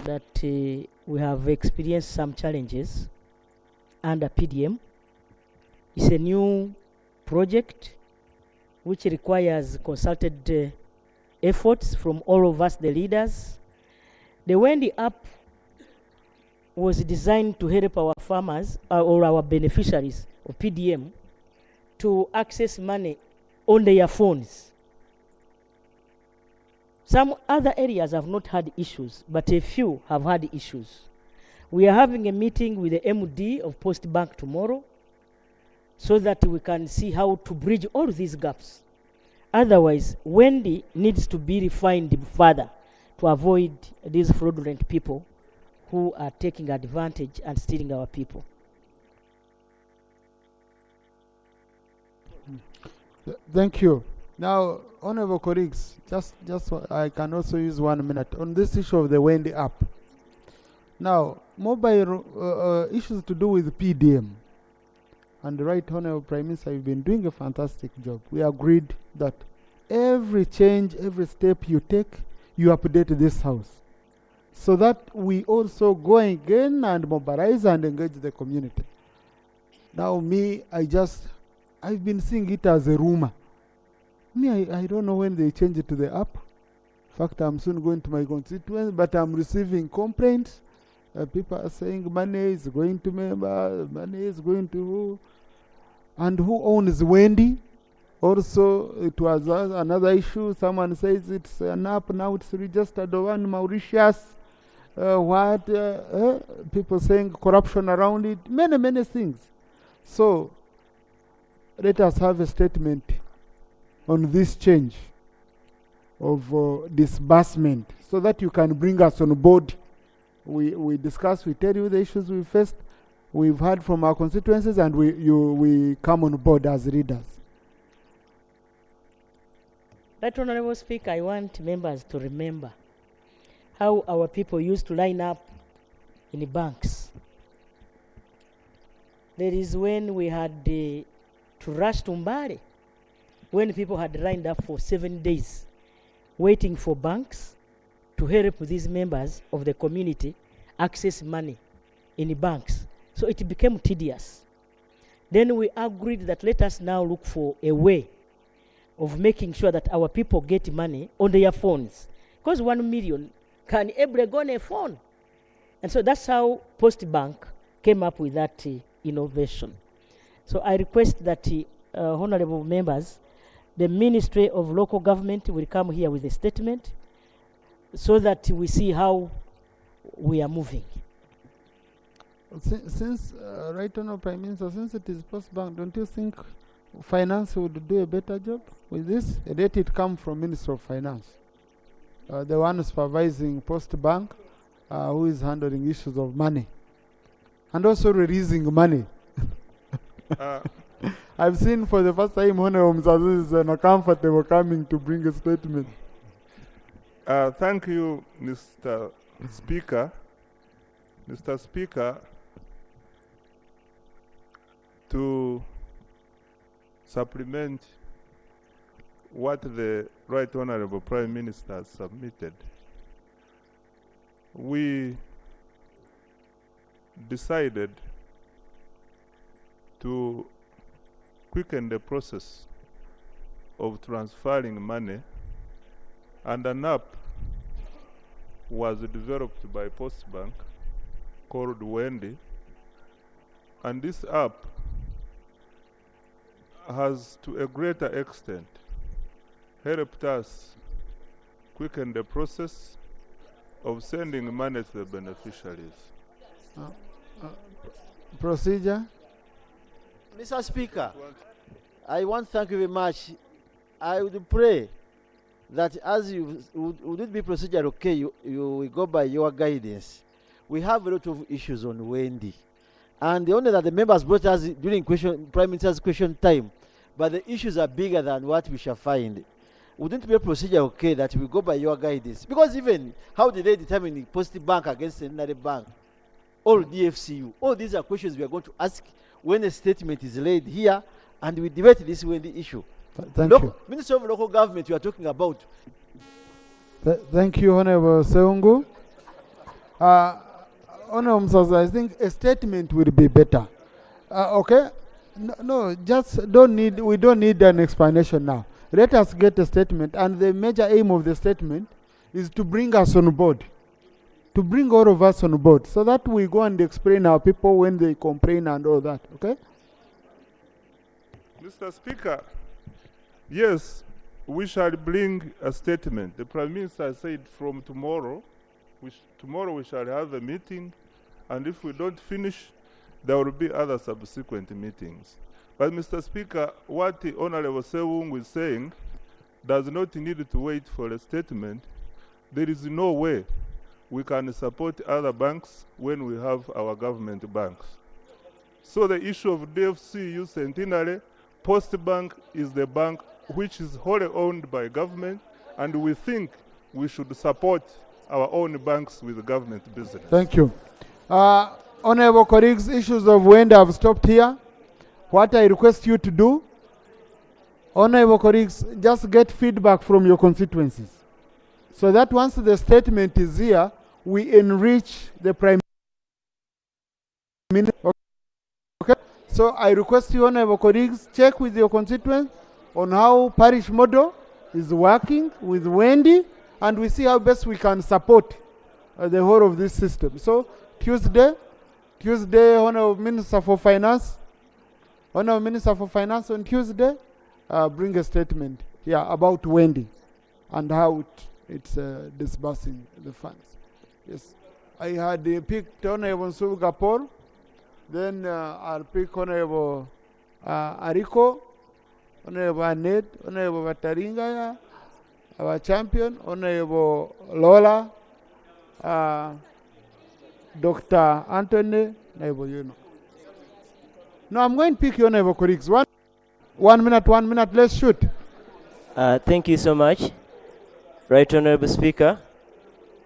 that we have experienced some challenges under PDM. It's a new project which requires concerted efforts from all of us, the leaders. The Wendy app was designed to help our farmers or our beneficiaries of PDM to access money on their phones. Some other areas have not had issues, but a few have had issues. We are having a meeting with the MD of Post Bank tomorrow so that we can see how to bridge all these gaps. Otherwise, Wendy needs to be refined further to avoid these fraudulent people who are taking advantage and stealing our people. Thank you. Now, honorable colleagues, I can also use 1 minute on this issue of the Wendy app. Now, mobile issues to do with PDM. And the Right Honorable Prime Minister, you've been doing a fantastic job. We agreed that every change, every step you take, you update this House, so that we also go again and mobilize and engage the community. Now, I've been seeing it as a rumor. I don't know when they change it to the app. In fact, I'm soon going to my constituents, but I'm receiving complaints. People are saying money is going to member, money is going to who? And who owns Wendy? Also, it was another issue. Someone says it's an app, now it's registered on Mauritius. People saying corruption around it, many things. So, let us have a statement on this change of disbursement so that you can bring us on board. We discuss, we tell you the issues we faced, we've heard from our constituencies, and we come on board as leaders. Right Honourable Speaker, I want members to remember how our people used to line up in the banks. There is when we had to rush to Mbale, when people had lined up for 7 days waiting for banks to help these members of the community access money in the banks. So it became tedious. Then we agreed that let us now look for a way of making sure that our people get money on their phones. Because 1 million can every go on a phone. And so that's how Post Bank came up with that innovation. So I request that honorable members, the Ministry of Local Government will come here with a statement so that we see how we are moving. Since, Right Honourable Prime Minister, since it is Post Bank, don't you think Finance would do a better job with this? Let it come from Minister of Finance, the one supervising Post Bank, who is handling issues of money and also releasing money. I've seen for the first time Honourable Mzazi is uncomfortable coming to bring a statement. Thank you, Mr. Speaker. Mr. Speaker, to supplement what the Right Honourable Prime Minister has submitted, we decided to quicken the process of transferring money, and an app was developed by Post Bank called Wendy, and this app has to a greater extent helped us quicken the process of sending money to the beneficiaries. Procedure? Mr. Speaker, I want to thank you very much. I would pray that as you would it be procedure okay, you will go by your guidance. We have a lot of issues on Wendy, and the only that the members brought us during Prime Minister's question time, but the issues are bigger than what we shall find. Wouldn't it be a procedure okay that we go by your guidance? Because even how did they determine the Post Bank against another bank or DFCU? All these are questions we are going to ask when a statement is laid here, and we debate this Wendy issue. Thank you. Minister of Local Government, you are talking about. Thank you, Honorable Seungu. Honorable Msaza, I think a statement would be better. Okay? No, just don't need. We don't need an explanation now. Let us get a statement, and the major aim of the statement is to bring us on board, to bring all of us on board, so that we go and explain our people when they complain and all that. Okay? Mr. Speaker, yes, we shall bring a statement. The Prime Minister said from tomorrow, tomorrow we shall have a meeting, and if we don't finish, there will be other subsequent meetings. But Mr. Speaker, what the Honorable Sewung is saying does not need to wait for a statement. There is no way we can support other banks when we have our government banks. So the issue of DFCU Centenary, Post Bank is the bank which is wholly owned by government, and we think we should support our own banks with government business. Thank you. Honorable colleagues, issues of Wendy have stopped here. What I request you to do, honorable colleagues, just get feedback from your constituencies, so that once the statement is here, we enrich the Prime Minister. Okay? So I request you, honorable colleagues, check with your constituents on how parish model is working with Wendy, and we see how best we can support the whole of this system. So Tuesday, Honorable Minister for Finance, on Tuesday, bring a statement here about Wendy and how it's disbursing the funds. Yes, I had picked Honorable Nsugapor, then I'll pick Honorable Ariko, Honorable Annette, Honorable Vataringaya, our champion, Honorable Lola, Dr. Anthony, Honorable No, I'm going to pick your Honorable colleagues. One minute, let's shoot. Thank you so much, Right Honorable Speaker.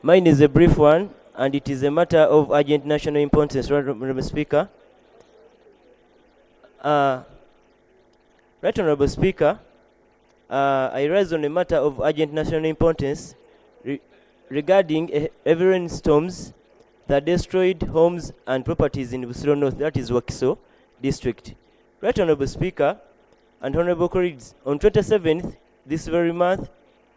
Mine is a brief one, and it is a matter of urgent national importance, Right Honorable Speaker. Right Honorable Speaker, I rise on a matter of urgent national importance regarding heavy rainstorms that destroyed homes and properties in Busiro North, that is Wakiso District. Right Honorable Speaker and Honorable colleagues, on 27th this very month,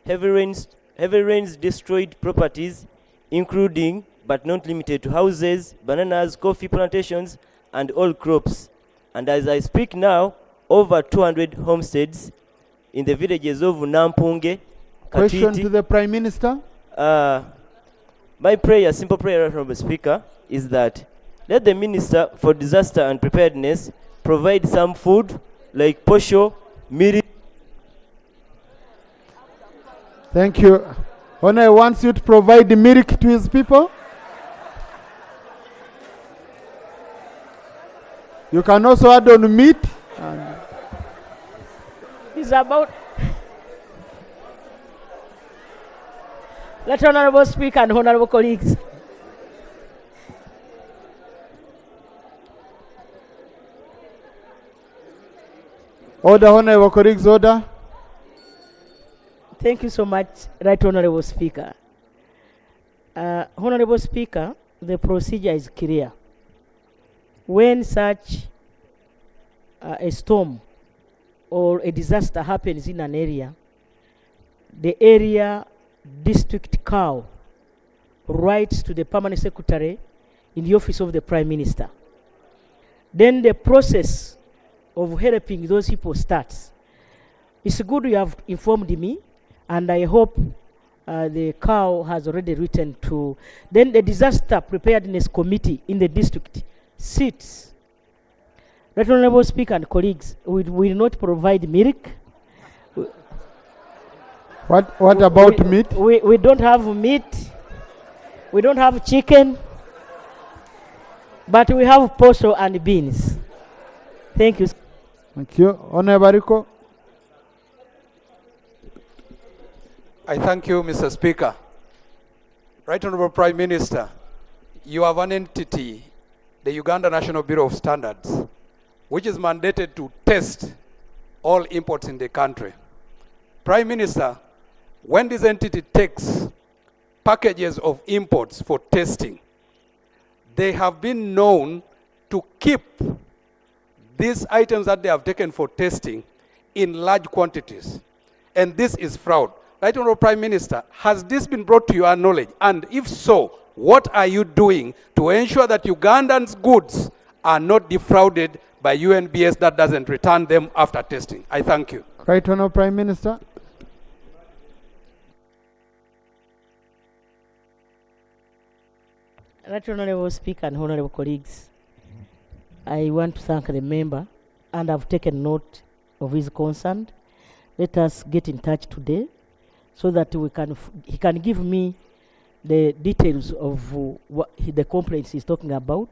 heavy rains destroyed properties, including but not limited to houses, bananas, coffee plantations, and all crops. And as I speak now, over 200 homesteads in the villages of Nampunge, Question Katiti. to the Prime Minister. My prayer, simple prayer, Honorable Speaker, is that let the Minister for Disaster and Preparedness provide some food like posho, miri. Thank you. Honor wants you to provide the milk to his people. You can also add on meat. It's about. Let Honorable Speaker and Honorable colleagues. Order, Honorable colleagues, order. Thank you so much, Right Honorable Speaker. Honorable Speaker, the procedure is clear. When such a storm or a disaster happens in an area, the area district COW writes to the Permanent Secretary in the office of the Prime Minister. Then the process of helping those people starts. It's good you have informed me, and I hope the cow has already written to. Then the disaster preparedness committee in the district sits. Right Honorable Speaker and colleagues, we will not provide milk. What about meat? We don't have meat. We don't have chicken. But we have posho and beans. Thank you. Thank you. Honorable Rico. I thank you, Mr. Speaker. Right Honorable Prime Minister, you have an entity, the Uganda National Bureau of Standards, which is mandated to test all imports in the country. Prime Minister, when this entity takes packages of imports for testing, they have been known to keep these items that they have taken for testing in large quantities. And this is fraud. Right Honorable Prime Minister, has this been brought to your knowledge? And if so, what are you doing to ensure that Ugandans' goods are not defrauded by UNBS that doesn't return them after testing? I thank you. Right Honorable Prime Minister. Right Honorable Speaker and honorable colleagues, I want to thank the member, and I've taken note of his concern. Let us get in touch today so that he can give me the details of the complaints he's talking about.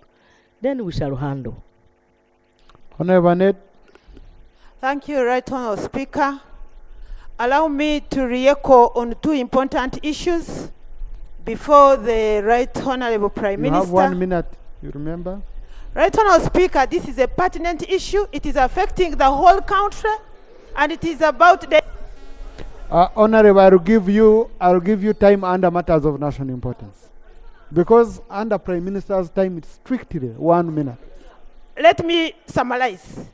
Then we shall handle. Honorable Ned. Thank you, Right Honorable Speaker. Allow me to re-echo on two important issues before the Right Honorable Prime Minister. You have 1 minute, you remember? Right Honorable Speaker, this is a pertinent issue. It is affecting the whole country, and it is about the... Honorable, I'll give you time under matters of national importance. Because under Prime Minister's time, it's strictly 1 minute. Let me summarize.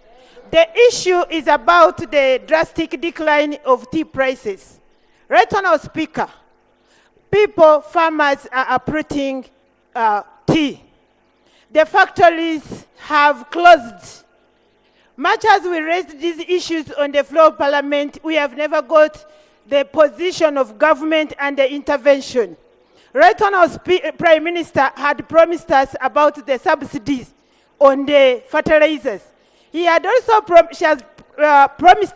The issue is about the drastic decline of tea prices. Right Honorable Speaker, farmers are uprooting tea. The factories have closed. Much as we raised these issues on the floor of Parliament, we have never got the position of government and the intervention. Right Honorable Prime Minister had promised us about the subsidies on the fertilizers. He had also promised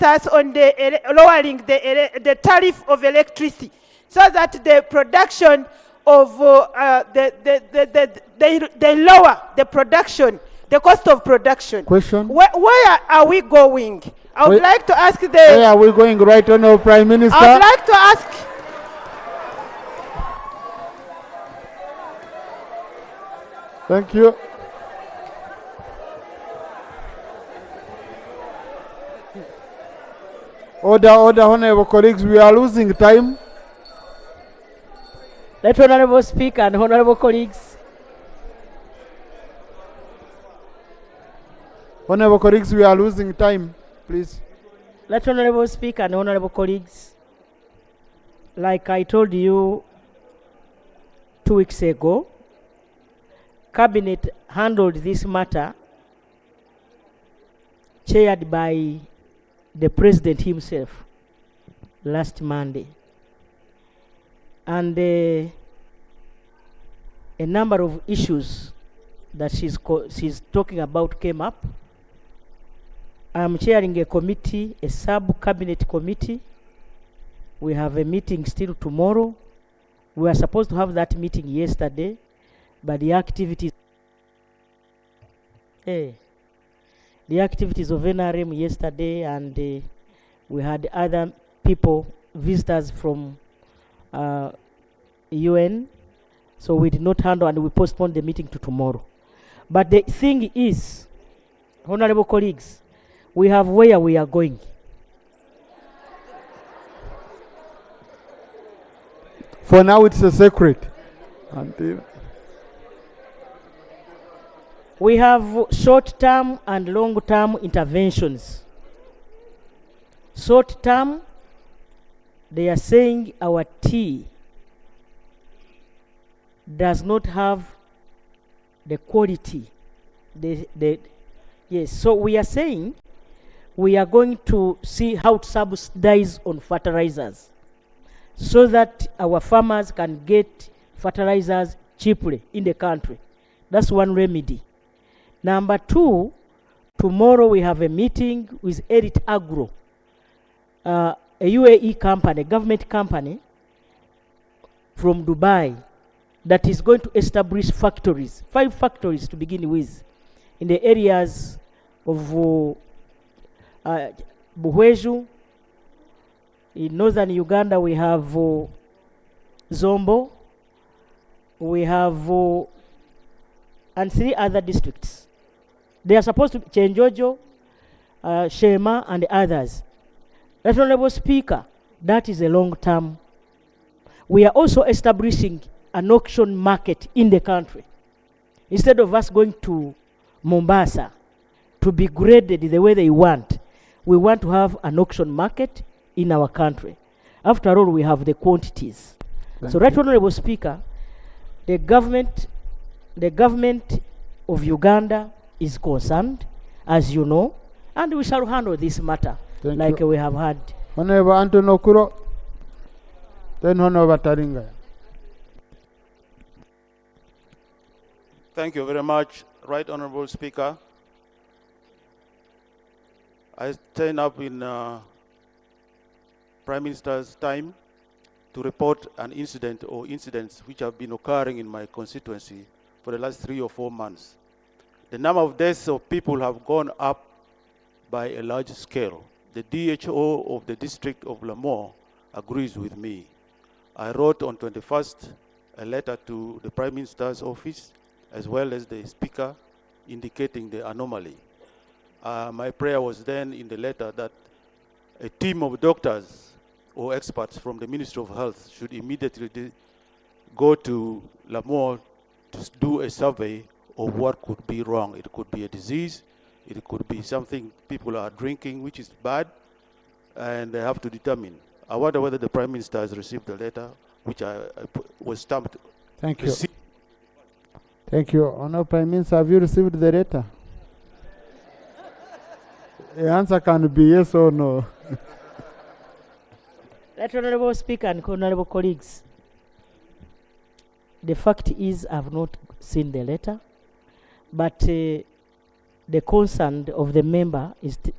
us on the lowering the tariff of electricity, so that the production of they lower the production, the cost of production. Question. Where are we going? I would like to ask the... Where are we going, Right Honorable Prime Minister? I would like to ask... Thank you. Order, honorable colleagues, we are losing time. Let Honorable Speaker and honorable colleagues. Honorable colleagues, we are losing time, please. Let Honorable Speaker and honorable colleagues, like I told you 2 weeks ago, Cabinet handled this matter chaired by the President himself last Monday. And a number of issues that she's talking about came up. I'm chairing a committee, a sub-cabinet committee. We have a meeting still tomorrow. We were supposed to have that meeting yesterday, but the activities of NRM yesterday, and we had other people, visitors from UN, so we did not handle, and we postponed the meeting to tomorrow. But the thing is, honorable colleagues, we have where we are going. For now, it's a secret. Until we have short-term and long-term interventions. Short-term, they are saying our tea does not have the quality. Yes, so we are saying we are going to see how to subsidize on fertilizers so that our farmers can get fertilizers cheaply in the country. That's one remedy. Number two, tomorrow we have a meeting with Elite Agro, a UAE company, government company from Dubai, that is going to establish factories, 5 factories to begin with, in the areas of Buhweju. In northern Uganda we have Zombo, we have and 3 other districts. They are supposed to be Chenjojo, Shema, and others. Right Honorable Speaker, that is a long term. We are also establishing an auction market in the country. Instead of us going to Mombasa to be graded the way they want, we want to have an auction market in our country. After all, we have the quantities. So, Right Honorable Speaker, the government of Uganda is concerned, as you know, and we shall handle this matter like we have had. Honorable Anton Okuro, then Honorable Taringa. Thank you very much, Right Honorable Speaker. I stand up in Prime Minister's time to report an incident or incidents which have been occurring in my constituency for the last 3 or 4 months. The number of deaths of people have gone up by a large scale. The DHO of the district of Lamore agrees with me. I wrote on 21st a letter to the Prime Minister's office as well as the Speaker indicating the anomaly. My prayer was then in the letter that a team of doctors or experts from the Ministry of Health should immediately go to Lamore to do a survey of what could be wrong. It could be a disease, it could be something people are drinking which is bad, and they have to determine. I wonder whether the Prime Minister has received the letter which was stamped. Thank you. Thank you. Honorable Prime Minister, have you received the letter? The answer can be yes or no. Right Honorable Speaker and Honorable colleagues, the fact is I have not seen the letter, but the concern of the member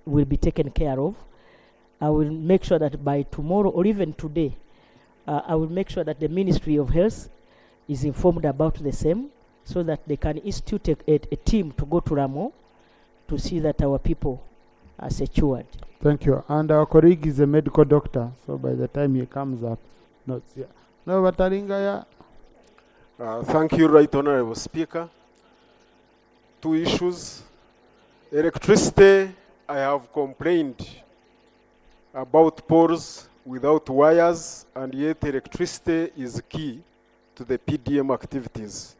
will be taken care of. I will make sure that by tomorrow or even today, I will make sure that the Ministry of Health is informed about the same so that they can institute a team to go to Ramo to see that our people are secured. Thank you. And our colleague is a medical doctor, so by the time he comes up, notes here. No, Bataringa, Thank you, Right Honorable Speaker. 2 issues. Electricity, I have complained about poles without wires, and yet electricity is key to the PDM activities.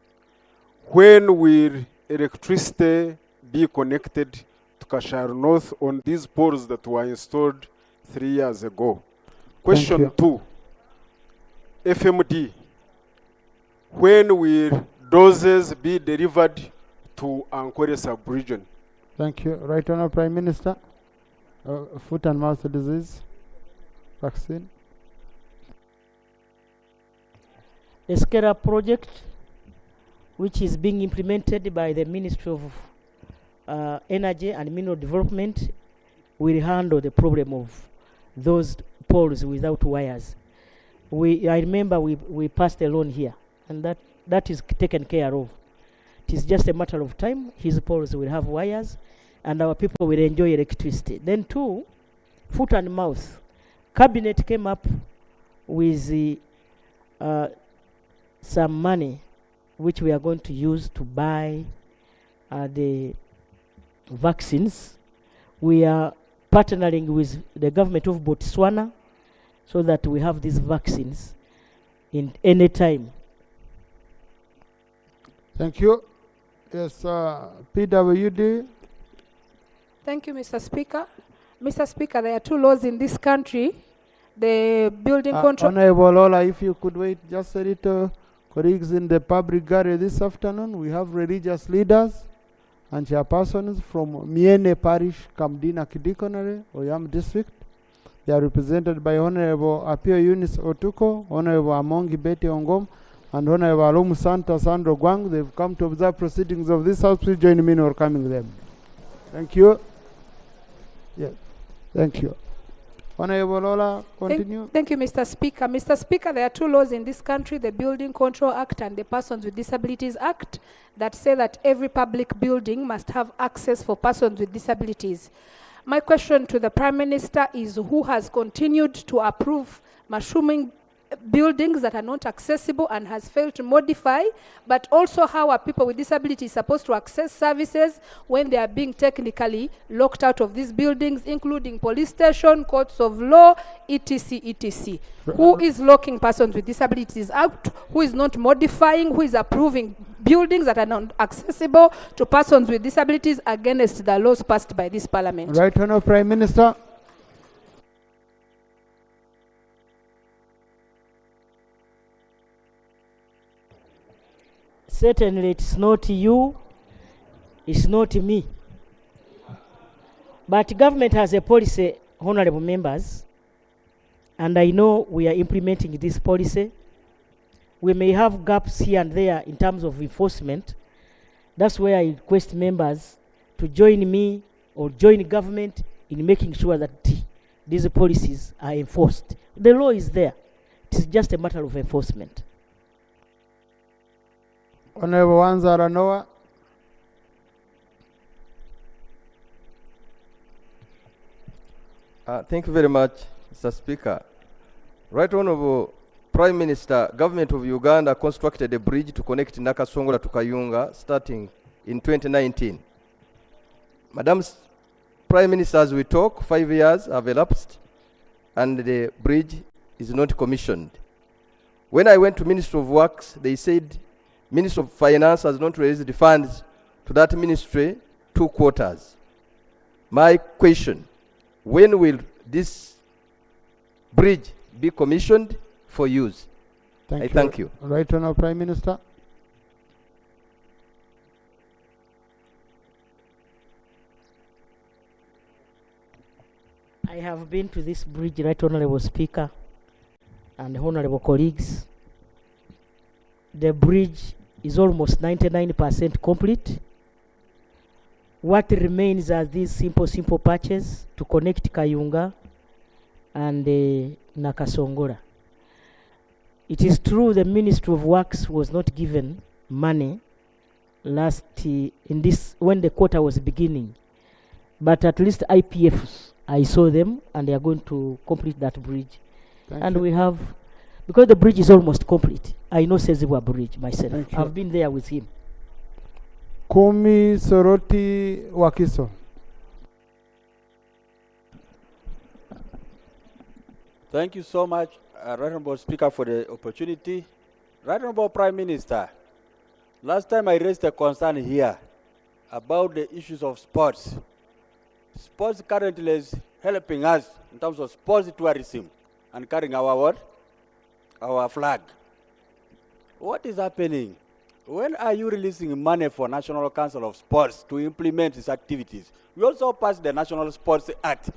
When will electricity be connected to Kashar North on these poles that were installed 3 years ago? Question 2, FMD. When will doses be delivered to Ankwere sub-region? Thank you. Right Honorable Prime Minister, foot and mouth disease vaccine. The SCARA project, which is being implemented by the Ministry of Energy and Mineral Development, will handle the problem of those poles without wires. I remember we passed a loan here, and that is taken care of. It is just a matter of time. His poles will have wires, and our people will enjoy electricity. Then 2, foot and mouth. Cabinet came up with some money which we are going to use to buy the vaccines. We are partnering with the government of Botswana so that we have these vaccines in any time. Thank you. Yes, PWD. Thank you, Mr. Speaker. Mr. Speaker, there are 2 laws in this country. The building control... Honorable Ola, if you could wait just a little. Colleagues in the public gallery this afternoon, we have religious leaders and chairpersons from Miene Parish, Kamdina Kidikonare, Oyam District. They are represented by Honorable Apio Eunice Otuko, Honorable Amongi Betty Ongom, and Honorable Alum Santa Sandro Gwang. They've come to observe proceedings of this House. Please join me in welcoming them. Thank you. Yes, thank you. Honorable Lola, continue. Thank you, Mr. Speaker. Mr. Speaker, there are two laws in this country, the Building Control Act and the Persons with Disabilities Act, that say that every public building must have access for persons with disabilities. My question to the Prime Minister is, who has continued to approve mushrooming buildings that are not accessible and has failed to modify, but also how are people with disabilities supposed to access services when they are being technically locked out of these buildings, including police station, courts of law, etc., etc. Who is locking persons with disabilities out? Who is not modifying? Who is approving buildings that are not accessible to persons with disabilities against the laws passed by this Parliament? Right Honourable Prime Minister. Certainly it's not you, it's not me. But government has a policy, honorable members, and I know we are implementing this policy. We may have gaps here and there in terms of enforcement. That's where I request members to join me or join government in making sure that these policies are enforced. The law is there. It is just a matter of enforcement. Honorable Wanzara Noah. Thank you very much, Mr. Speaker. Right Honorable Prime Minister, Government of Uganda constructed a bridge to connect Nakasongola to Kayunga starting in 2019. Madam Prime Minister, as we talk, 5 years have elapsed and the bridge is not commissioned. When I went to Ministry of Works, they said Ministry of Finance has not raised the funds to that ministry 2 quarters. My question, when will this bridge be commissioned for use? Thank you. Right Honourable Prime Minister. I have been to this bridge, Right Honorable Speaker and honorable colleagues. The bridge is almost 99% complete. What remains are these simple patches to connect Kayunga and Nakasongola. It is true the Ministry of Works was not given money when the quarter was beginning, but at least IPFs, I saw them and they are going to complete that bridge. Thank you. We have, because the bridge is almost complete. I know Sezibwa Bridge myself. I've been there with him. Kumi Soroti Wakiso. Thank you so much, Right Honourable Speaker, for the opportunity. Right Honourable Prime Minister, last time I raised a concern here about the issues of sports. Sports currently is helping us in terms of sports tourism and carrying our flag. What is happening? When are you releasing money for National Council of Sports to implement these activities? We also passed the National Sports Act,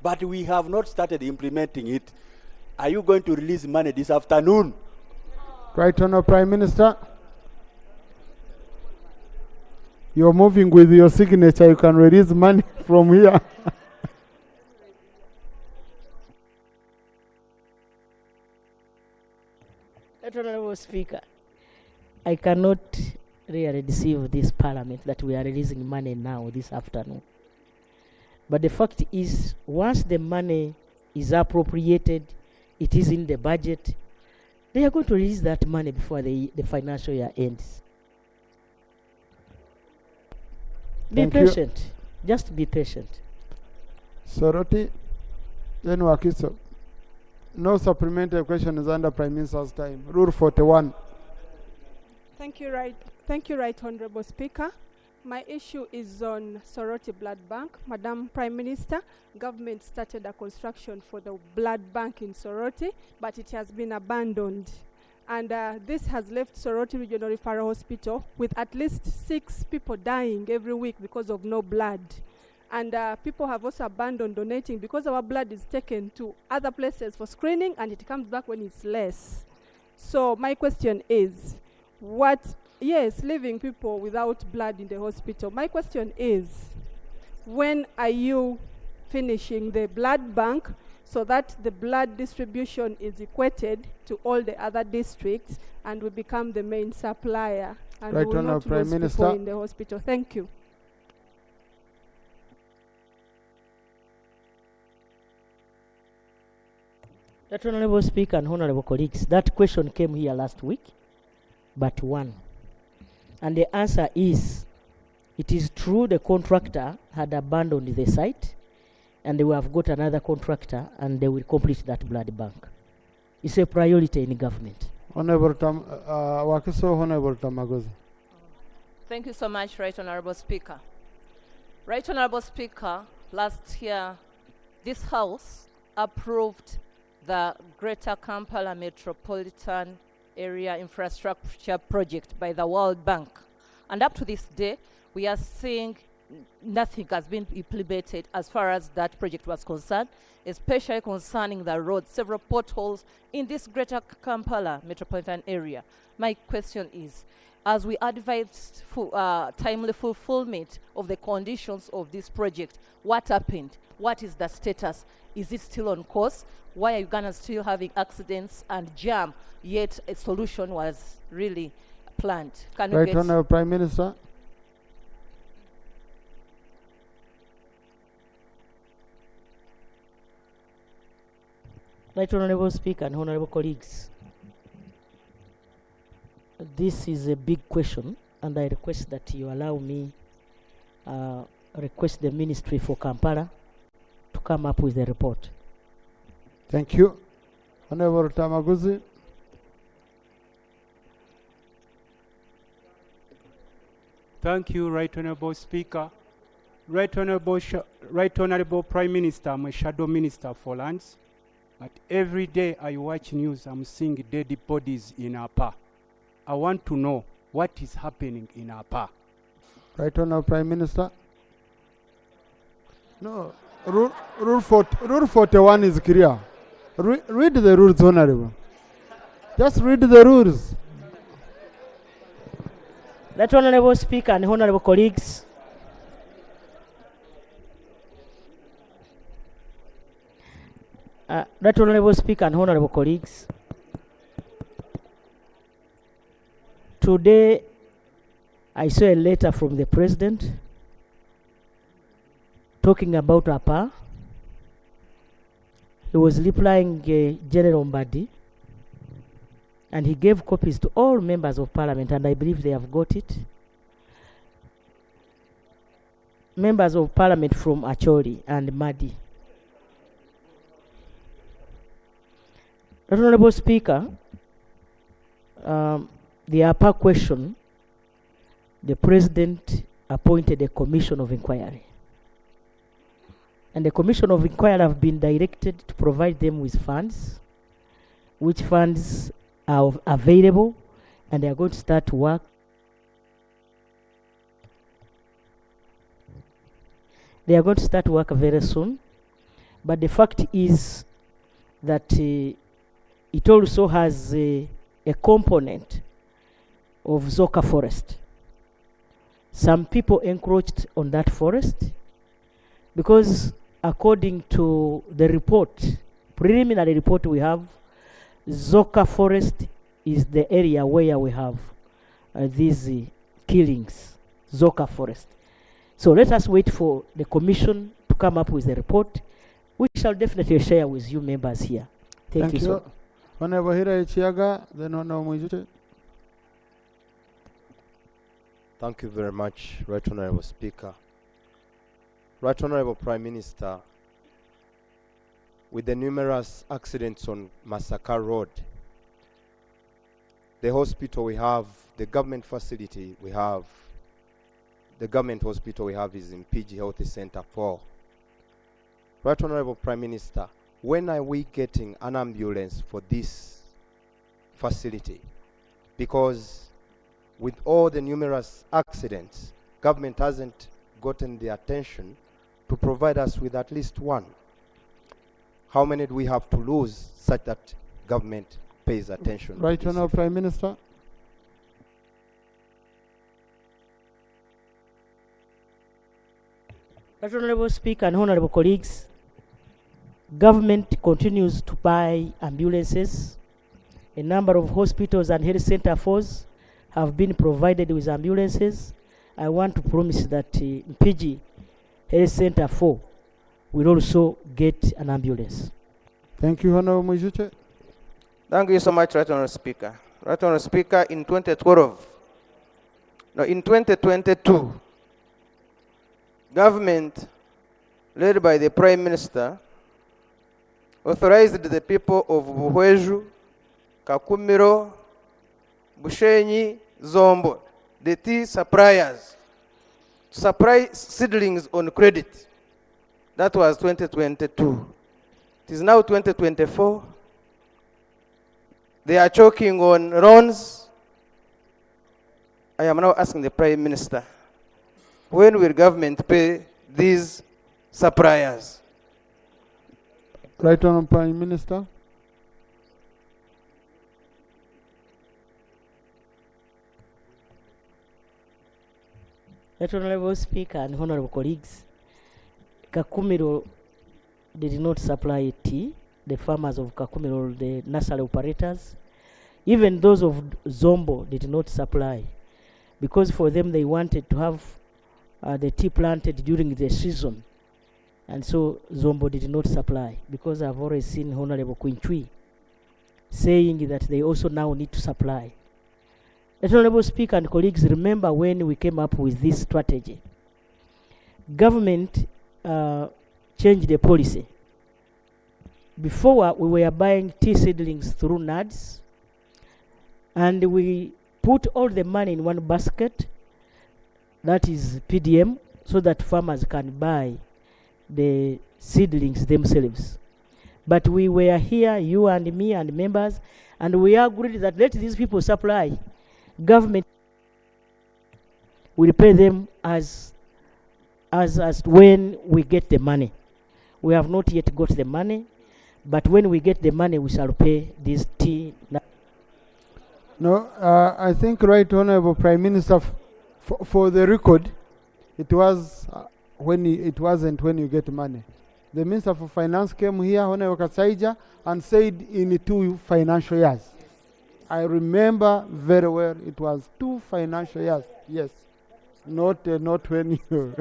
but we have not started implementing it. Are you going to release money this afternoon? Right Honourable Prime Minister. You're moving with your signature. You can release money from here. Honorable Speaker, I cannot really deceive this Parliament that we are releasing money now this afternoon. But the fact is, once the money is appropriated, it is in the budget, they are going to release that money before the financial year ends. Be patient. Just be patient. Soroti, then Wakiso. No supplementary question is under Prime Minister's time. Rule 41. Thank you, Right Honourable Speaker. My issue is on Soroti Blood Bank. Madam Prime Minister, government started a construction for the blood bank in Soroti, but it has been abandoned. And this has left Soroti Regional Referral Hospital with at least 6 people dying every week because of no blood. And people have also abandoned donating because our blood is taken to other places for screening and it comes back when it's less. So my question is, leaving people without blood in the hospital. My question is, when are you finishing the blood bank so that the blood distribution is equated to all the other districts and we become the main supplier and Right we will Honourable not Prime lose Minister. people in the hospital? Thank you. That Honourable Speaker and Honourable colleagues, that question came here last week, but one. And the answer is, it is true the contractor had abandoned the site, and they will have got another contractor, and they will complete that blood bank. It's a priority in government. Honourable Wakiso, Honourable Tamagozi. Thank you so much, Right Honourable Speaker. Right Honourable Speaker, last year, this House approved the Greater Kampala Metropolitan Area Infrastructure Project by the World Bank. And up to this day, we are seeing nothing has been implemented as far as that project was concerned, especially concerning the road, several potholes in this Greater Kampala Metropolitan Area. My question is, as we advise for timely fulfillment of the conditions of this project, what happened? What is the status? Is it still on course? Why are Uganda still having accidents and jam, yet a solution was really planned? Can Right you get Honourable Prime Minister. Right Honourable Speaker and Honourable colleagues, this is a big question, and I request that you allow me request the Ministry for Kampala to come up with a report. Thank you. Honourable Tamaguzi. Thank you, Right Honourable Speaker. Right Honourable Prime Minister, I'm a shadow minister for lands. But every day I watch news, I'm seeing dead bodies in Apa. I want to know what is happening in Apa. Right Honourable Prime Minister. No, rule 41 is clear. Read the rules, Honourable. Just read the rules. Right Honourable Speaker and Honourable colleagues, Right Honourable Speaker and Honourable colleagues, today I saw a letter from the President talking about APA. He was replying General Mbadi, and he gave copies to all members of Parliament, and I believe they have got it. Members of Parliament from Acholi and Madi. Honourable Speaker, the APA question, the President appointed a commission of inquiry. And the commission of inquiry have been directed to provide them with funds, which funds are available, and they are going to start work. They are going to start work very soon. But the fact is that it also has a component of Zoka forest. Some people encroached on that forest because according to the report, preliminary report we have, Zoka forest is the area where we have these killings, Zoka forest. So let us wait for the commission to come up with a report, which shall definitely share with you members here. Thank you so much. Honourable Hira Ichiaga, then Honourable Mwijute. Thank you very much, Right Honourable Speaker. Right Honourable Prime Minister, with the numerous accidents on Masaka Road, the hospital we have, the government facility we have, the government hospital we have is in PG Health Center 4. Right Honourable Prime Minister, when are we getting an ambulance for this facility, because with all the numerous accidents, government hasn't gotten the attention to provide us with at least one. How many do we have to lose such that government pays attention? to Right this? Honourable Prime Minister. Right Honourable Speaker and honourable colleagues, government continues to buy ambulances. A number of hospitals and health center force have been provided with ambulances. I want to promise that Mpigi Health Center 4 will also get an ambulance. Thank you, Honourable Mujuche. Thank you so much, Right Honourable Speaker. Right Honourable Speaker, in 2022, government, led by the Prime Minister, authorized the people of Buhweju, Kakumiro, Bushenyi, Zombo, the tea suppliers, to supply seedlings on credit. That was 2022. It is now 2024. They are choking on loans. I am now asking the Prime Minister, when will government pay these suppliers? Right Honourable Prime Minister. Right Honourable Speaker and honourable colleagues, Kakumiro did not supply tea. The farmers of Kakumiro, the nursery operators, even those of Zombo did not supply, because for them they wanted to have the tea planted during the season, and so Zombo did not supply, because I've already seen Honourable Quintui saying that they also now need to supply. Honourable Speaker and colleagues, remember when we came up with this strategy, government changed the policy. Before, we were buying tea seedlings through NADS, and we put all the money in one basket, that is PDM, so that farmers can buy the seedlings themselves. But we were here, you and me and members, and we agreed that let these people supply. Government will pay them as when we get the money. We have not yet got the money, but when we get the money, we shall pay this tea. No, I think Right Honourable Prime Minister, for the record, it was it wasn't when you get money. The Minister for Finance came here, Honourable Kasaija, and said in 2 financial years. I remember very well, it was 2 financial years. Yes, not when you.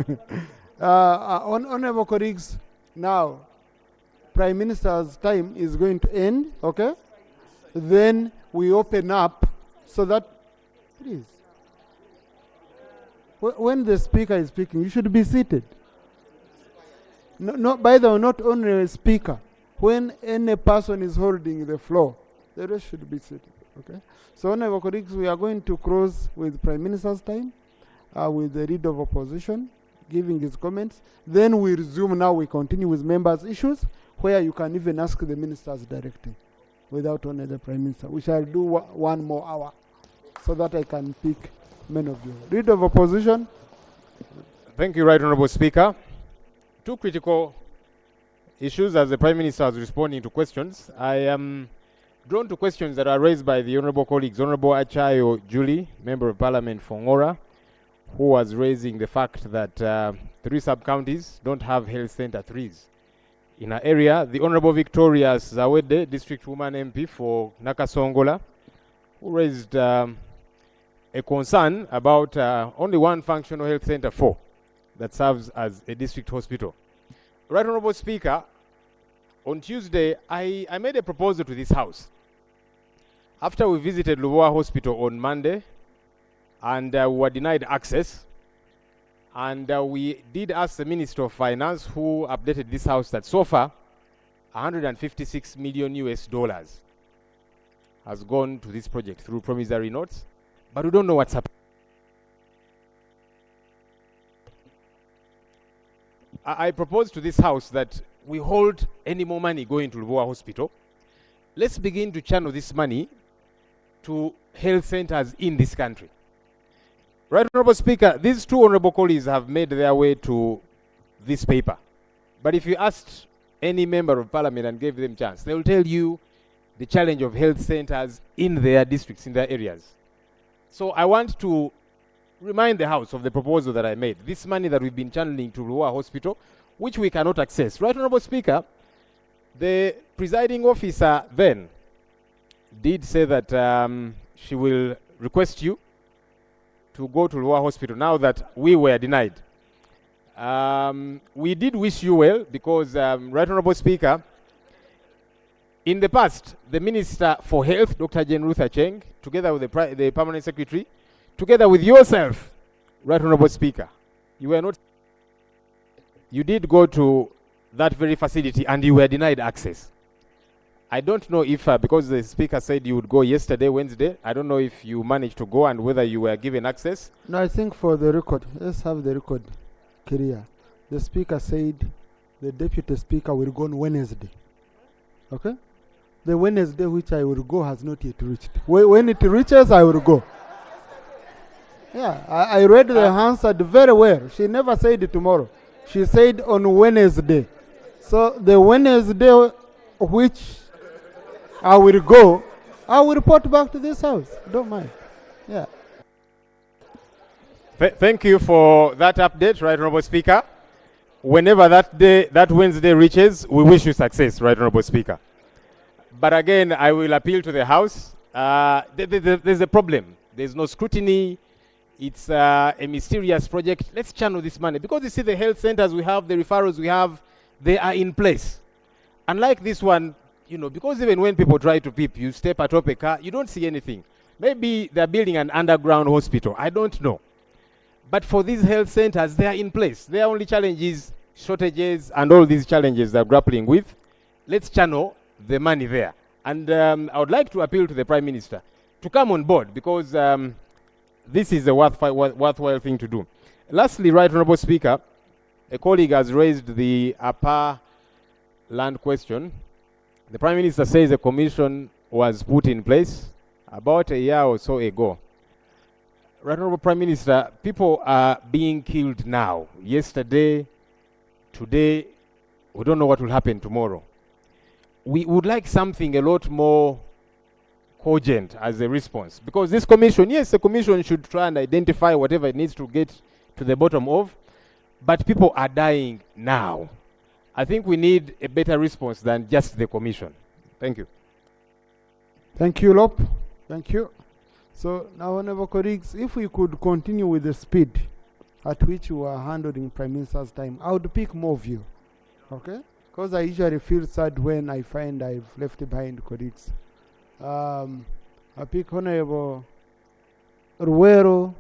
Honourable colleagues, now Prime Minister's time is going to end. Okay, then we open up so that, please, when the speaker is speaking, you should be seated. No, by the way, not only a speaker. When any person is holding the floor, the rest should be seated. Okay. So, honourable colleagues, we are going to close with Prime Minister's time, with the Leader of Opposition giving his comments. Then we resume. Now we continue with members' issues, where you can even ask the ministers directly, without the Prime Minister. We shall do 1 more hour, so that I can pick many of you. Leader of Opposition. Thank you, Right Honourable Speaker. 2 critical issues as the Prime Minister is responding to questions. I am drawn to questions that are raised by the honourable colleagues. Honourable Achayo Julie, Member of Parliament for Ngora, who was raising the fact that 3 sub-counties don't have health centre 3s in our area. The Honourable Victoria Zawede, District Woman MP for Nakasongola, who raised a concern about only 1 functional health centre 4 that serves as a district hospital. Right Honourable Speaker, on Tuesday, I made a proposal to this House. After we visited Lubowa Hospital on Monday, and we were denied access, and we did ask the Minister of Finance, who updated this House, that so far, $156 million has gone to this project through promissory notes, but we don't know what's happening. I proposed to this House that we hold any more money going to Lubowa Hospital. Let's begin to channel this money to health centers in this country. Right Honorable Speaker, these two honorable colleagues have made their way to this paper. But if you asked any member of parliament and gave them chance, they will tell you the challenge of health centers in their districts, in their areas. So I want to remind the House of the proposal that I made. This money that we've been channeling to Ruwa Hospital, which we cannot access. Right Honorable Speaker, the presiding officer then did say that she will request you to go to Ruwa Hospital now that we were denied. We did wish you well because, Right Honorable Speaker, in the past, the Minister for Health, Dr. Jane Ruth Acheng, together with the Permanent Secretary, together with yourself, Right Honorable Speaker, you did go to that very facility and you were denied access. I don't know if, because the Speaker said you would go yesterday, Wednesday, I don't know if you managed to go and whether you were given access. No, I think for the record, let's have the record clear. The Speaker said the Deputy Speaker will go on Wednesday. Okay? The Wednesday which I will go has not yet reached. When it reaches, I will go. Yeah, I read the answer very well. She never said it tomorrow. She said on Wednesday. So the Wednesday which I will go, I will report back to this House. Don't mind. Yeah. Thank you for that update, Right Honorable Speaker. Whenever that Wednesday reaches, we wish you success, Right Honorable Speaker. But again, I will appeal to the House. There's a problem. There's no scrutiny. It's a mysterious project. Let's channel this money. Because you see the health centers we have, the referrals we have, they are in place. Unlike this one, because even when people try to peep, you step atop a car, you don't see anything. Maybe they're building an underground hospital. I don't know. But for these health centers, they are in place. Their only challenge is shortages and all these challenges they're grappling with. Let's channel the money there. And I would like to appeal to the Prime Minister to come on board because this is a worthwhile thing to do. Lastly, Right Honorable Speaker, a colleague has raised the upper land question. The Prime Minister says a commission was put in place about a year or so ago. Right Honorable Prime Minister, people are being killed now. Yesterday, today, we don't know what will happen tomorrow. We would like something a lot more cogent as a response. Because this commission, yes, the commission should try and identify whatever it needs to get to the bottom of, but people are dying now. I think we need a better response than just the commission. Thank you. Thank you, Lop. Thank you. So now, honorable colleagues, if we could continue with the speed at which we are handling Prime Minister's time, I would pick more of you. Okay? Because I usually feel sad when I find I've left behind colleagues. I pick Honorable Ruero.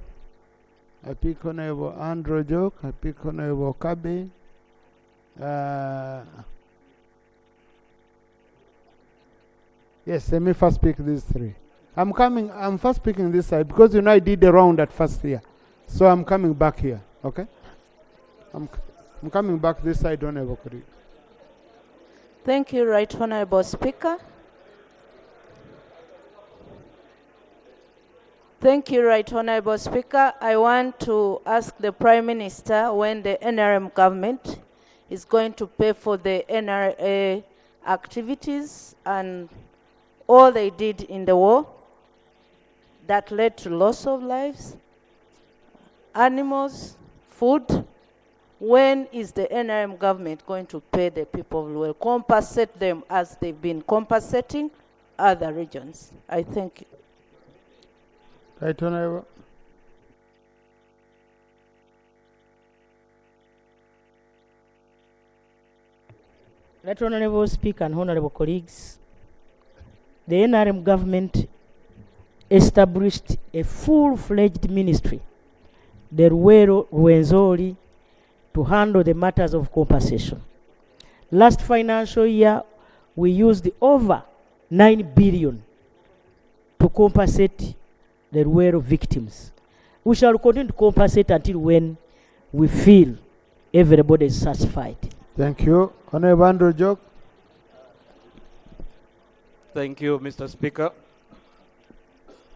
I pick Honorable Andrew Jok. I pick Honorable Kabe. Yes, let me first pick these three. I'm first picking this side because I did the round at first here. So I'm coming back here, okay? I'm coming back this side, Honorable colleague. Thank you, Right Honorable Speaker. Thank you, Right Honorable Speaker. I want to ask the Prime Minister when the NRM government is going to pay for the NRA activities and all they did in the war that led to loss of lives, animals, food. When is the NRM government going to pay the people who will compensate them as they've been compensating other regions? I thank you. Right, Honorable. Right Honorable Speaker and Honorable colleagues, the NRM government established a full-fledged ministry, the Ruwero Rwenzori, to handle the matters of compensation. Last financial year, we used over 9 billion to compensate the Ruwero victims. We shall continue to compensate until when we feel everybody is satisfied. Thank you. Honorable Andrew Jok. Thank you, Mr. Speaker.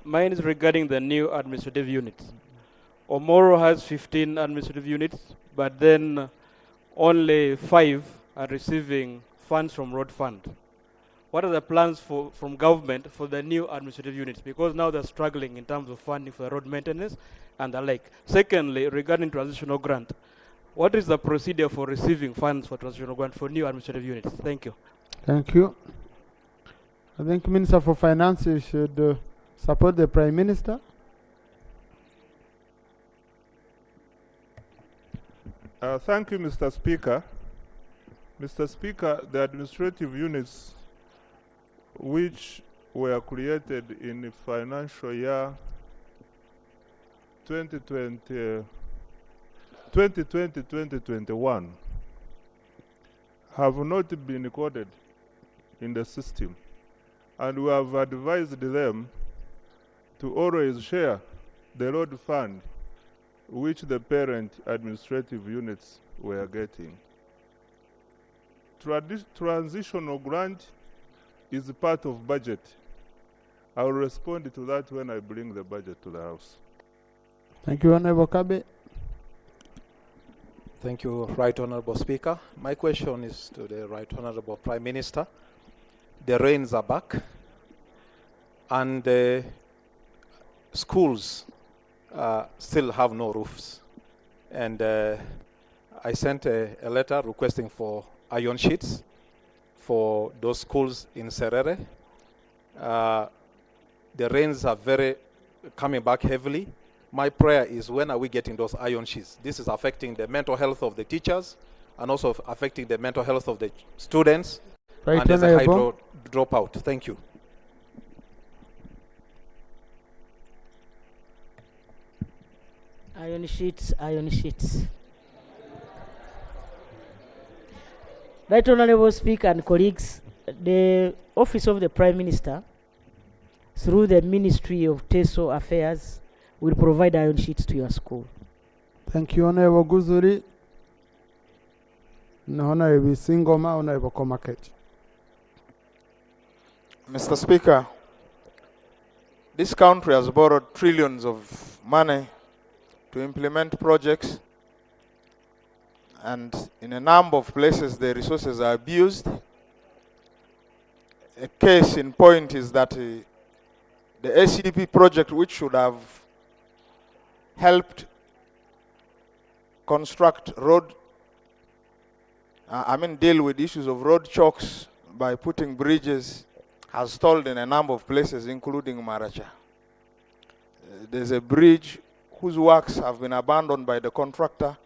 Mine is regarding the new administrative units. Omoro has 15 administrative units, but then only 5 are receiving funds from road fund. What are the plans from government for the new administrative units? Because now they're struggling in terms of funding for road maintenance and the like. Secondly, regarding transitional grant, what is the procedure for receiving funds for transitional grant for new administrative units? Thank you. Thank you. I think Minister for Finance should support the Prime Minister. Thank you, Mr. Speaker. Mr. Speaker, the administrative units which were created in the financial year 2020-2021 have not been recorded in the system, and we have advised them to always share the road fund which the parent administrative units were getting. Transitional grant is part of budget. I will respond to that when I bring the budget to the House. Thank you, Honorable Kabe. Thank you, Right Honorable Speaker. My question is to the Right Honorable Prime Minister. The rains are back, and schools still have no roofs. And I sent a letter requesting for iron sheets for those schools in Serere. The rains are coming back heavily. My prayer is, when are we getting those iron sheets? This is affecting the mental health of the teachers and also affecting the mental health of the students. Right, and there's a high dropout. Thank you. Iron sheets, iron sheets. Right Honorable Speaker and colleagues, the Office of the Prime Minister, through the Ministry of TESO Affairs, will provide iron sheets to your school. Thank you, Honorable Guzuri. Honorable Singoma, Honorable Komakech. Mr. Speaker, this country has borrowed trillions of money to implement projects, and in a number of places the resources are abused. A case in point is that the ACDP project, which should have helped construct deal with issues of road chokes by putting bridges, has stalled in a number of places, including Maracha. There's a bridge whose works have been abandoned by the contractor.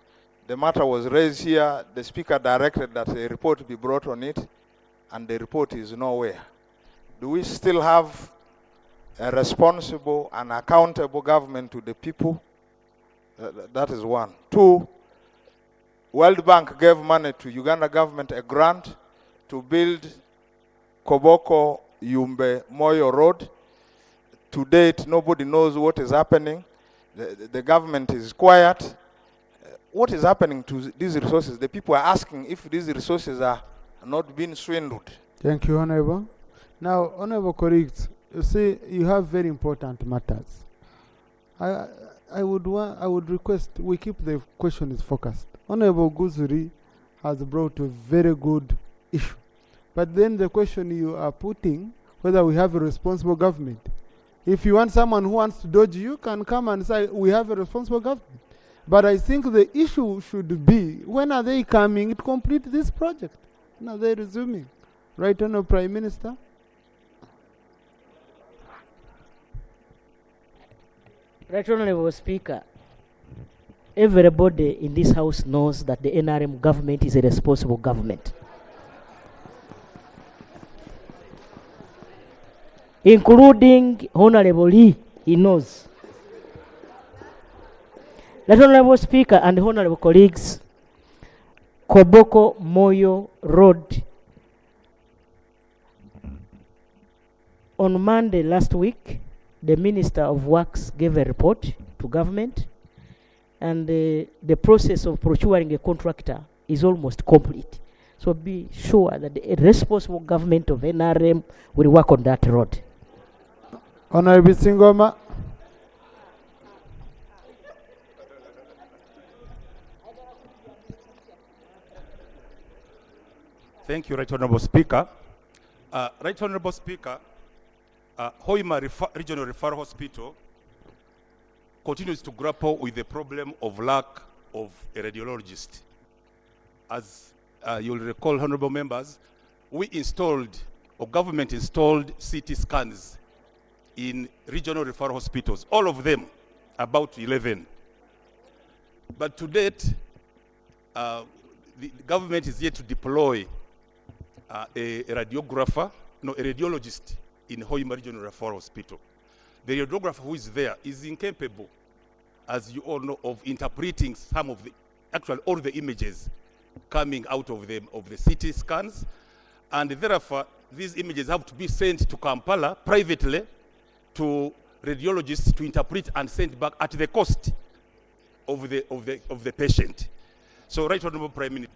The matter was raised here. The Speaker directed that a report be brought on it, and the report is nowhere. Do we still have a responsible and accountable government to the people? That is one. Two, World Bank gave money to Uganda government, a grant to build Koboko Yumbe Moyo Road. To date, nobody knows what is happening. The government is quiet. What is happening to these resources? The people are asking if these resources are not being swindled. Thank you, Honorable. Now, Honorable colleagues, you see, you have very important matters. I would request we keep the questions focused. Honorable Guzuri has brought a very good issue. But then the question you are putting, whether we have a responsible government. If you want someone who wants to dodge you, can come and say, we have a responsible government. But I think the issue should be, when are they coming to complete this project? When are they resuming? Right, Honorable Prime Minister? Right Honorable Speaker, everybody in this House knows that the NRM government is a responsible government. Including Honorable Lee, he knows. Right Honorable Speaker and Honorable colleagues, Koboko Moyo Road. On Monday last week, the Minister of Works gave a report to government, and the process of procuring a contractor is almost complete. So be sure that the responsible government of NRM will work on that road. Honorable Singoma. Thank you, Right Honorable Speaker. Right Honorable Speaker, Hoima Regional Referral Hospital continues to grapple with the problem of lack of a radiologist. As you'll recall, honorable members, we installed, or government installed CT scans in regional referral hospitals, all of them, about 11. But to date, the government is yet to deploy a radiographer, no, a radiologist in Hoima Regional Referral Hospital. The radiographer who is there is incapable, as you all know, of interpreting some of the, actually all the images coming out of the CT scans. And therefore, these images have to be sent to Kampala privately to radiologists to interpret and send back at the cost of the patient. So, Right Honorable Prime Minister.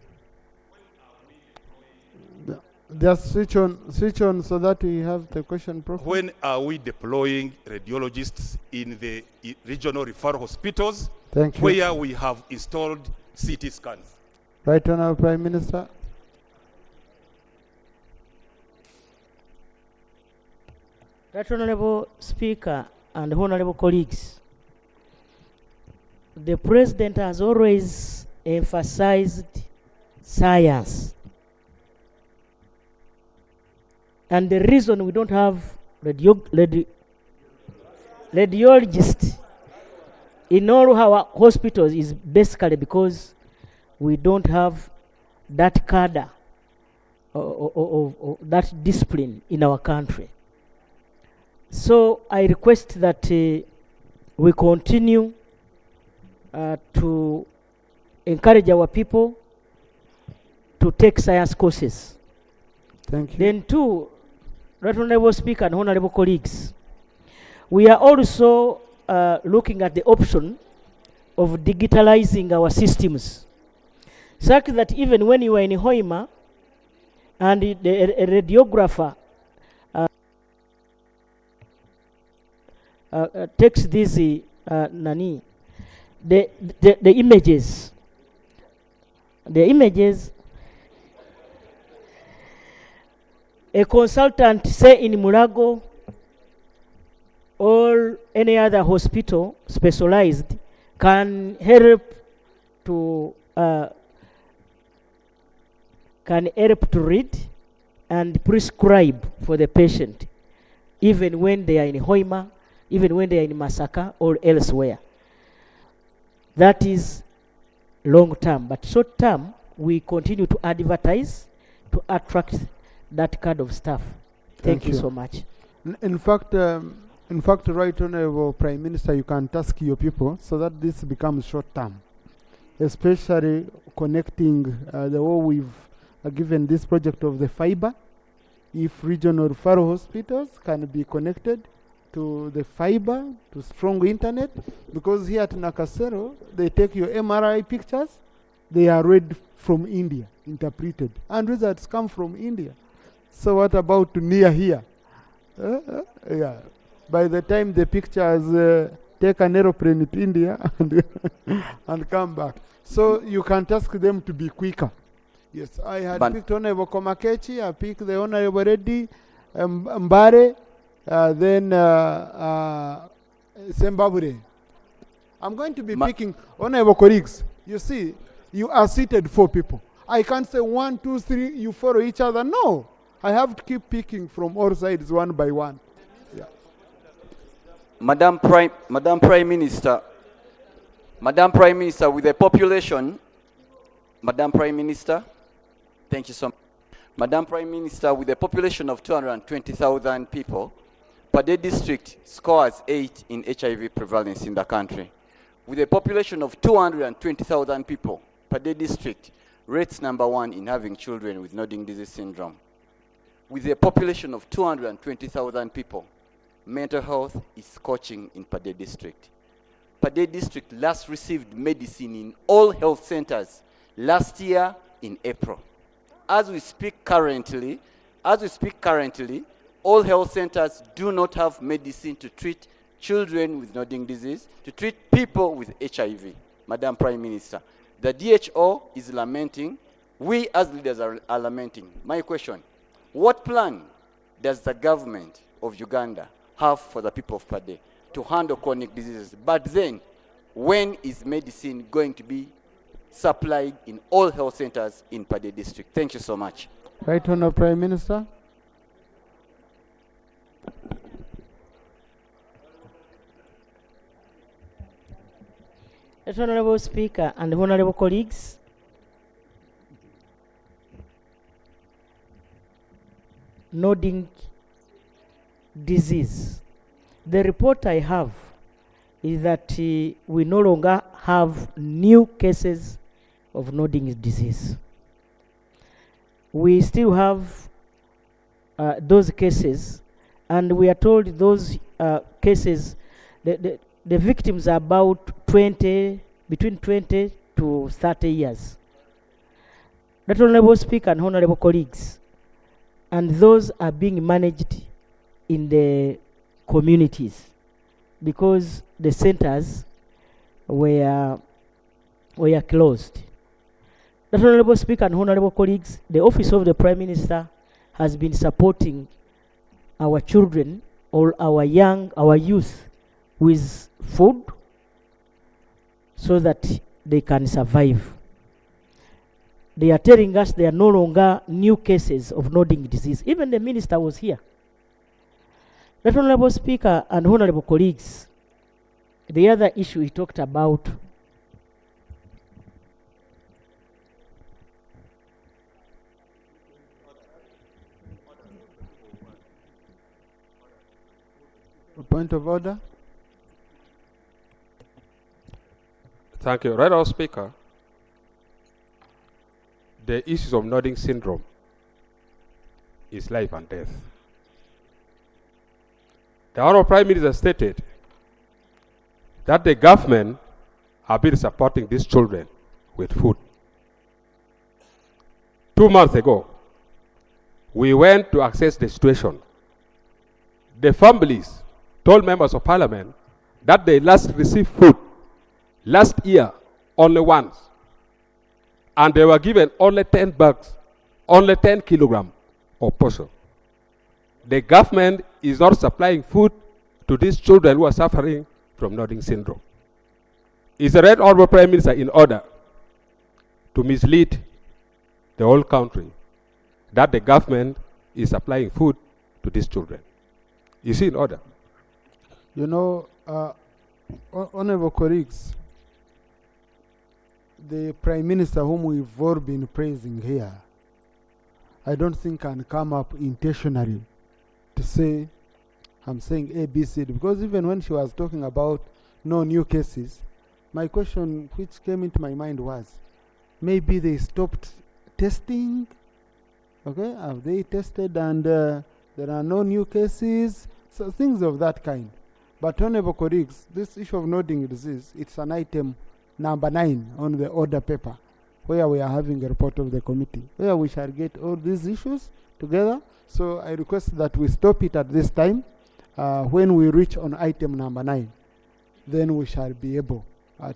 Just switch on so that we have the question properly. When are we deploying radiologists in the regional referral hospitals? Thank you. Where we have installed CT scans? Right Honorable Prime Minister. Right Honorable Speaker and honorable colleagues, the President has always emphasized science. And the reason we don't have radiologists in all our hospitals is basically because we don't have that cadre of that discipline in our country. So I request that we continue to encourage our people to take science courses. Thank you. Then too, Right Honorable Speaker and honorable colleagues, we are also looking at the option of digitalizing our systems, such that even when you are in Hoima and a radiographer takes these the images, a consultant, say in Mulago or any other hospital specialized, can help to read and prescribe for the patient, even when they are in Hoima, even when they are in Masaka or elsewhere. That is long term, but short term, we continue to advertise to attract that kind of stuff. Thank you so much. In fact, Right Honorable Prime Minister, you can task your people so that this becomes short term, especially connecting the way we've given this project of the fiber. If regional referral hospitals can be connected to the fiber, to strong internet, because here at Nakasero, they take your MRI pictures, they are read from India, interpreted, and results come from India. So what about near here? Yeah. By the time the pictures take an aeroplane to India and come back. So you can task them to be quicker. Yes, I had picked Honorable Komakechi, I picked the Honorable Reddy, Mbare, then Zimbabwe. I'm going to be picking honorable colleagues. You see, you are seated 4 people. I can't say 1, 2, 3, you follow each other. No, I have to keep picking from all sides one by one. Yeah. Madam Prime Minister, with the population, Madam Prime Minister, thank you so much. Madam Prime Minister, with a population of 220,000 people, Pade district scores 8 in HIV prevalence in the country. With a population of 220,000 people, Pade district rates number 1 in having children with nodding disease syndrome. With a population of 220,000 people, mental health is scorching in Pade district. Pade district last received medicine in all health centers last year in April. As we speak currently, all health centers do not have medicine to treat children with nodding disease, to treat people with HIV. Madam Prime Minister, the DHO is lamenting. We as leaders are lamenting. My question, what plan does the government of Uganda have for the people of Pade to handle chronic diseases? But then, when is medicine going to be supplied in all health centers in Pade district? Thank you so much. Right Honourable Prime Minister. Honourable Speaker and honourable colleagues, nodding disease. The report I have is that we no longer have new cases of nodding disease. We still have those cases, and we are told those cases, the victims are about between 20 to 30 years. That Honourable Speaker and honourable colleagues, and those are being managed in the communities because the centers were closed. That Honourable Speaker and honourable colleagues, the Office of the Prime Minister has been supporting our children or our youth with food so that they can survive. They are telling us there are no longer new cases of nodding disease. Even the minister was here. That Honourable Speaker and honourable colleagues, the other issue he talked about a point of order. Thank you. Right, Honourable Speaker. The issues of nodding syndrome is life and death. The Honourable Prime Minister stated that the government have been supporting these children with food. 2 months ago, we went to assess the situation. The families told members of parliament that they last received food last year only once, and they were given only 10 bags, only 10 kilograms of portion. The government is not supplying food to these children who are suffering from nodding syndrome. Is the Right Honourable Prime Minister in order to mislead the whole country that the government is supplying food to these children? Is he in order? You know, honourable colleagues, the Prime Minister whom we've all been praising here, I don't think can come up intentionally to say, I'm saying A, B, C, D, because even when she was talking about no new cases, my question which came into my mind was, maybe they stopped testing, okay, have they tested and there are no new cases, so things of that kind. But honourable colleagues, this issue of nodding disease, it's an item number 9 on the order paper, where we are having a report of the committee, where we shall get all these issues together. So I request that we stop it at this time. When we reach on item number 9, then we shall be able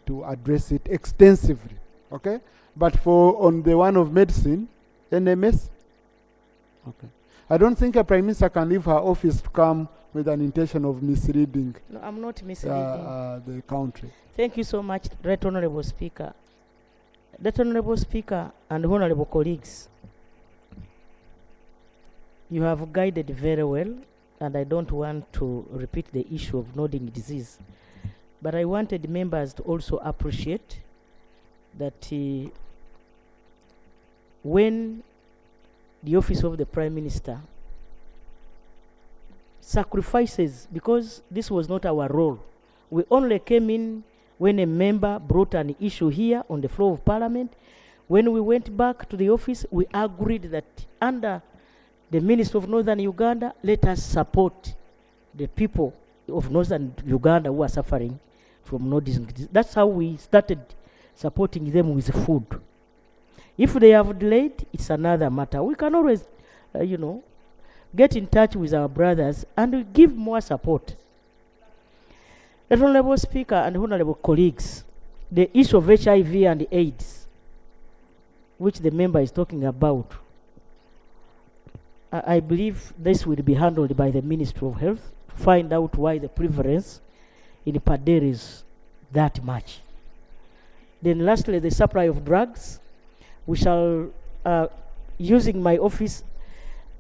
to address it extensively, okay? But for on the one of medicine, NMS, okay. I don't think a Prime Minister can leave her office to come with an intention of misleading. No, I'm not misleading the country. Thank you so much, Right Honourable Speaker. Right Honourable Speaker and honourable colleagues, you have guided very well, and I don't want to repeat the issue of nodding disease. But I wanted members to also appreciate that when the Office of the Prime Minister sacrifices, because this was not our role, we only came in when a member brought an issue here on the floor of Parliament. When we went back to the office, we agreed that under the Ministry of Northern Uganda, let us support the people of Northern Uganda who are suffering from nodding disease. That's how we started supporting them with food. If they have delayed, it's another matter. We can always, get in touch with our brothers and give more support. That Honorable Speaker and Honorable colleagues, the issue of HIV and AIDS, which the member is talking about, I believe this will be handled by the Ministry of Health, find out why the prevalence in Padere is that much. Then lastly, the supply of drugs. We shall, using my office,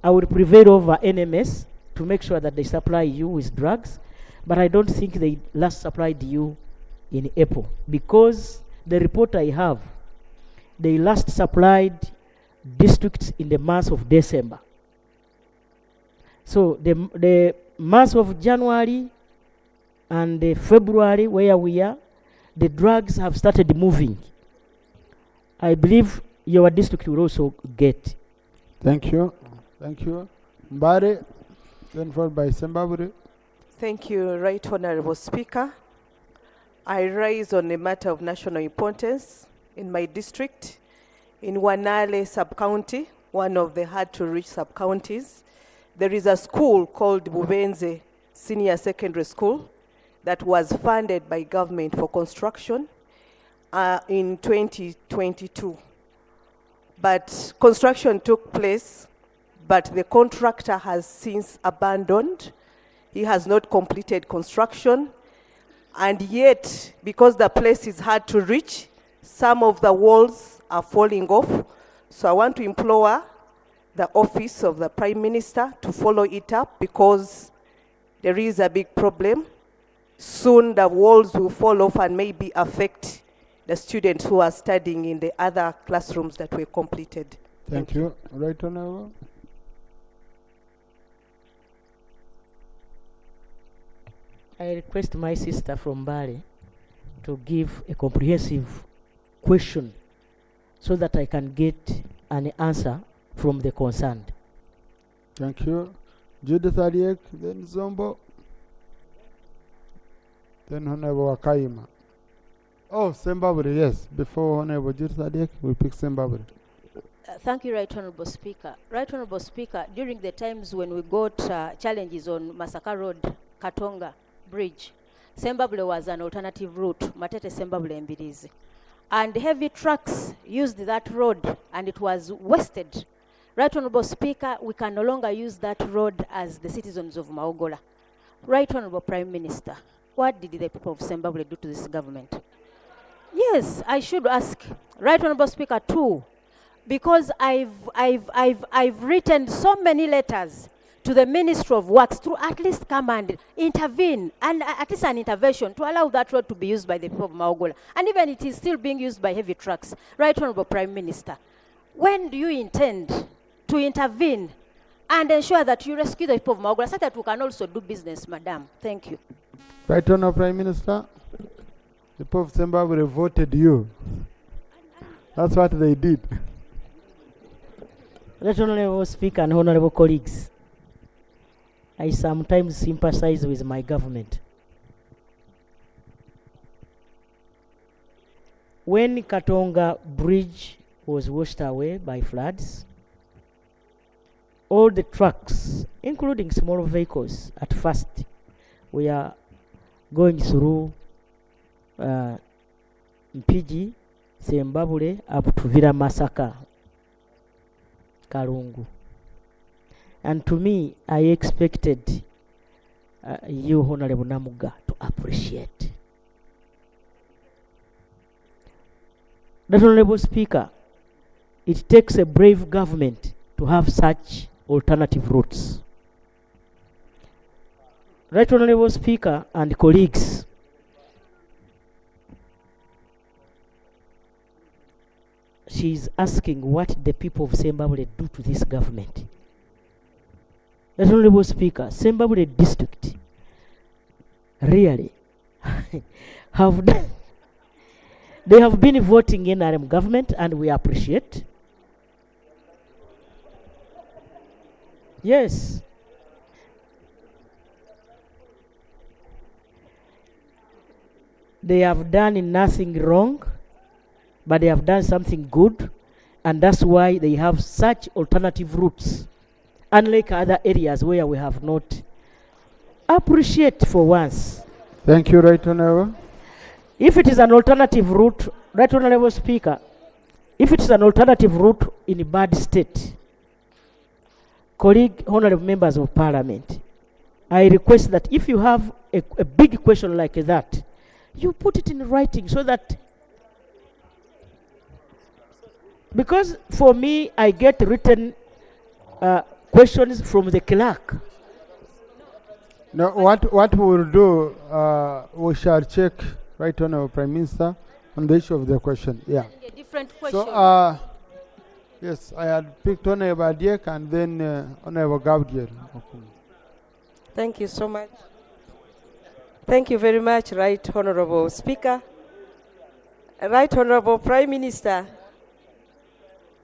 I will prevail over NMS to make sure that they supply you with drugs, but I don't think they last supplied you in April, because the report I have, they last supplied districts in the month of December. So the month of January and February, where we are, the drugs have started moving. I believe your district will also get. Thank you. Thank you. Mbare, then followed by Zimbabwe. Thank you, Right Honorable Speaker. I rise on a matter of national importance in my district, in Wanale sub-county, one of the hard-to-reach sub-counties. There is a school called Bubenze Senior Secondary School that was funded by government for construction in 2022. But construction took place, but the contractor has since abandoned. He has not completed construction. And yet, because the place is hard to reach, some of the walls are falling off. So I want to implore the office of the Prime Minister to follow it up, because there is a big problem. Soon the walls will fall off and maybe affect the students who are studying in the other classrooms that were completed. Thank you. Right Honorable. I request my sister from Bali to give a comprehensive question so that I can get an answer from the concerned. Thank you. Judith Aliek, then Zombo, then Honorable Wakaima. Oh, Zimbabwe, yes. Before Honorable Judith Aliek, we pick Zimbabwe. Thank you, Right Honorable Speaker. Right Honorable Speaker, during the times when we got challenges on Masaka Road, Katonga Bridge, Zimbabwe was an alternative route, Matete Zimbabwe Mbirizi. And heavy trucks used that road and it was wasted. Right Honorable Speaker, we can no longer use that road as the citizens of Maogola. Right Honorable Prime Minister, what did the people of Zimbabwe do to this government? Yes, I should ask. Right Honorable Speaker too, because I've written so many letters to the Ministry of Works to at least come and intervene, and at least an intervention to allow that road to be used by the people of Maogola. And even it is still being used by heavy trucks. Right Honorable Prime Minister, when do you intend to intervene and ensure that you rescue the people of Maogola so that we can also do business, Madam? Thank you. Right Honorable Prime Minister, the people of Zimbabwe voted you. That's what they did. Right Honorable Speaker and honorable colleagues, I sometimes sympathize with my government. When Katonga Bridge was washed away by floods, all the trucks, including small vehicles, at first were going through Mpigi, Zimbabwe, up to Villa Masaka, Karungu. And to me, I expected you, Honorable Namuga, to appreciate. That Honorable Speaker, it takes a brave government to have such alternative routes. Right Honorable Speaker and colleagues, she is asking what the people of Zimbabwe do to this government. That Honorable Speaker, Zimbabwe district really have done. They have been voting in NRM government and we appreciate. Yes. They have done nothing wrong, but they have done something good, and that's why they have such alternative routes. unlike other areas where we have not. Appreciate for once. Thank you, Right Honorable. If it is an alternative route, Right Honorable Speaker, if it is an alternative route in a bad state, colleague, honorable members of parliament, I request that if you have a big question like that, you put it in writing so that, because for me, I get written questions from the clerk. No, what we will do, we shall check, Right Honorable Prime Minister, on the issue of the question. Yeah. A different question. So, yes, I had picked Honorable Adiek and then Honorable Gabriel. Thank you so much. Thank you very much, Right Honorable Speaker. Right Honorable Prime Minister,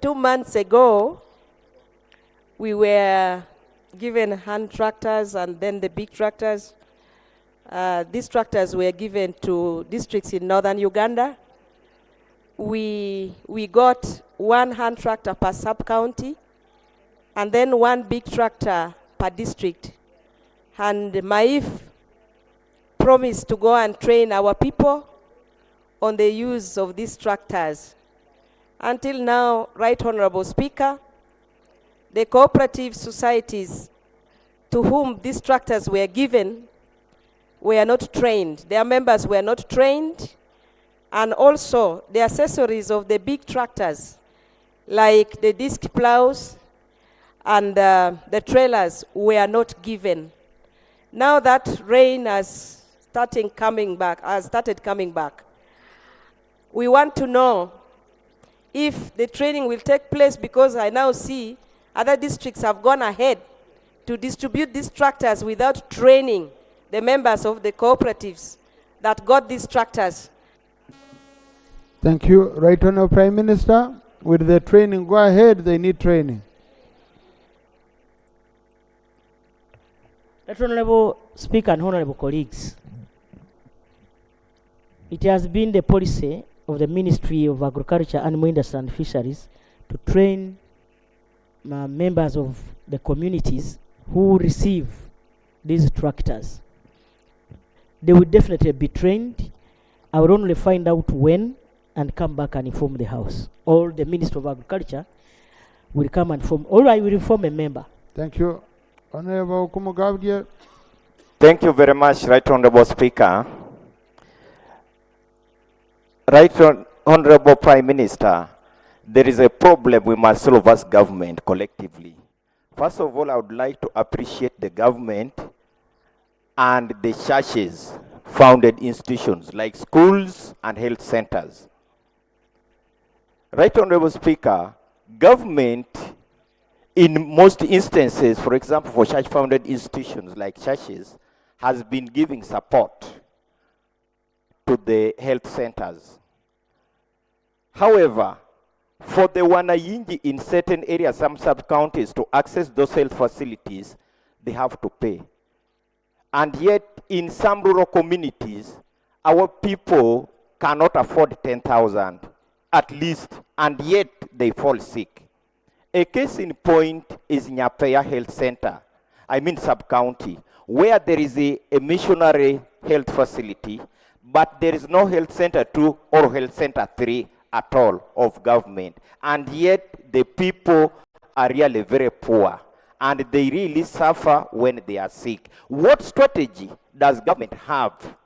2 months ago, we were given hand tractors and then the big tractors. These tractors were given to districts in northern Uganda. We got 1 hand tractor per sub-county and then 1 big tractor per district. And Maif promised to go and train our people on the use of these tractors. Until now, Right Honorable Speaker, the cooperative societies to whom these tractors were given were not trained. Their members were not trained, and also the accessories of the big tractors, like the disc plows and the trailers, were not given. Now that rain has started coming back, we want to know if the training will take place, because I now see other districts have gone ahead to distribute these tractors without training the members of the cooperatives that got these tractors. Thank you. Right Honorable Prime Minister, with the training, go ahead, they need training. Right Honorable Speaker and honorable colleagues, it has been the policy of the Ministry of Agriculture, Animal Industry and Fisheries to train members of the communities who receive these tractors. They will definitely be trained. I will only find out when and come back and inform the House. Or the Minister of Agriculture will come and inform, or I will inform a member. Thank you. Honorable Okumu Gabriel. Thank you very much, Right Honorable Speaker. Honorable Prime Minister, there is a problem we must solve as government collectively. First of all, I would like to appreciate the government and the churches, founded institutions like schools and health centers. Right Honorable Speaker, government in most instances, for example, for church-founded institutions like churches, has been giving support to the health centers. However, for the wanayinji in certain areas, some sub-counties, to access those health facilities, they have to pay. And yet, in some rural communities, our people cannot afford 10,000 at least, and yet they fall sick. A case in point is Nyapea Health Center, sub-county, where there is a missionary health facility, but there is no health center 2 or health center 3 at all of government. And yet the people are really very poor and they really suffer when they are sick. What strategy does government have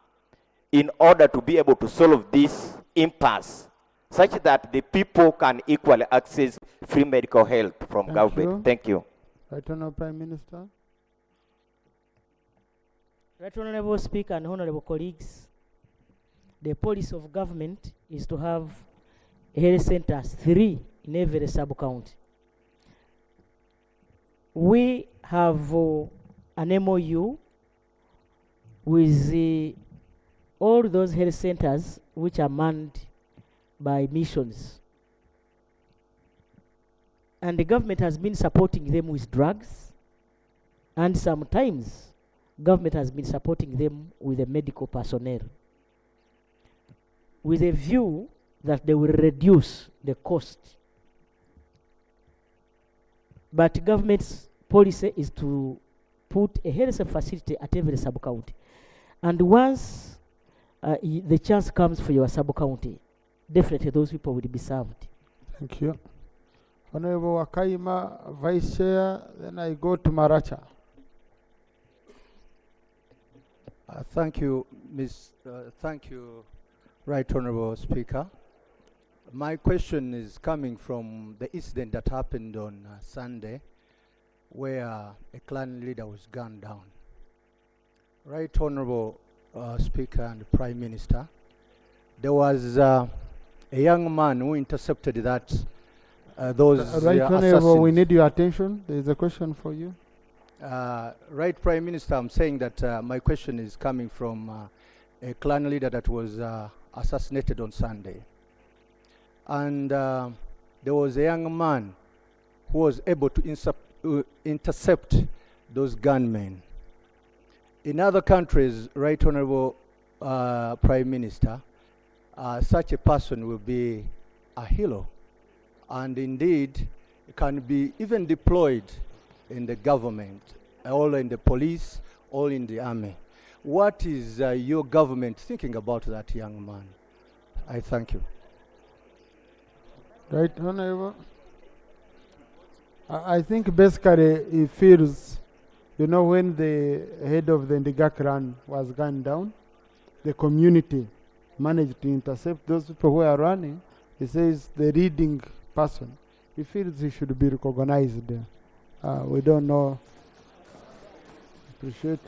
in order to be able to solve this impasse such that the people can equally access free medical health from government? Thank you. Right Honorable Prime Minister. Right Honorable Speaker and honorable colleagues, the policy of government is to have health centers 3 in every sub-county. We have an MOU with all those health centers which are manned by missions. And the government has been supporting them with drugs, and sometimes government has been supporting them with the medical personnel, with a view that they will reduce the cost. But governments policy is to put a health facility at every sub-county. And once the chance comes for your sub-county, definitely those people will be served. Thank you. Honorable Wakaima, Vice Chair, then I go to Maracha. Thank you, Right Honorable Speaker. My question is coming from the incident that happened on Sunday, where a clan leader was gunned down. Right Honorable Speaker and Prime Minister, there was a young man who intercepted that those Right Honorable, we need your attention. There is a question for you. Right Prime Minister, I'm saying that my question is coming from a clan leader that was assassinated on Sunday. And there was a young man who was able to intercept those gunmen. In other countries, Right Honorable Prime Minister, such a person will be a hero, and indeed can be even deployed in the government, or in the police, or in the army. What is your government thinking about that young man? I thank you. Right Honorable. I think basically he feels, you know, when the head of the Ndigak run was gunned down, the community managed to intercept those people who are running. He says the leading person, he feels he should be recognized. We don't know. Appreciate.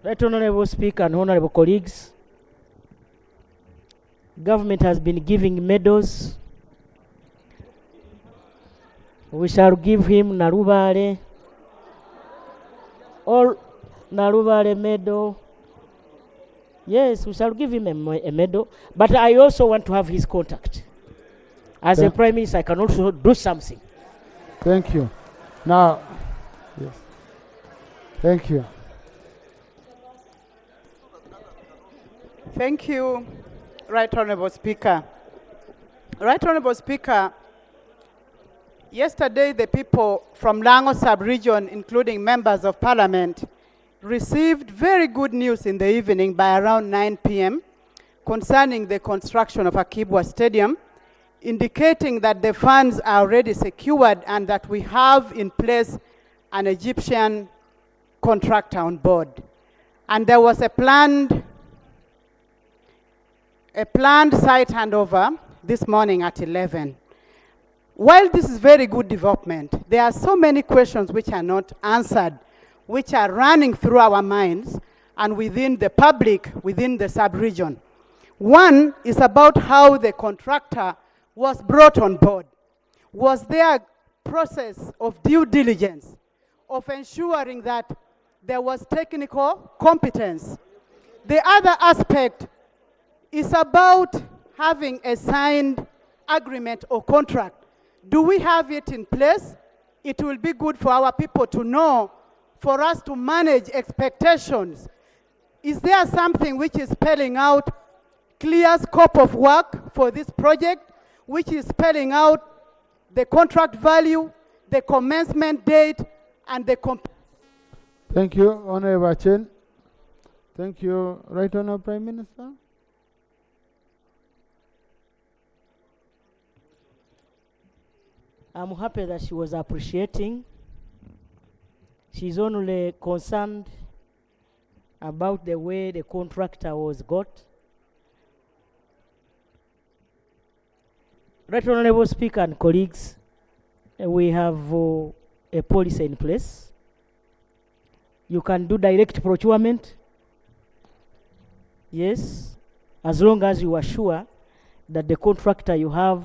Right Honorable Speaker and honorable colleagues, government has been giving medals. We shall give him Narubare, or Narubare medal. Yes, we shall give him a medal, but I also want to have his contact. As a Prime Minister, I can also do something. Thank you. Now, yes. Thank you. Thank you, Right Honorable Speaker. Right Honorable Speaker, yesterday the people from Lango sub-region, including members of parliament, received very good news in the evening by around 9 p.m. concerning the construction of Akibwa Stadium, indicating that the funds are already secured and that we have in place an Egyptian contractor on board. And there was a planned site handover this morning at 11. While this is very good development, there are so many questions which are not answered, which are running through our minds and within the public, within the sub-region. One is about how the contractor was brought on board. Was there a process of due diligence, of ensuring that there was technical competence? The other aspect is about having a signed agreement or contract. Do we have it in place? It will be good for our people to know, for us to manage expectations. Is there something which is spelling out clear scope of work for this project, which is spelling out the contract value, the commencement date, and the Thank you, Honorable Chen. Thank you, Right Honorable Prime Minister. I'm happy that she was appreciating. She's only concerned about the way the contractor was got. Right Honorable Speaker and colleagues, we have a policy in place. You can do direct procurement. Yes, as long as you are sure that the contractor you have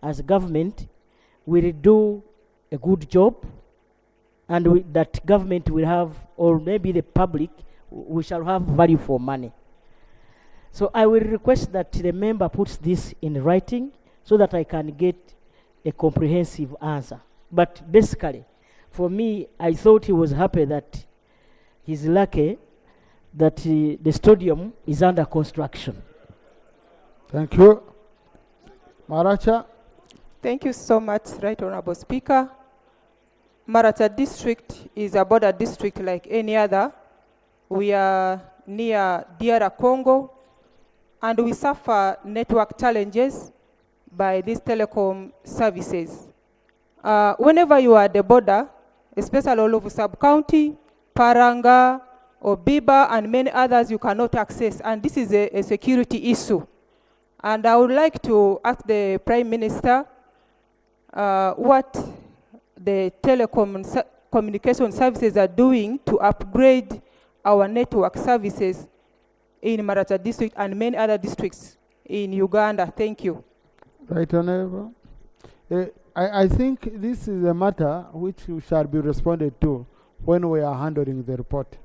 as government will do a good job, and that government will have, or maybe the public, we shall have value for money. So I will request that the member puts this in writing so that I can get a comprehensive answer. But basically, for me, I thought he was happy that he's lucky that the stadium is under construction. Thank you. Maracha. Thank you so much, Right Honorable Speaker. Maracha district is a border district like any other. We are near DR Congo, and we suffer network challenges by these telecom services. Whenever you are at the border, especially all over sub-county, Paranga, Obiba, and many others you cannot access, and this is a security issue. And I would like to ask the Prime Minister what the communication services are doing to upgrade our network services in Maracha district and many other districts in Uganda. Thank you. Right Honorable. I think this is a matter which shall be responded to when we are handling the report,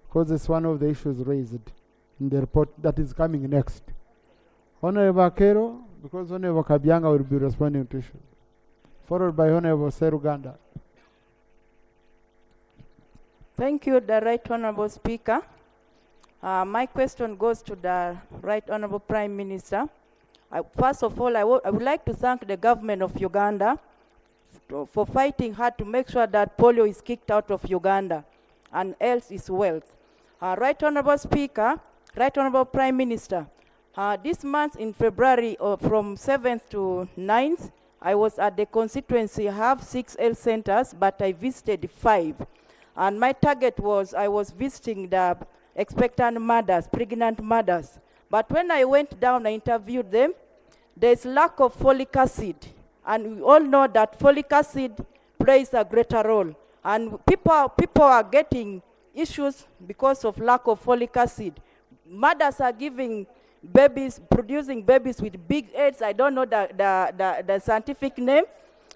because it's one of the issues raised in the report that is coming next. Honorable Kero, because Honorable Kabyanga will be responding to issues, followed by Honorable Seruganda. Thank you, the Right Honorable Speaker. My question goes to the Right Honorable Prime Minister. First of all, I would like to thank the government of Uganda for fighting hard to make sure that polio is kicked out of Uganda and health is wealth. Right Honorable Speaker, Right Honorable Prime Minister, this month in February from 7th to 9th, I was at the constituency. I have 6 health centers, but I visited 5. And my target was I was visiting the expectant mothers, pregnant mothers. But when I went down, I interviewed them, there's lack of folic acid. And we all know that folic acid plays a greater role. And people are getting issues because of lack of folic acid. Mothers are giving babies, producing babies with big heads. I don't know the scientific name.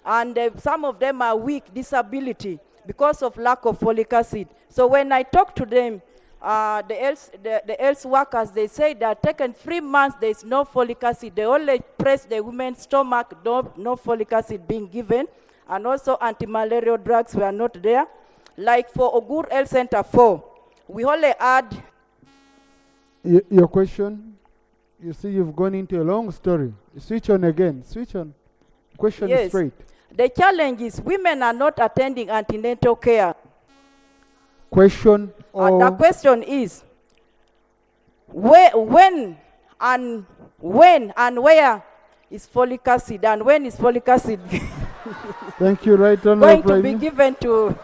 And some of them are weak, disability, because of lack of folic acid. So when I talk to them, the health workers, they say that taken 3 months, there is no folic acid. They only press the women's stomach, no folic acid being given. And also anti-malarial drugs were not there. Like for Ogur Health Center 4, we only add... Your question? You see, you've gone into a long story. Switch on again. Switch on. Question yes. straight. The challenge is women are not attending antenatal care. Question The question is, when and where is folic acid, and when is folic acid Thank you, Right Honorable going to be given to...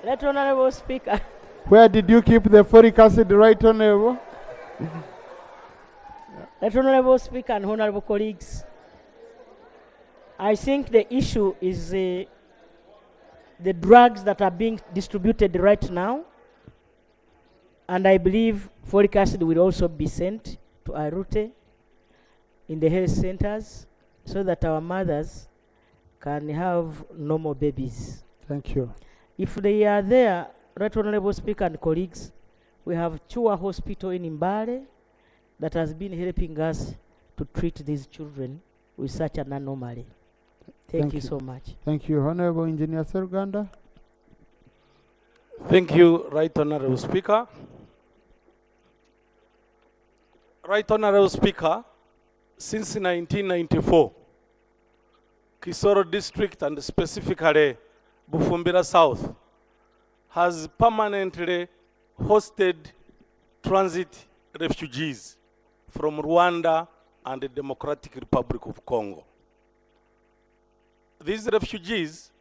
Right Honorable Speaker. Where did you keep the folic acid, Right Honorable? Right Honorable Speaker and honorable colleagues, I think the issue is the drugs that are being distributed right now, and I believe folic acid will also be sent to Arute in the health centers so that our mothers can have normal babies. Thank you. If they are there, Right Honorable Speaker and colleagues, we have Chua Hospital in Mbale that has been helping us to treat these children with such an anomaly. Thank you so much. Thank you. Honorable Engineer Seruganda. Thank you, Right Honorable Speaker. Right Honorable Speaker, since 1994, Kisoro District and specifically Bufumbira South has permanently hosted transit refugees from Rwanda and the Democratic Republic of Congo. These refugees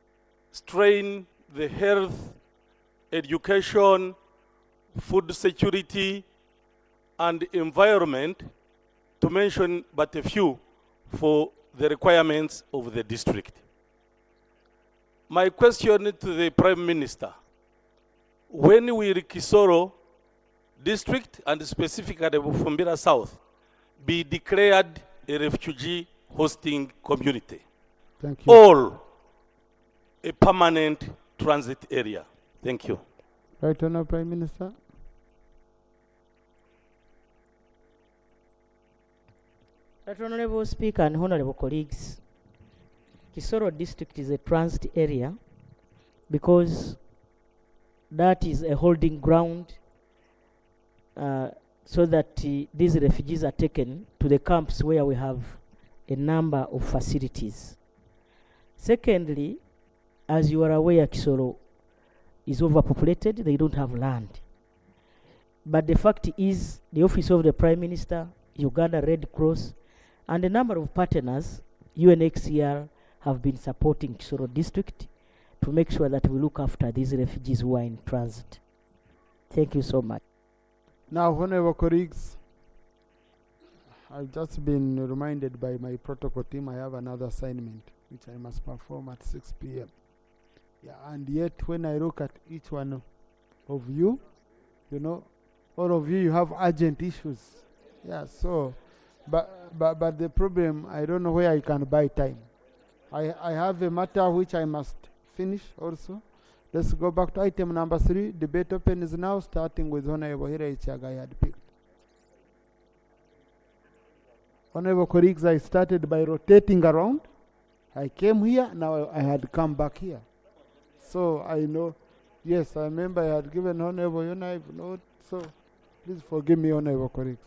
strain the health, education, food security, and environment, to mention but a few, for the requirements of the district. My question to the Prime Minister, when will Kisoro District and specifically Bufumbira South be declared a refugee hosting community? Thank you. All a permanent transit area. Thank you. Right Honorable Prime Minister. Right Honorable Speaker and honorable colleagues, Kisoro District is a transit area because that is a holding ground so that these refugees are taken to the camps where we have a number of facilities. Secondly, as you are aware, Kisoro is overpopulated, they don't have land. But the fact is, the Office of the Prime Minister, Uganda Red Cross, and a number of partners, UNHCR, have been supporting Kisoro district to make sure that we look after these refugees who are in transit. Thank you so much. Now, honorable colleagues, I've just been reminded by my protocol team I have another assignment which I must perform at 6 p.m. Yeah, and yet when I look at each one of you, you know, all of you have urgent issues. Yeah, so, but the problem, I don't know where I can buy time. I have a matter which I must finish also. Let's go back to item number 3. Debate open is now, starting with Honorable Hira Ichaga I had picked. Honorable colleagues, I started by rotating around. I came here, now I had come back here. So I know, yes, I remember I had given Honorable Yonai note, so please forgive me, Honorable colleagues.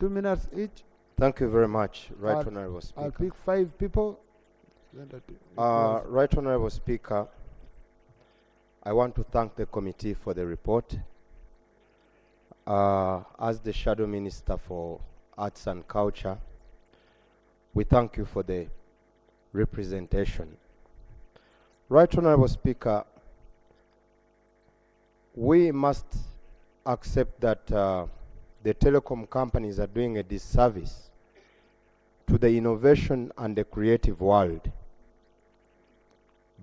2 minutes each. Thank you very much, Right Honorable Speaker. I'll pick 5 people. Right Honorable Speaker, I want to thank the committee for the report. As the Shadow Minister for Arts and Culture, we thank you for the representation. Right Honorable Speaker, we must accept that the telecom companies are doing a disservice to the innovation and the creative world.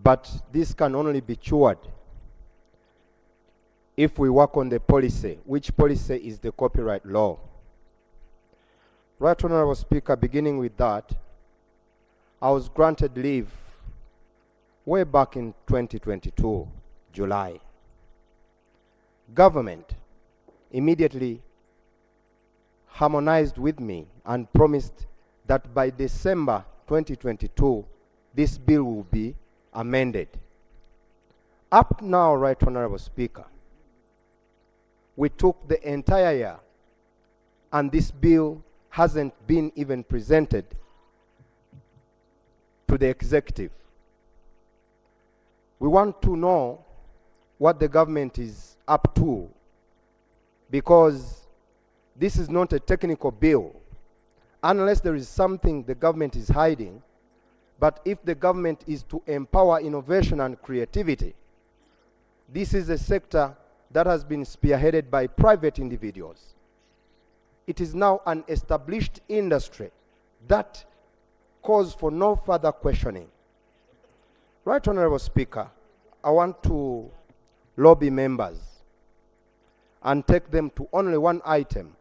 But this can only be cured if we work on the policy, which policy is the copyright law. Right Honorable Speaker, beginning with that, I was granted leave way back in 2022, July. Government immediately harmonized with me and promised that by December 2022, this bill will be amended. Up now, Right Honorable Speaker, we took the entire year and this bill hasn't been even presented to the executive. We want to know what the government is up to, because this is not a technical bill, unless there is something the government is hiding. But if the government is to empower innovation and creativity, this is a sector that has been spearheaded by private individuals. It is now an established industry that calls for no further questioning. Right Honorable Speaker, I want to lobby members and take them to only one item,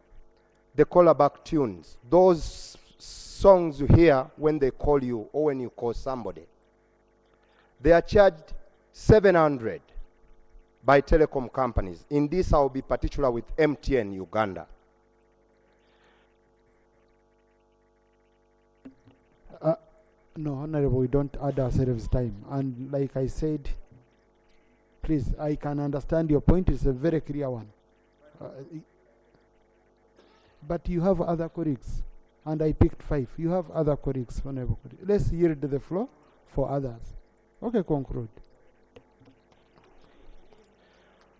the callback tunes, those songs you hear when they call you or when you call somebody. They are charged 700 by telecom companies. In this, I will be particular with MTN Uganda. No, Honorable, we don't add ourselves time. And like I said, please, I can understand your point. It's a very clear one. But you have other colleagues, and I picked 5. You have other colleagues, Honorable colleagues. Let's yield the floor for others. Okay, conclude.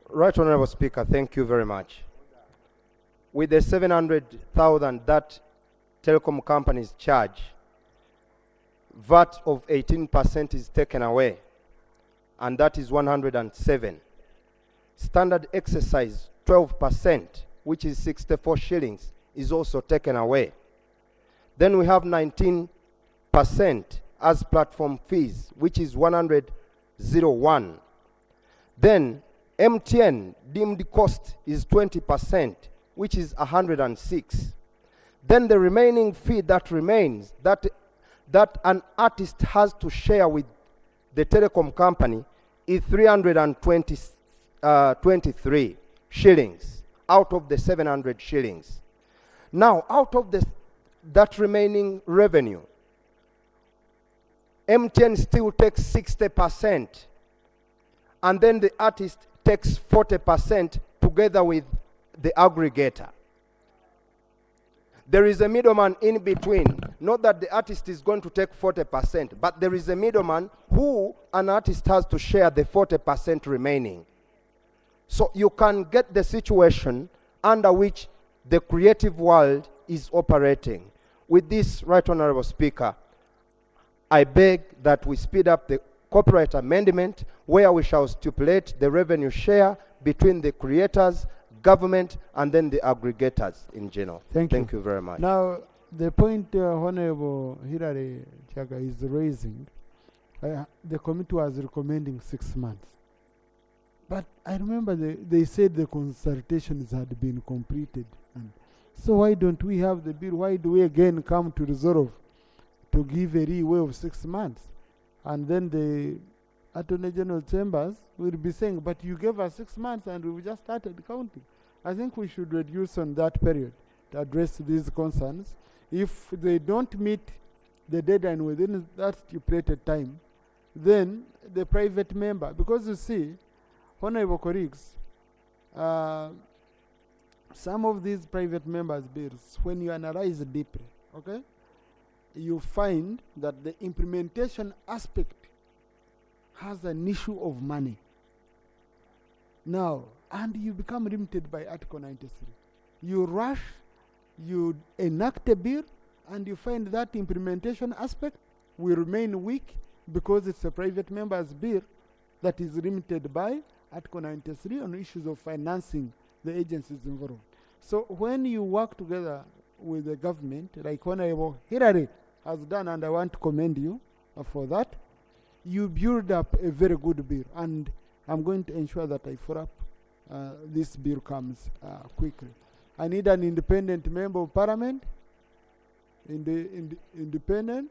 Right Honorable Speaker, thank you very much. With the 700,000 that telecom companies charge, VAT of 18% is taken away, and that is 107. Standard exercise 12%, which is 64 shillings, is also taken away. Then we have 19% as platform fees, which is 101. Then MTN deemed cost is 20%, which is 106. Then the remaining fee that remains, that an artist has to share with the telecom company, is 323 shillings out of the 700 shillings. Now, out of that remaining revenue, MTN still takes 60%, and then the artist takes 40% together with the aggregator. There is a middleman in between. Not that the artist is going to take 40%, but there is a middleman who an artist has to share the 40% remaining. So you can get the situation under which the creative world is operating. With this, Right Honorable Speaker, I beg that we speed up the copyright amendment where we shall stipulate the revenue share between the creators, government, and then the aggregators in general. Thank you very much. Now, the point Honorable Hilary Chaga is raising, the committee was recommending 6 months. But I remember they said the consultations had been completed. And so why don't we have the bill? Why do we again come to resolve to give a leeway of 6 months? And then the Attorney General Chambers will be saying, but you gave us 6 months and we just started counting. I think we should reduce on that period to address these concerns. If they don't meet the deadline within that stipulated time, then the private member, because you see, Honorable colleagues, some of these private members' bills, when you analyze deeply, okay, you find that the implementation aspect has an issue of money. Now, and you become limited by Article 93. You rush, you enact a bill, and you find that implementation aspect will remain weak because it's a private member's bill that is limited by Article 93 on issues of financing the agencies involved. So when you work together with the government, like Honorable Hilary has done, and I want to commend you for that, you build up a very good bill, and I'm going to ensure that I follow up this bill comes quickly. I need an independent member of parliament, independent,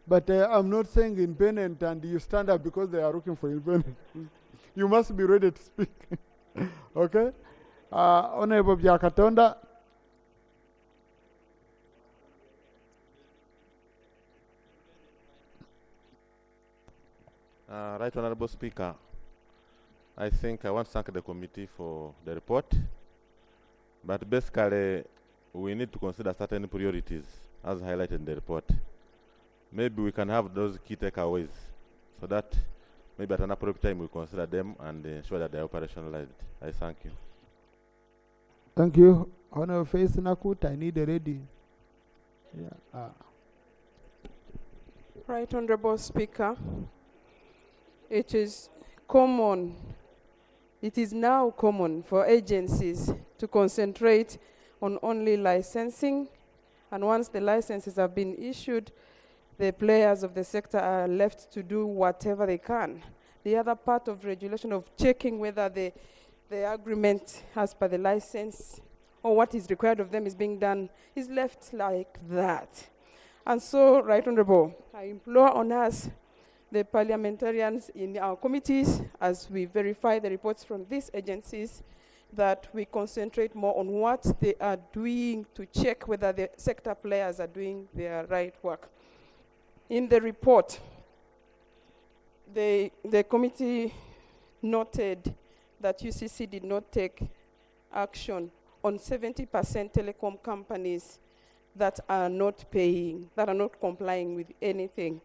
but I'm not saying independent and you stand up because they are looking for independent. You must be ready to speak. Okay? Honorable Byakatonda. Right Honorable Speaker, I think I want to thank the committee for the report, but basically we need to consider certain priorities as highlighted in the report. Maybe we can have those key takeaways so that maybe at an appropriate time we consider them and ensure that they are operationalized. I thank you. Thank you. Honorable Face Nakut, I need a ready. Yeah. Right Honorable Speaker, it is common, it is now common for agencies to concentrate on only licensing, and once the licenses have been issued, the players of the sector are left to do whatever they can. The other part of regulation of checking whether the agreement as per the license or what is required of them is being done is left like that. And so, Right Honorable, I implore on us, the parliamentarians in our committees, as we verify the reports from these agencies, that we concentrate more on what they are doing to check whether the sector players are doing their right work. In the report, the committee noted that UCC did not take action on 70% telecom companies that are not paying, that are not complying with anything.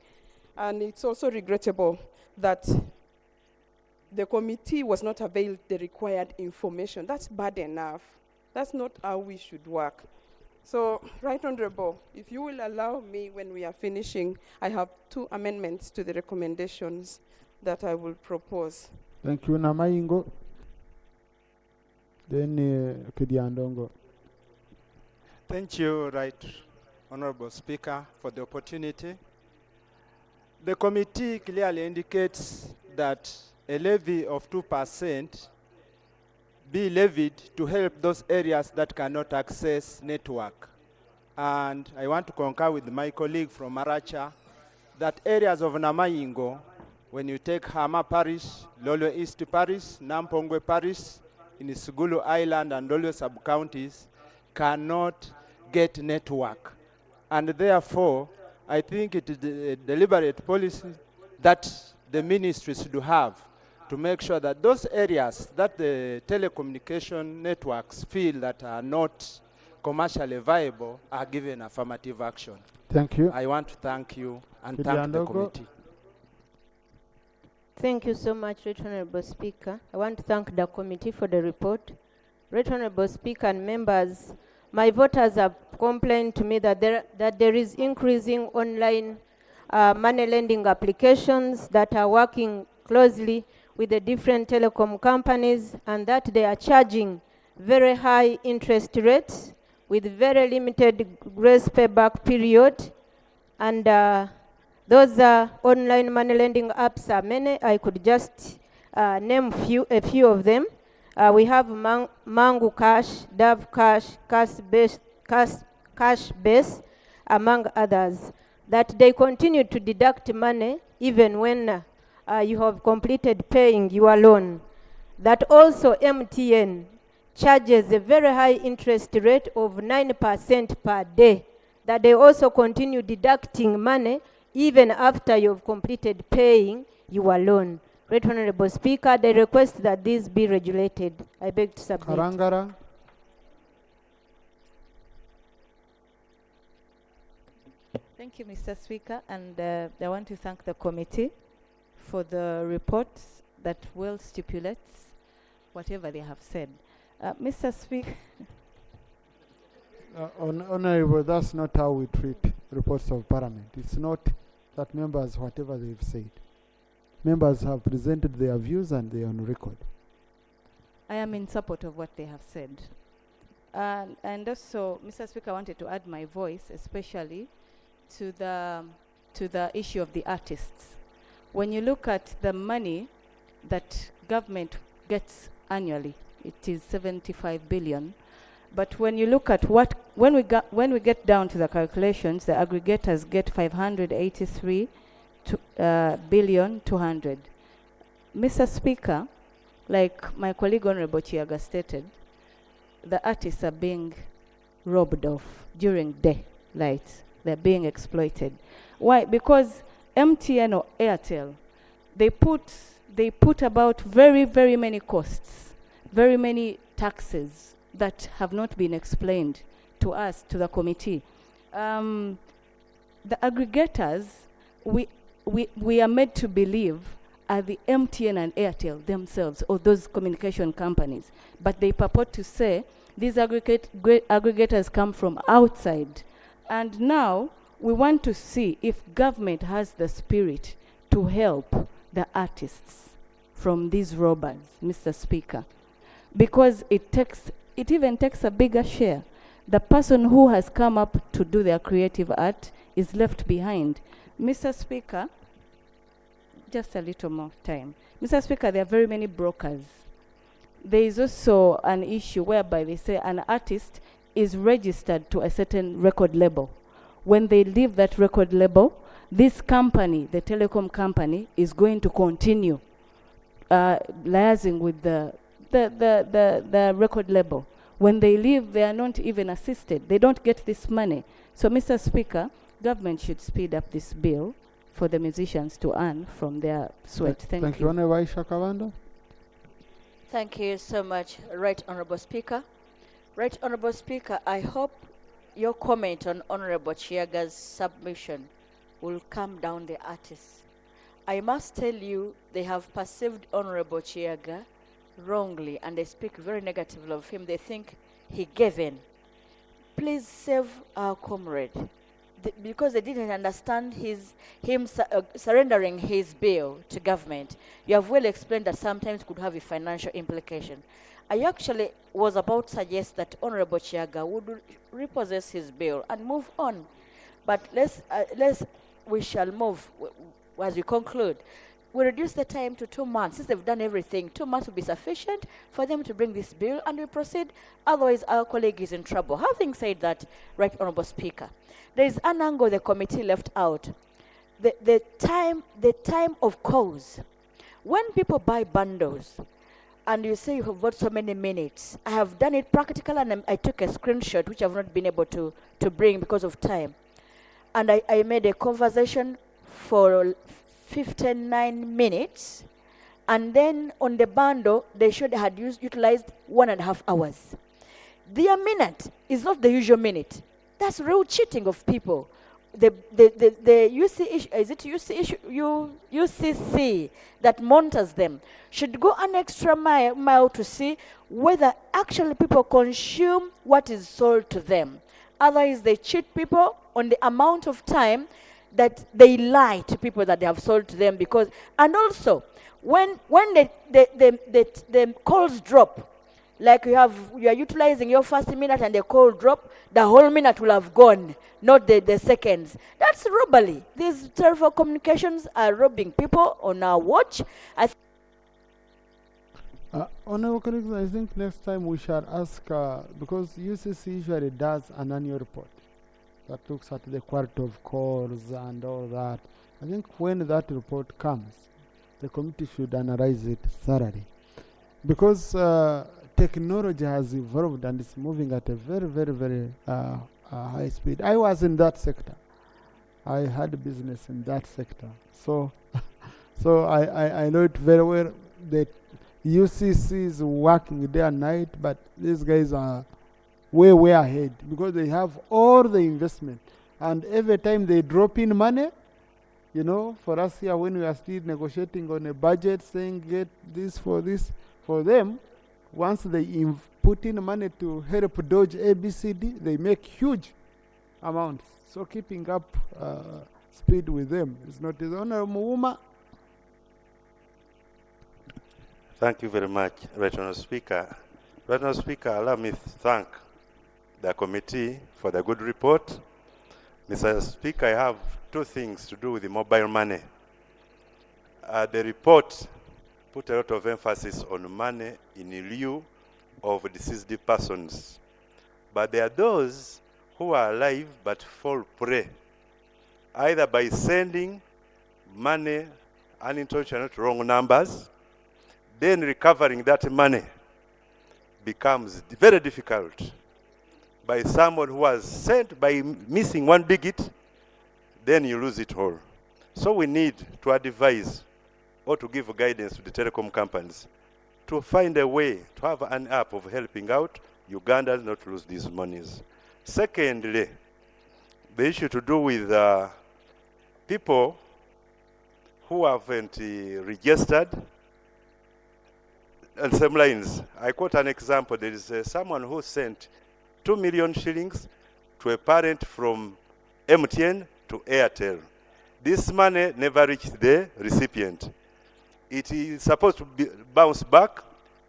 And it's also regrettable that the committee was not availed the required information. That's bad enough. That's not how we should work. So, Right Honorable, if you will allow me when we are finishing, I have 2 amendments to the recommendations that I will propose. Thank you, Namaingo. Then Kidiandongo. Thank you, Right Honorable Speaker, for the opportunity. The committee clearly indicates that a levy of 2% be levied to help those areas that cannot access network. And I want to concur with my colleague from Maracha that areas of Namaingo, when you take Hama Parish, Lolwe East Parish, Nampongwe Parish, in Sugulu Island and Lolwe sub-counties, cannot get network. And therefore, I think it is a deliberate policy that the ministry should have to make sure that those areas that the telecommunication networks feel that are not commercially viable are given affirmative action. Thank you. I want to thank you and Kidi thank the Andogo. committee. Thank you so much, Right Honorable Speaker. I want to thank the committee for the report. Right Honorable Speaker and members, my voters have complained to me that there is increasing online money lending applications that are working closely with the different telecom companies, and that they are charging very high interest rates with very limited grace payback period. And those online money lending apps are many. I could just name a few of them. We have Mango Cash, Dove Cash, Cash Base, among others, that they continue to deduct money even when you have completed paying your loan. That also MTN charges a very high interest rate of 9% per day, that they also continue deducting money even after you've completed paying your loan. Right Honorable Speaker, they request that this be regulated. I beg to submit. Karangara. Thank you, Mr. Speaker, and I want to thank the committee for the report that well stipulates whatever they have said. Mr. Speaker. Honorable, that's not how we treat reports of Parliament. It's not that members, whatever they've said. Members have presented their views and they are on record. I am in support of what they have said. And also, Mr. Speaker, I wanted to add my voice, especially to the issue of the artists. When you look at the money that government gets annually, it is 75 billion. But when you look at when we get down to the calculations, the aggregators get 583 billion 200. Mr. Speaker, like my colleague Honorable Chiaga stated, the artists are being robbed of during daylight. They're being exploited. Why? Because MTN or Airtel, they put about very, very many costs, very many taxes that have not been explained to us, to the committee. The aggregators, we are made to believe are the MTN and Airtel themselves, or those communication companies. But they purport to say these aggregators come from outside. And now we want to see if government has the spirit to help the artists from these robbers, Mr. Speaker. Because it even takes a bigger share. The person who has come up to do their creative art is left behind. Mr. Speaker, just a little more time. Mr. Speaker, there are very many brokers. There is also an issue whereby they say an artist is registered to a certain record label. When they leave that record label, this company, the telecom company, is going to continue liaising with the record label. When they leave, they are not even assisted. They don't get this money. So, Mr. Speaker, government should speed up this bill for the musicians to earn from their sweat. Thank you. Honorable Aisha Kawanda. Thank you so much, Right Honorable Speaker. Right Honorable Speaker, I hope your comment on Honorable Chiaga's submission will calm down the artists. I must tell you, they have perceived Honorable Chiaga wrongly, and they speak very negatively of him. They think he gave in. Please save our comrade, because they didn't understand him surrendering his bill to government. You have well explained that sometimes could have a financial implication. I actually was about to suggest that Honorable Chiaga would repossess his bill and move on. But we shall move as we conclude. We reduce the time to 2 months. Since they've done everything, 2 months will be sufficient for them to bring this bill and we proceed. Otherwise, our colleague is in trouble. Having said that, Right Honorable Speaker, there is an angle the committee left out. The time of calls. When people buy bundles, and you say you have got so many minutes, I have done it practical, and I took a screenshot, which I've not been able to bring because of time. And I made a conversation for 59 minutes, and then on the bundle, they should have utilized 1.5 hours. Their minute is not the usual minute. That's real cheating of people. The UCC that monitors them should go an extra mile to see whether actually people consume what is sold to them. Otherwise, they cheat people on the amount of time that they lie to people that they have sold to them. And also, when the calls drop, like you are utilizing your first minute and the call drop, the whole minute will have gone, not the seconds. That's robbery. These telecommunications are robbing people on our watch. Honorable colleagues, I think next time we shall ask, because UCC usually does an annual report that looks at the quality of calls and all that. I think when that report comes, the committee should analyze it thoroughly. Because technology has evolved and it's moving at a very, very, very high speed. I was in that sector. I had business in that sector. So, I know it very well. The UCC is working day and night, but these guys are way, way ahead because they have all the investment. And every time they drop in money, you know, for us here when we are still negotiating on a budget saying get this, for them, once they put in money to help Dodge ABCD, they make huge amounts. So keeping up speed with them is not easy. Honorable Muuma. Thank you very much, Right Honourable Speaker. Right Honourable Speaker, allow me to thank the committee for the good report. Mr. Speaker, I have two things to do with the mobile money. The report put a lot of emphasis on money in lieu of deceased persons. But there are those who are alive but fall prey, either by sending money unintentional to wrong numbers, then recovering that money becomes very difficult by someone who has sent by missing one digit, then you lose it all. So we need to advise or to give guidance to the telecom companies to find a way to have an app of helping out Ugandans not to lose these monies. Secondly, the issue to do with people who haven't registered. On same lines, I quote an example. There is someone who sent 2 million shillings to a parent from MTN to Airtel. This money never reached the recipient. It is supposed to bounce back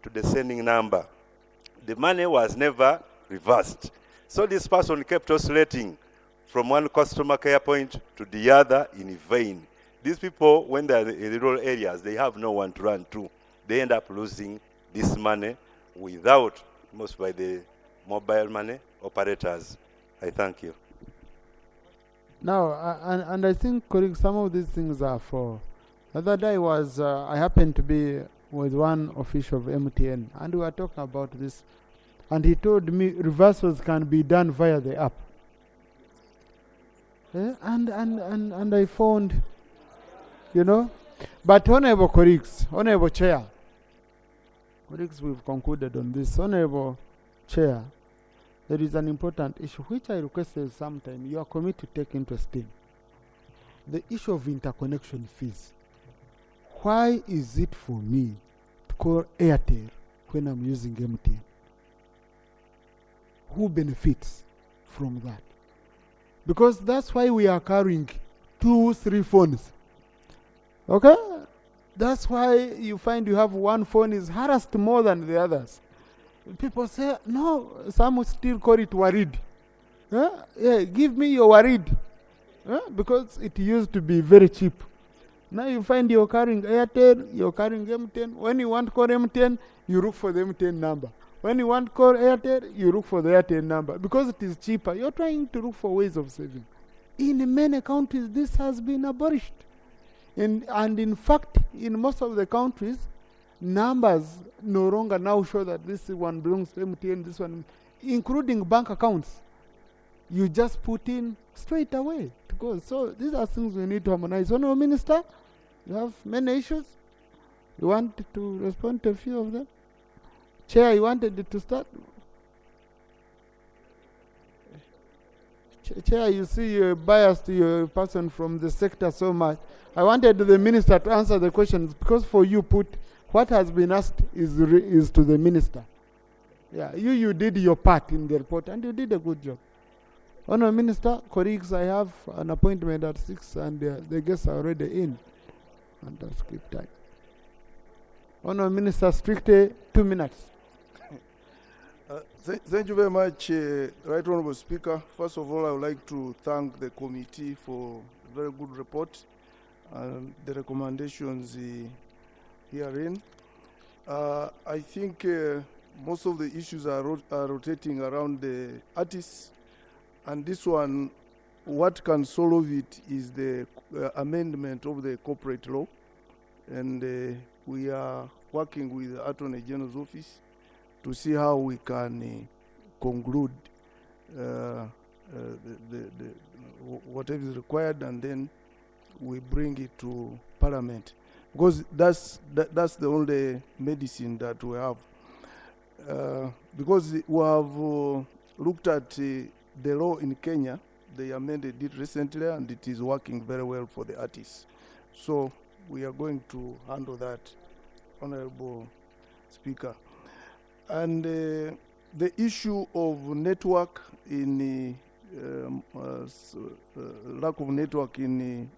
to the sending number. The money was never reversed. So this person kept oscillating from one customer care point to the other in vain. These people, when they're in the rural areas, they have no one to run to. They end up losing this money without, most by the mobile money operators. I thank you. Now, and I think, colleagues, some of these things are for. The other day I happened to be with one official of MTN, and we were talking about this, and he told me reversals can be done via the app. And I found, you know, but honorable colleagues, honorable chair, colleagues, we've concluded on this. Honorable chair, there is an important issue which I requested sometime your committee to take interest in. The issue of interconnection fees. Why is it for me to call Airtel when I'm using MTN? Who benefits from that? Because that's why we are carrying 2, 3 phones. Okay? That's why you find you have one phone is harassed more than the others. People say, no, some will still call it Warid. Yeah, give me your Warid. Because it used to be very cheap. Now you find you're carrying Airtel, you're carrying MTN. When you want to call MTN, you look for the MTN number. When you want to call Airtel, you look for the Airtel number. Because it is cheaper, you're trying to look for ways of saving. In many countries, this has been abolished. And in fact, in most of the countries, numbers no longer now show that this one belongs to MTN, this one, including bank accounts. You just put in straight away to go. So these are things we need to harmonize. Honourable Minister, you have many issues. You want to respond to a few of them? Chair, you wanted to start? Chair, you see you're biased, you're a person from the sector so much. I wanted the minister to answer the questions because for you put what has been asked is to the minister. Yeah, you did your part in the report and you did a good job. Honourable Minister, colleagues, I have an appointment at 6 and the guests are already in. And that's keep time. Honourable Minister, strictly 2 minutes. Thank you very much, Right Honourable Speaker. First of all, I would like to thank the committee for a very good report and the recommendations herein. I think most of the issues are rotating around the artists, and this one, what can solve it is the amendment of the corporate law, and we are working with the Attorney General's office to see how we can conclude whatever is required, and then we bring it to Parliament, because that's the only medicine that we have. Because we have looked at the law in Kenya, they amended it recently, and it is working very well for the artists. So we are going to handle that, Honorable Speaker. And the issue of network in lack of network in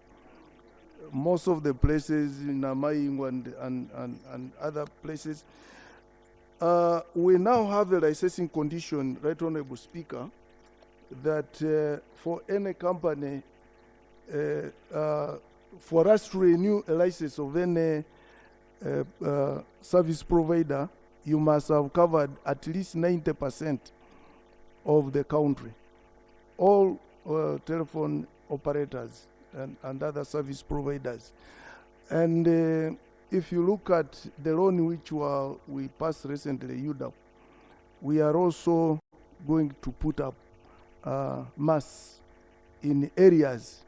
most of the places in Amaingo and other places, we now have a licensing condition, Right Honorable Speaker, that for any company, for us to renew a license of any service provider, you must have covered at least 90% of the country. All telephone operators and other service providers. And if you look at the loan which we passed recently, UDAP, we are also going to put up masts in areas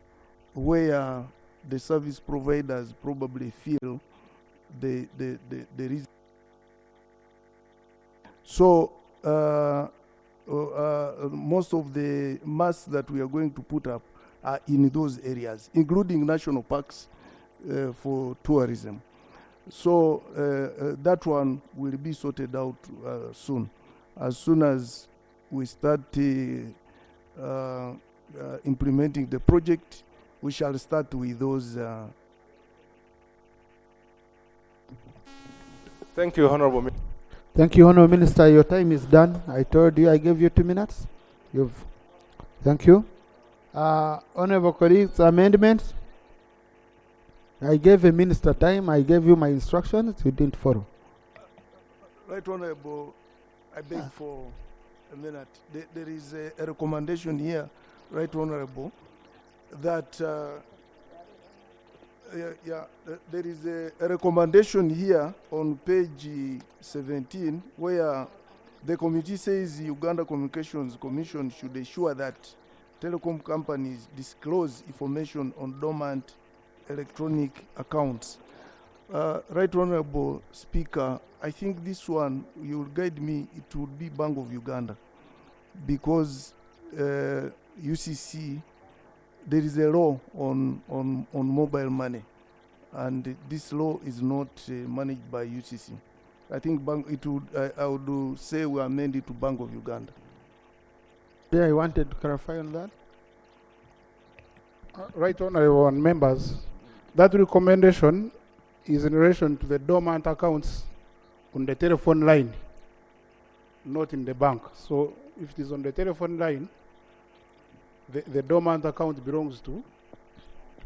where the service providers probably feel there is. So most of the masts that we are going to put up are in those areas, including national parks for tourism. So that one will be sorted out soon. As soon as we start implementing the project, we shall start with those. Thank you, Honorable Minister. Thank you, Honourable Minister. Your time is done. I told you I gave you 2 minutes. Thank you. Honourable colleagues, amendments. I gave a minister time. I gave you my instructions. You didn't follow. Right Honourable, I beg for a minute. There is a recommendation here, Right Honourable, that there is a recommendation here on page 17 where the committee says Uganda Communications Commission should ensure that telecom companies disclose information on dormant electronic accounts. Right Honourable Speaker, I think this one, you will guide me, it would be Bank of Uganda, because UCC, there is a law on mobile money, and this law is not managed by UCC. I think I would say we amend it to Bank of Uganda. Yeah, I wanted to clarify on that. Right Honourable and members, that recommendation is in relation to the dormant accounts on the telephone line, not in the bank. So if it is on the telephone line, the dormant account belongs to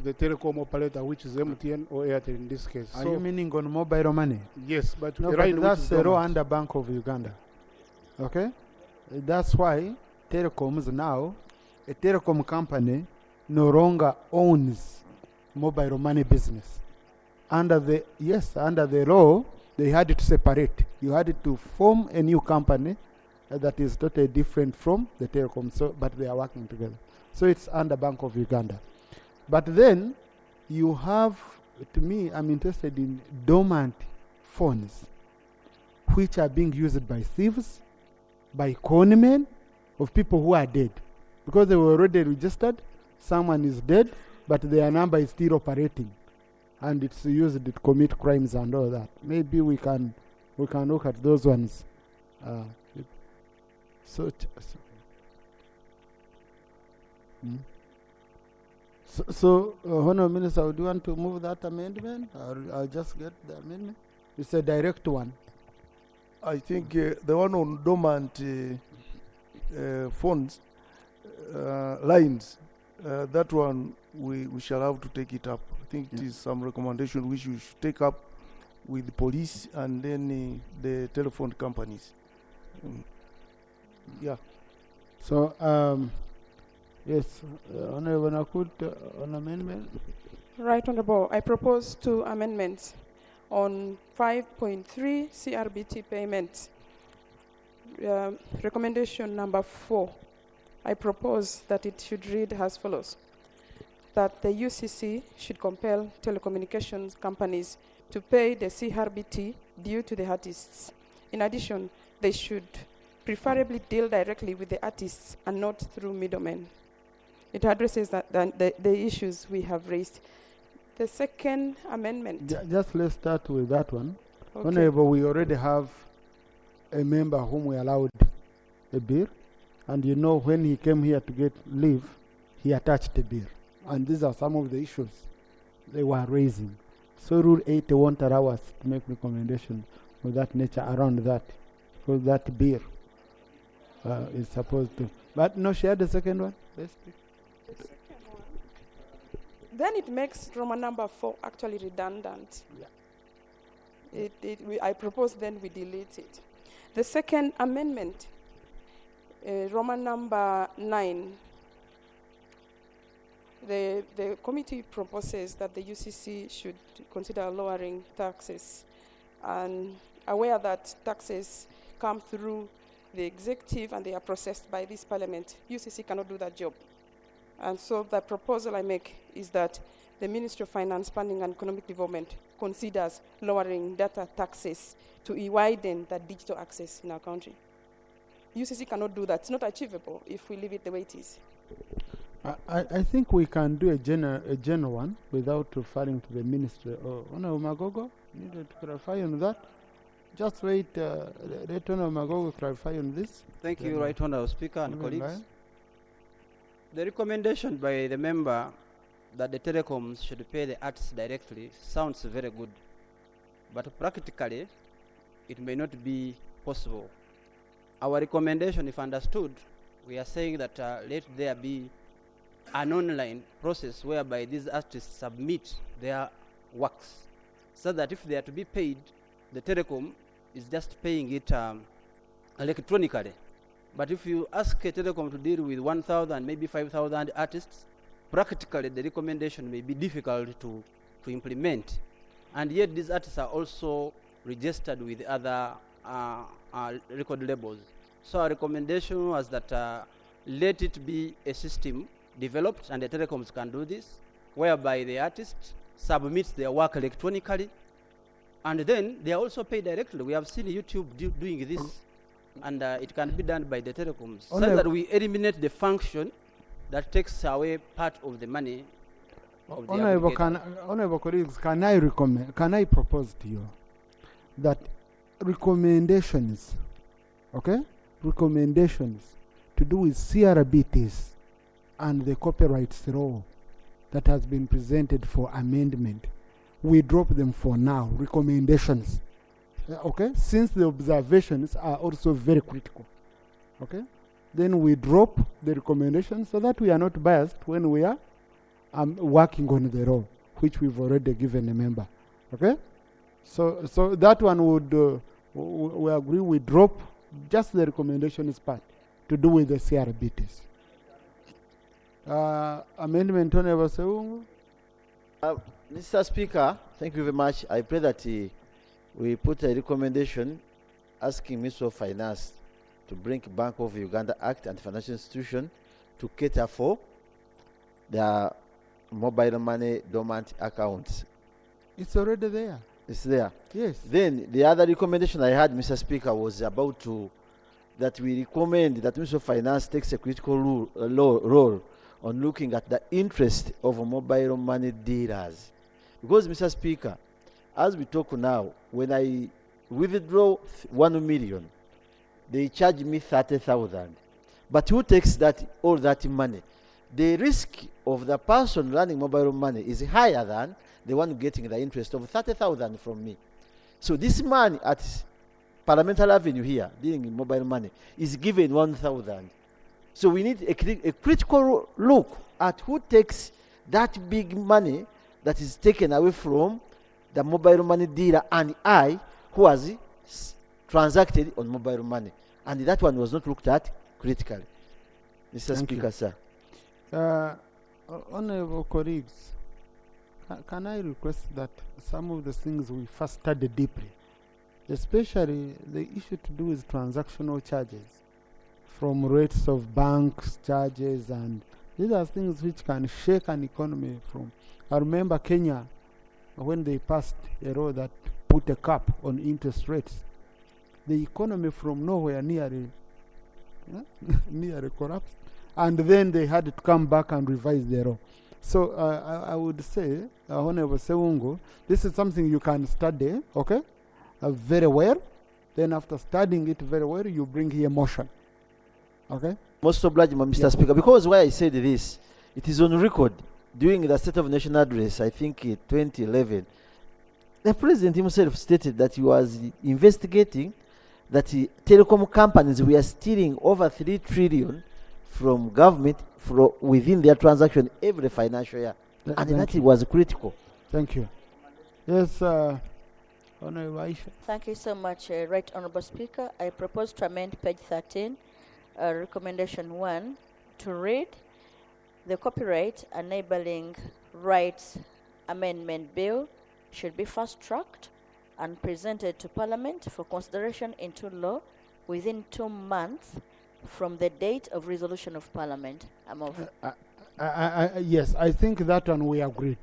the telecom operator, which is MTN or Airtel in this case. Are you meaning on mobile money? Yes, but no, the but line that's which is the law dormant. under Bank of Uganda. Okay? That's why telecoms now, a telecom company no longer owns mobile money business. Under the law, they had to separate. You had to form a new company that is totally different from the telecom, but they are working together. So it's under Bank of Uganda. But then you have, to me, I'm interested in dormant phones which are being used by thieves, by conmen, of people who are dead. Because they were already registered, someone is dead, but their number is still operating. And it's used to commit crimes and all that. Maybe we can look at those ones. So, Honourable Minister, would you want to move that amendment? Or I'll just get the amendment. It's a direct one. I think the one on dormant phones, lines, that one we shall have to take it up. I think it is some recommendation which we should take up with the police and then the telephone companies. Yeah. So, yes, Honourable Nakut, on amendment. Right, Honourable. I propose 2 amendments on 5.3 CRBT payments. Recommendation number 4. I propose that it should read as follows: that the UCC should compel telecommunications companies to pay the CRBT due to the artists. In addition, they should preferably deal directly with the artists and not through middlemen. It addresses the issues we have raised. The second amendment. Just let's start with that one. Okay. Honourable, we already have a member whom we allowed a beer, and you know when he came here to get leave, he attached a beer. And these are some of the issues they were raising. So Rule 80 won't allow us to make recommendation of that nature around that, because that beer is supposed to. But no, she had the second one. Let's speak. Then it makes Roman number 4 actually redundant. Yeah. I propose then we delete it. The second amendment, Roman number 9, the committee proposes that the UCC should consider lowering taxes, and aware that taxes come through the executive and they are processed by this parliament. UCC cannot do that job. And so the proposal I make is that the Ministry of Finance, Planning and Economic Development considers lowering data taxes to widen that digital access in our country. UCC cannot do that. It's not achievable if we leave it the way it is. I think we can do a general one without referring to the ministry. Honourable Magogo needed to clarify on that. Just wait, let Honourable Magogo clarify on this. Thank you, Right Honourable Speaker and colleagues. The recommendation by the member that the telecoms should pay the artists directly sounds very good, but practically it may not be possible. Our recommendation, if understood, we are saying that let there be an online process whereby these artists submit their works, so that if they are to be paid, the telecom is just paying it electronically. But if you ask a telecom to deal with 1,000, maybe 5,000 artists, practically the recommendation may be difficult to implement. And yet these artists are also registered with other record labels. So our recommendation was that let it be a system developed, and the telecoms can do this, whereby the artist submits their work electronically, and then they are also paid directly. We have seen YouTube doing this. And it can be done by the telecoms, so that we eliminate the function that takes away part of the money of the Honourable colleagues, can I propose to you that recommendations, okay, recommendations to do with CRBTs and the copyrights law that has been presented for amendment, we drop them for now, recommendations. Okay, since the observations are also very critical, okay, then we drop the recommendations so that we are not biased when we are working on the law, which we've already given a member, okay. So that one would we agree we drop just the recommendations part to do with the CRBTs. Amendment Honourable Seungu. Mr. Speaker, thank you very much. I pray that we put a recommendation asking Ministry of Finance to bring Bank of Uganda Act and financial institution to cater for their mobile money dormant accounts. It's already there. It's there. Yes. Then the other recommendation I had, Mr. Speaker, was about that we recommend that Ministry of Finance takes a critical role on looking at the interest of mobile money dealers. Because, Mr. Speaker, as we talk now, when I withdraw 1 million, they charge me 30,000. But who takes all that money? The risk of the person running mobile money is higher than the one getting the interest of 30,000 from me. So this money at Parliamentary Avenue here, dealing in mobile money, is given 1,000. So we need a critical look at who takes that big money that is taken away from the mobile money dealer and I, who has transacted on mobile money. And that one was not looked at critically. Mr. Thank Speaker, you. sir. Honorable colleagues, can I request that some of the things we first study deeply, especially the issue to do with transactional charges, from rates of banks, charges, and these are things which can shake an economy from. I remember Kenya, when they passed a law that put a cap on interest rates, the economy from nowhere nearly collapsed, and then they had to come back and revise the law. So I would say, Honorable Sewungo, this is something you can study, okay, very well. Then after studying it very well, you bring here motion, okay? Most obliged, Mr. Speaker, because why I said this, it is on record during the State of Nation address, I think 2011, the President himself stated that he was investigating that telecom companies were stealing over 3 trillion from government within their transaction every financial year. And that was critical. Thank you. Yes, Honorable Aisha. Thank you so much, Right Honorable Speaker. I propose to amend page 13, recommendation 1, to read the Copyright Enabling Rights Amendment Bill should be fast-tracked and presented to Parliament for consideration into law within 2 months from the date of resolution of Parliament. I'm over. Yes, I think that one we agreed.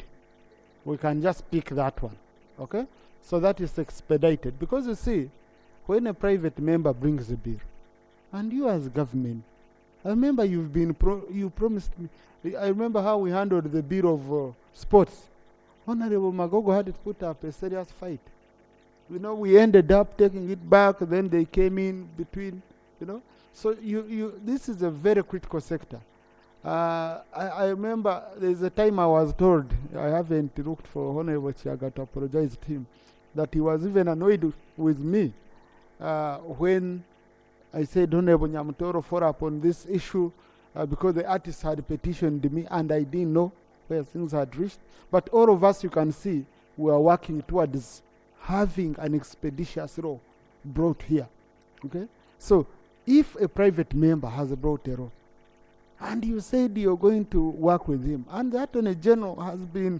We can just pick that one, okay? So that is expedited. Because you see, when a private member brings a bill, and you as government, I remember you promised me, I remember how we handled the bill of sports. Honorable Magogo had to put up a serious fight. You know, we ended up taking it back, then they came in between, you know. So this is a very critical sector. I remember there's a time I was told, I haven't looked for Honorable Chiaga to apologize to him, that he was even annoyed with me when I said Honorable Nyamutoro follow up on this issue because the artists had petitioned me and I didn't know where things had reached. But all of us, you can see, we are working towards having an expeditious law brought here. Okay? So if a private member has brought a law, and you said you're going to work with him, and the Attorney General has been,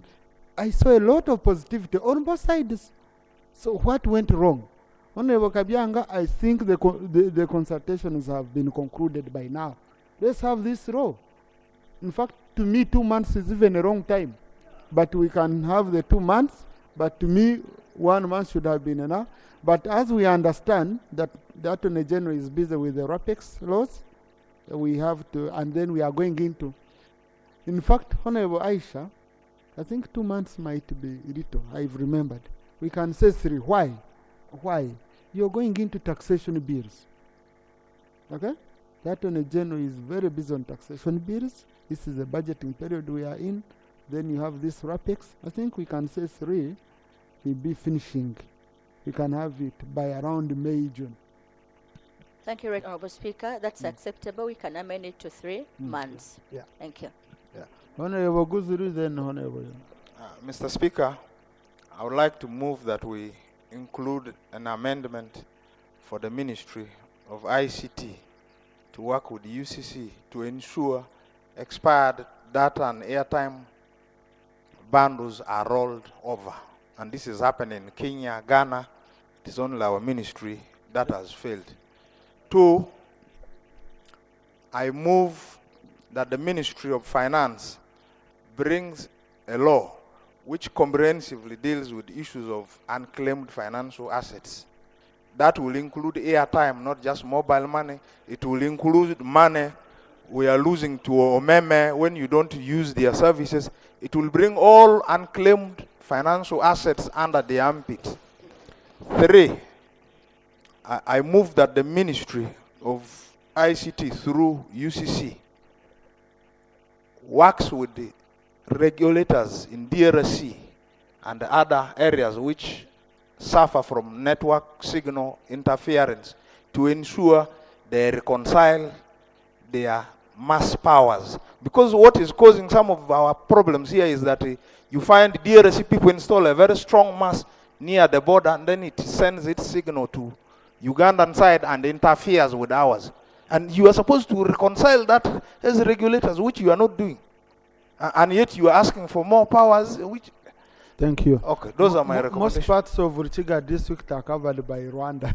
I saw a lot of positivity on both sides. So what went wrong? Honorable Kabianga, I think the consultations have been concluded by now. Let's have this law. In fact, to me, 2 months is even a wrong time. But we can have the 2 months, but to me, 1 month should have been enough. But as we understand that the Attorney General is busy with the RAPEX laws, we have to, and then we are going into, in fact, Honorable Aisha, I think 2 months might be little, I've remembered. We can say 3. Why? Why? You're going into taxation bills. Okay? The Attorney General is very busy on taxation bills. This is the budgeting period we are in. Then you have this RAPEX. I think we can say 3 will be finishing. We can have it by around May, June. Thank you, Right Honorable Speaker. That's acceptable. We can amend it to 3 months. Yeah. Thank you. Yeah. Honorable Guzuru, then Honorable. Mr. Speaker, I would like to move that we include an amendment for the Ministry of ICT to work with the UCC to ensure expired data and airtime bundles are rolled over. And this is happening in Kenya, Ghana. It is only our ministry that has failed. 2, I move that the Ministry of Finance brings a law which comprehensively deals with issues of unclaimed financial assets. That will include airtime, not just mobile money. It will include money we are losing to Omeme when you don't use their services. It will bring all unclaimed financial assets under the armpit. 3, I move that the Ministry of ICT through UCC works with the regulators in DRC and other areas which suffer from network signal interference to ensure they reconcile their mass powers. Because what is causing some of our problems here is that you find DRC people install a very strong mass near the border, and then it sends its signal to Ugandan side and interferes with ours. And you are supposed to reconcile that as regulators, which you are not doing. And yet you are asking for more powers, which... Thank you. Okay, those are my recommendations. Most parts of Ruchiga district are covered by Rwanda,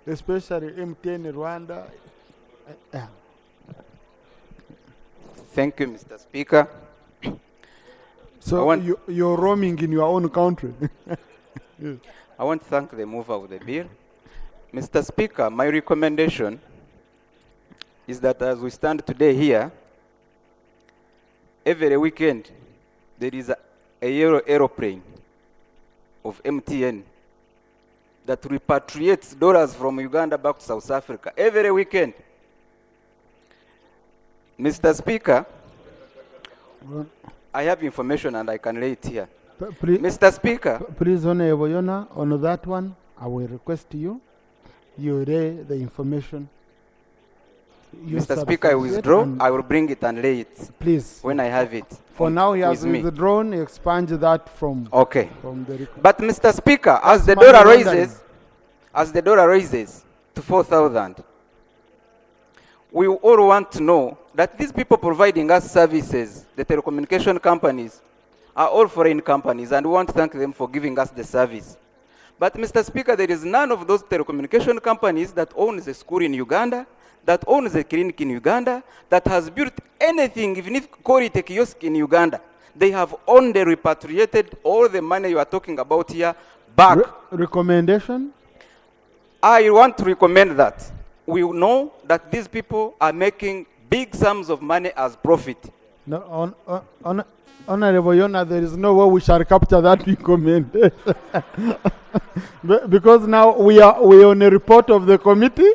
especially MTN Rwanda. Thank you, Mr. Speaker. So you're roaming in your own country. Yes. I want to thank the mover of the bill. Mr. Speaker, my recommendation is that as we stand today here, every weekend there is a yellow aeroplane of MTN that repatriates dollars from Uganda back to South Africa every weekend. Mr. Speaker, I have information and I can lay it here. Mr. Speaker. Please, Honorable Yona, on that one, I will request you lay the information. Mr. Speaker, I withdraw. I will bring it and lay it. Please. When I have it. For now, he has withdrawn. He expunge that from. Okay. From the but Mr. Speaker, as the dollar raises to 4,000, we all want to know that these people providing us services, the telecommunication companies, are all foreign companies, and we want to thank them for giving us the service. But Mr. Speaker, there is none of those telecommunication companies that owns a school in Uganda, that owns a clinic in Uganda, that has built anything, even if call it a kiosk in Uganda. They have only repatriated all the money you are talking about here back. Recommendation? I want to recommend that. We know that these people are making big sums of money as profit. No, Honorable Yona, there is no way we shall capture that recommendation. Because now we are on a report of the committee,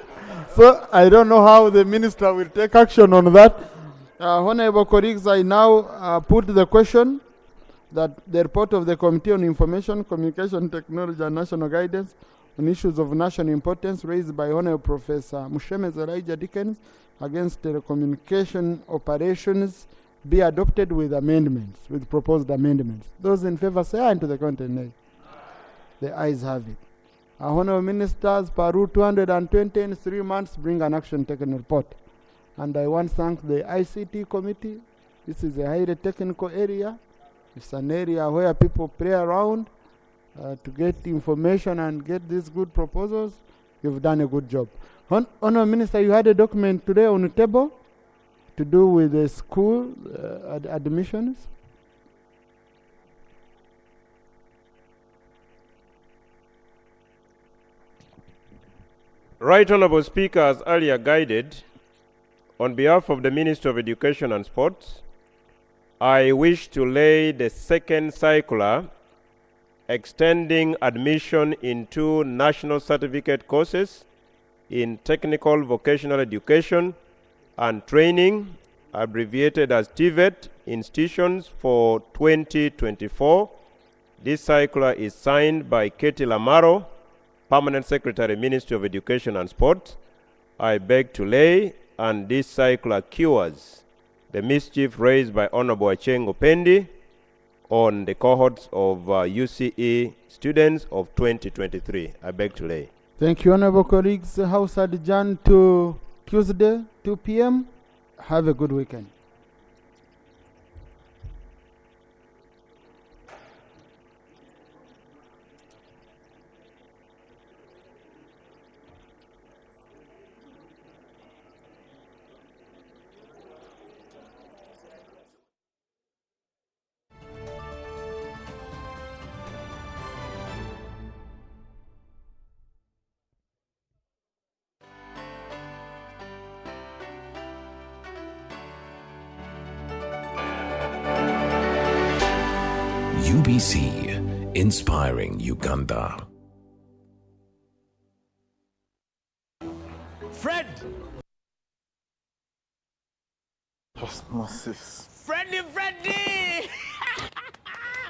so I don't know how the minister will take action on that. Honorable colleagues, I now put the question that the report of the Committee on Information, Communication Technology and National Guidance on issues of national importance raised by Honorable Professor Mushemes Elijah Dickens against telecommunication operations be adopted with amendments, with proposed amendments. Those in favor say aye, and to the contrary nay. The ayes have it. Honorable Ministers, per Rule 220 in 3 months, bring an action taken report. And I want to thank the ICT committee. This is a highly technical area. It's an area where people play around to get information and get these good proposals. You've done a good job. Honorable Minister, you had a document today on the table to do with the school admissions. Right Honourable Speaker, as earlier guided, on behalf of the Minister of Education and Sports, I wish to lay the second circular extending admission into national certificate courses in technical vocational education and training, abbreviated as TVET, institutions for 2024. This circular is signed by Katie Lamaro, Permanent Secretary, Ministry of Education and Sport. I beg to lay, and this circular cures the mischief raised by Honorable Achengo Pendi on the cohorts of UCE students of 2023. I beg to lay. Thank you, honorable colleagues. House adjourned to Tuesday, 2 p.m. Have a good weekend. BBC, inspiring Uganda. Fred! Osmosis. Freddy!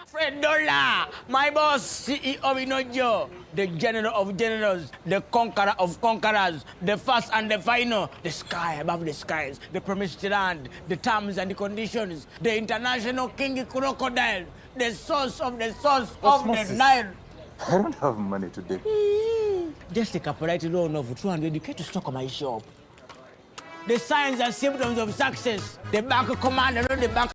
Fred Dollar, my boss, CEO Inojo, the general of generals, the conqueror of conquerors, the first and the final, the sky above the skies, the promised land, the terms and the conditions, the international king crocodile, the source of the Osmosis. the Nile. I don't have money today. Just take a polite loan of 200k to stock my shop. The signs and symptoms of success, the bank commander, not the bank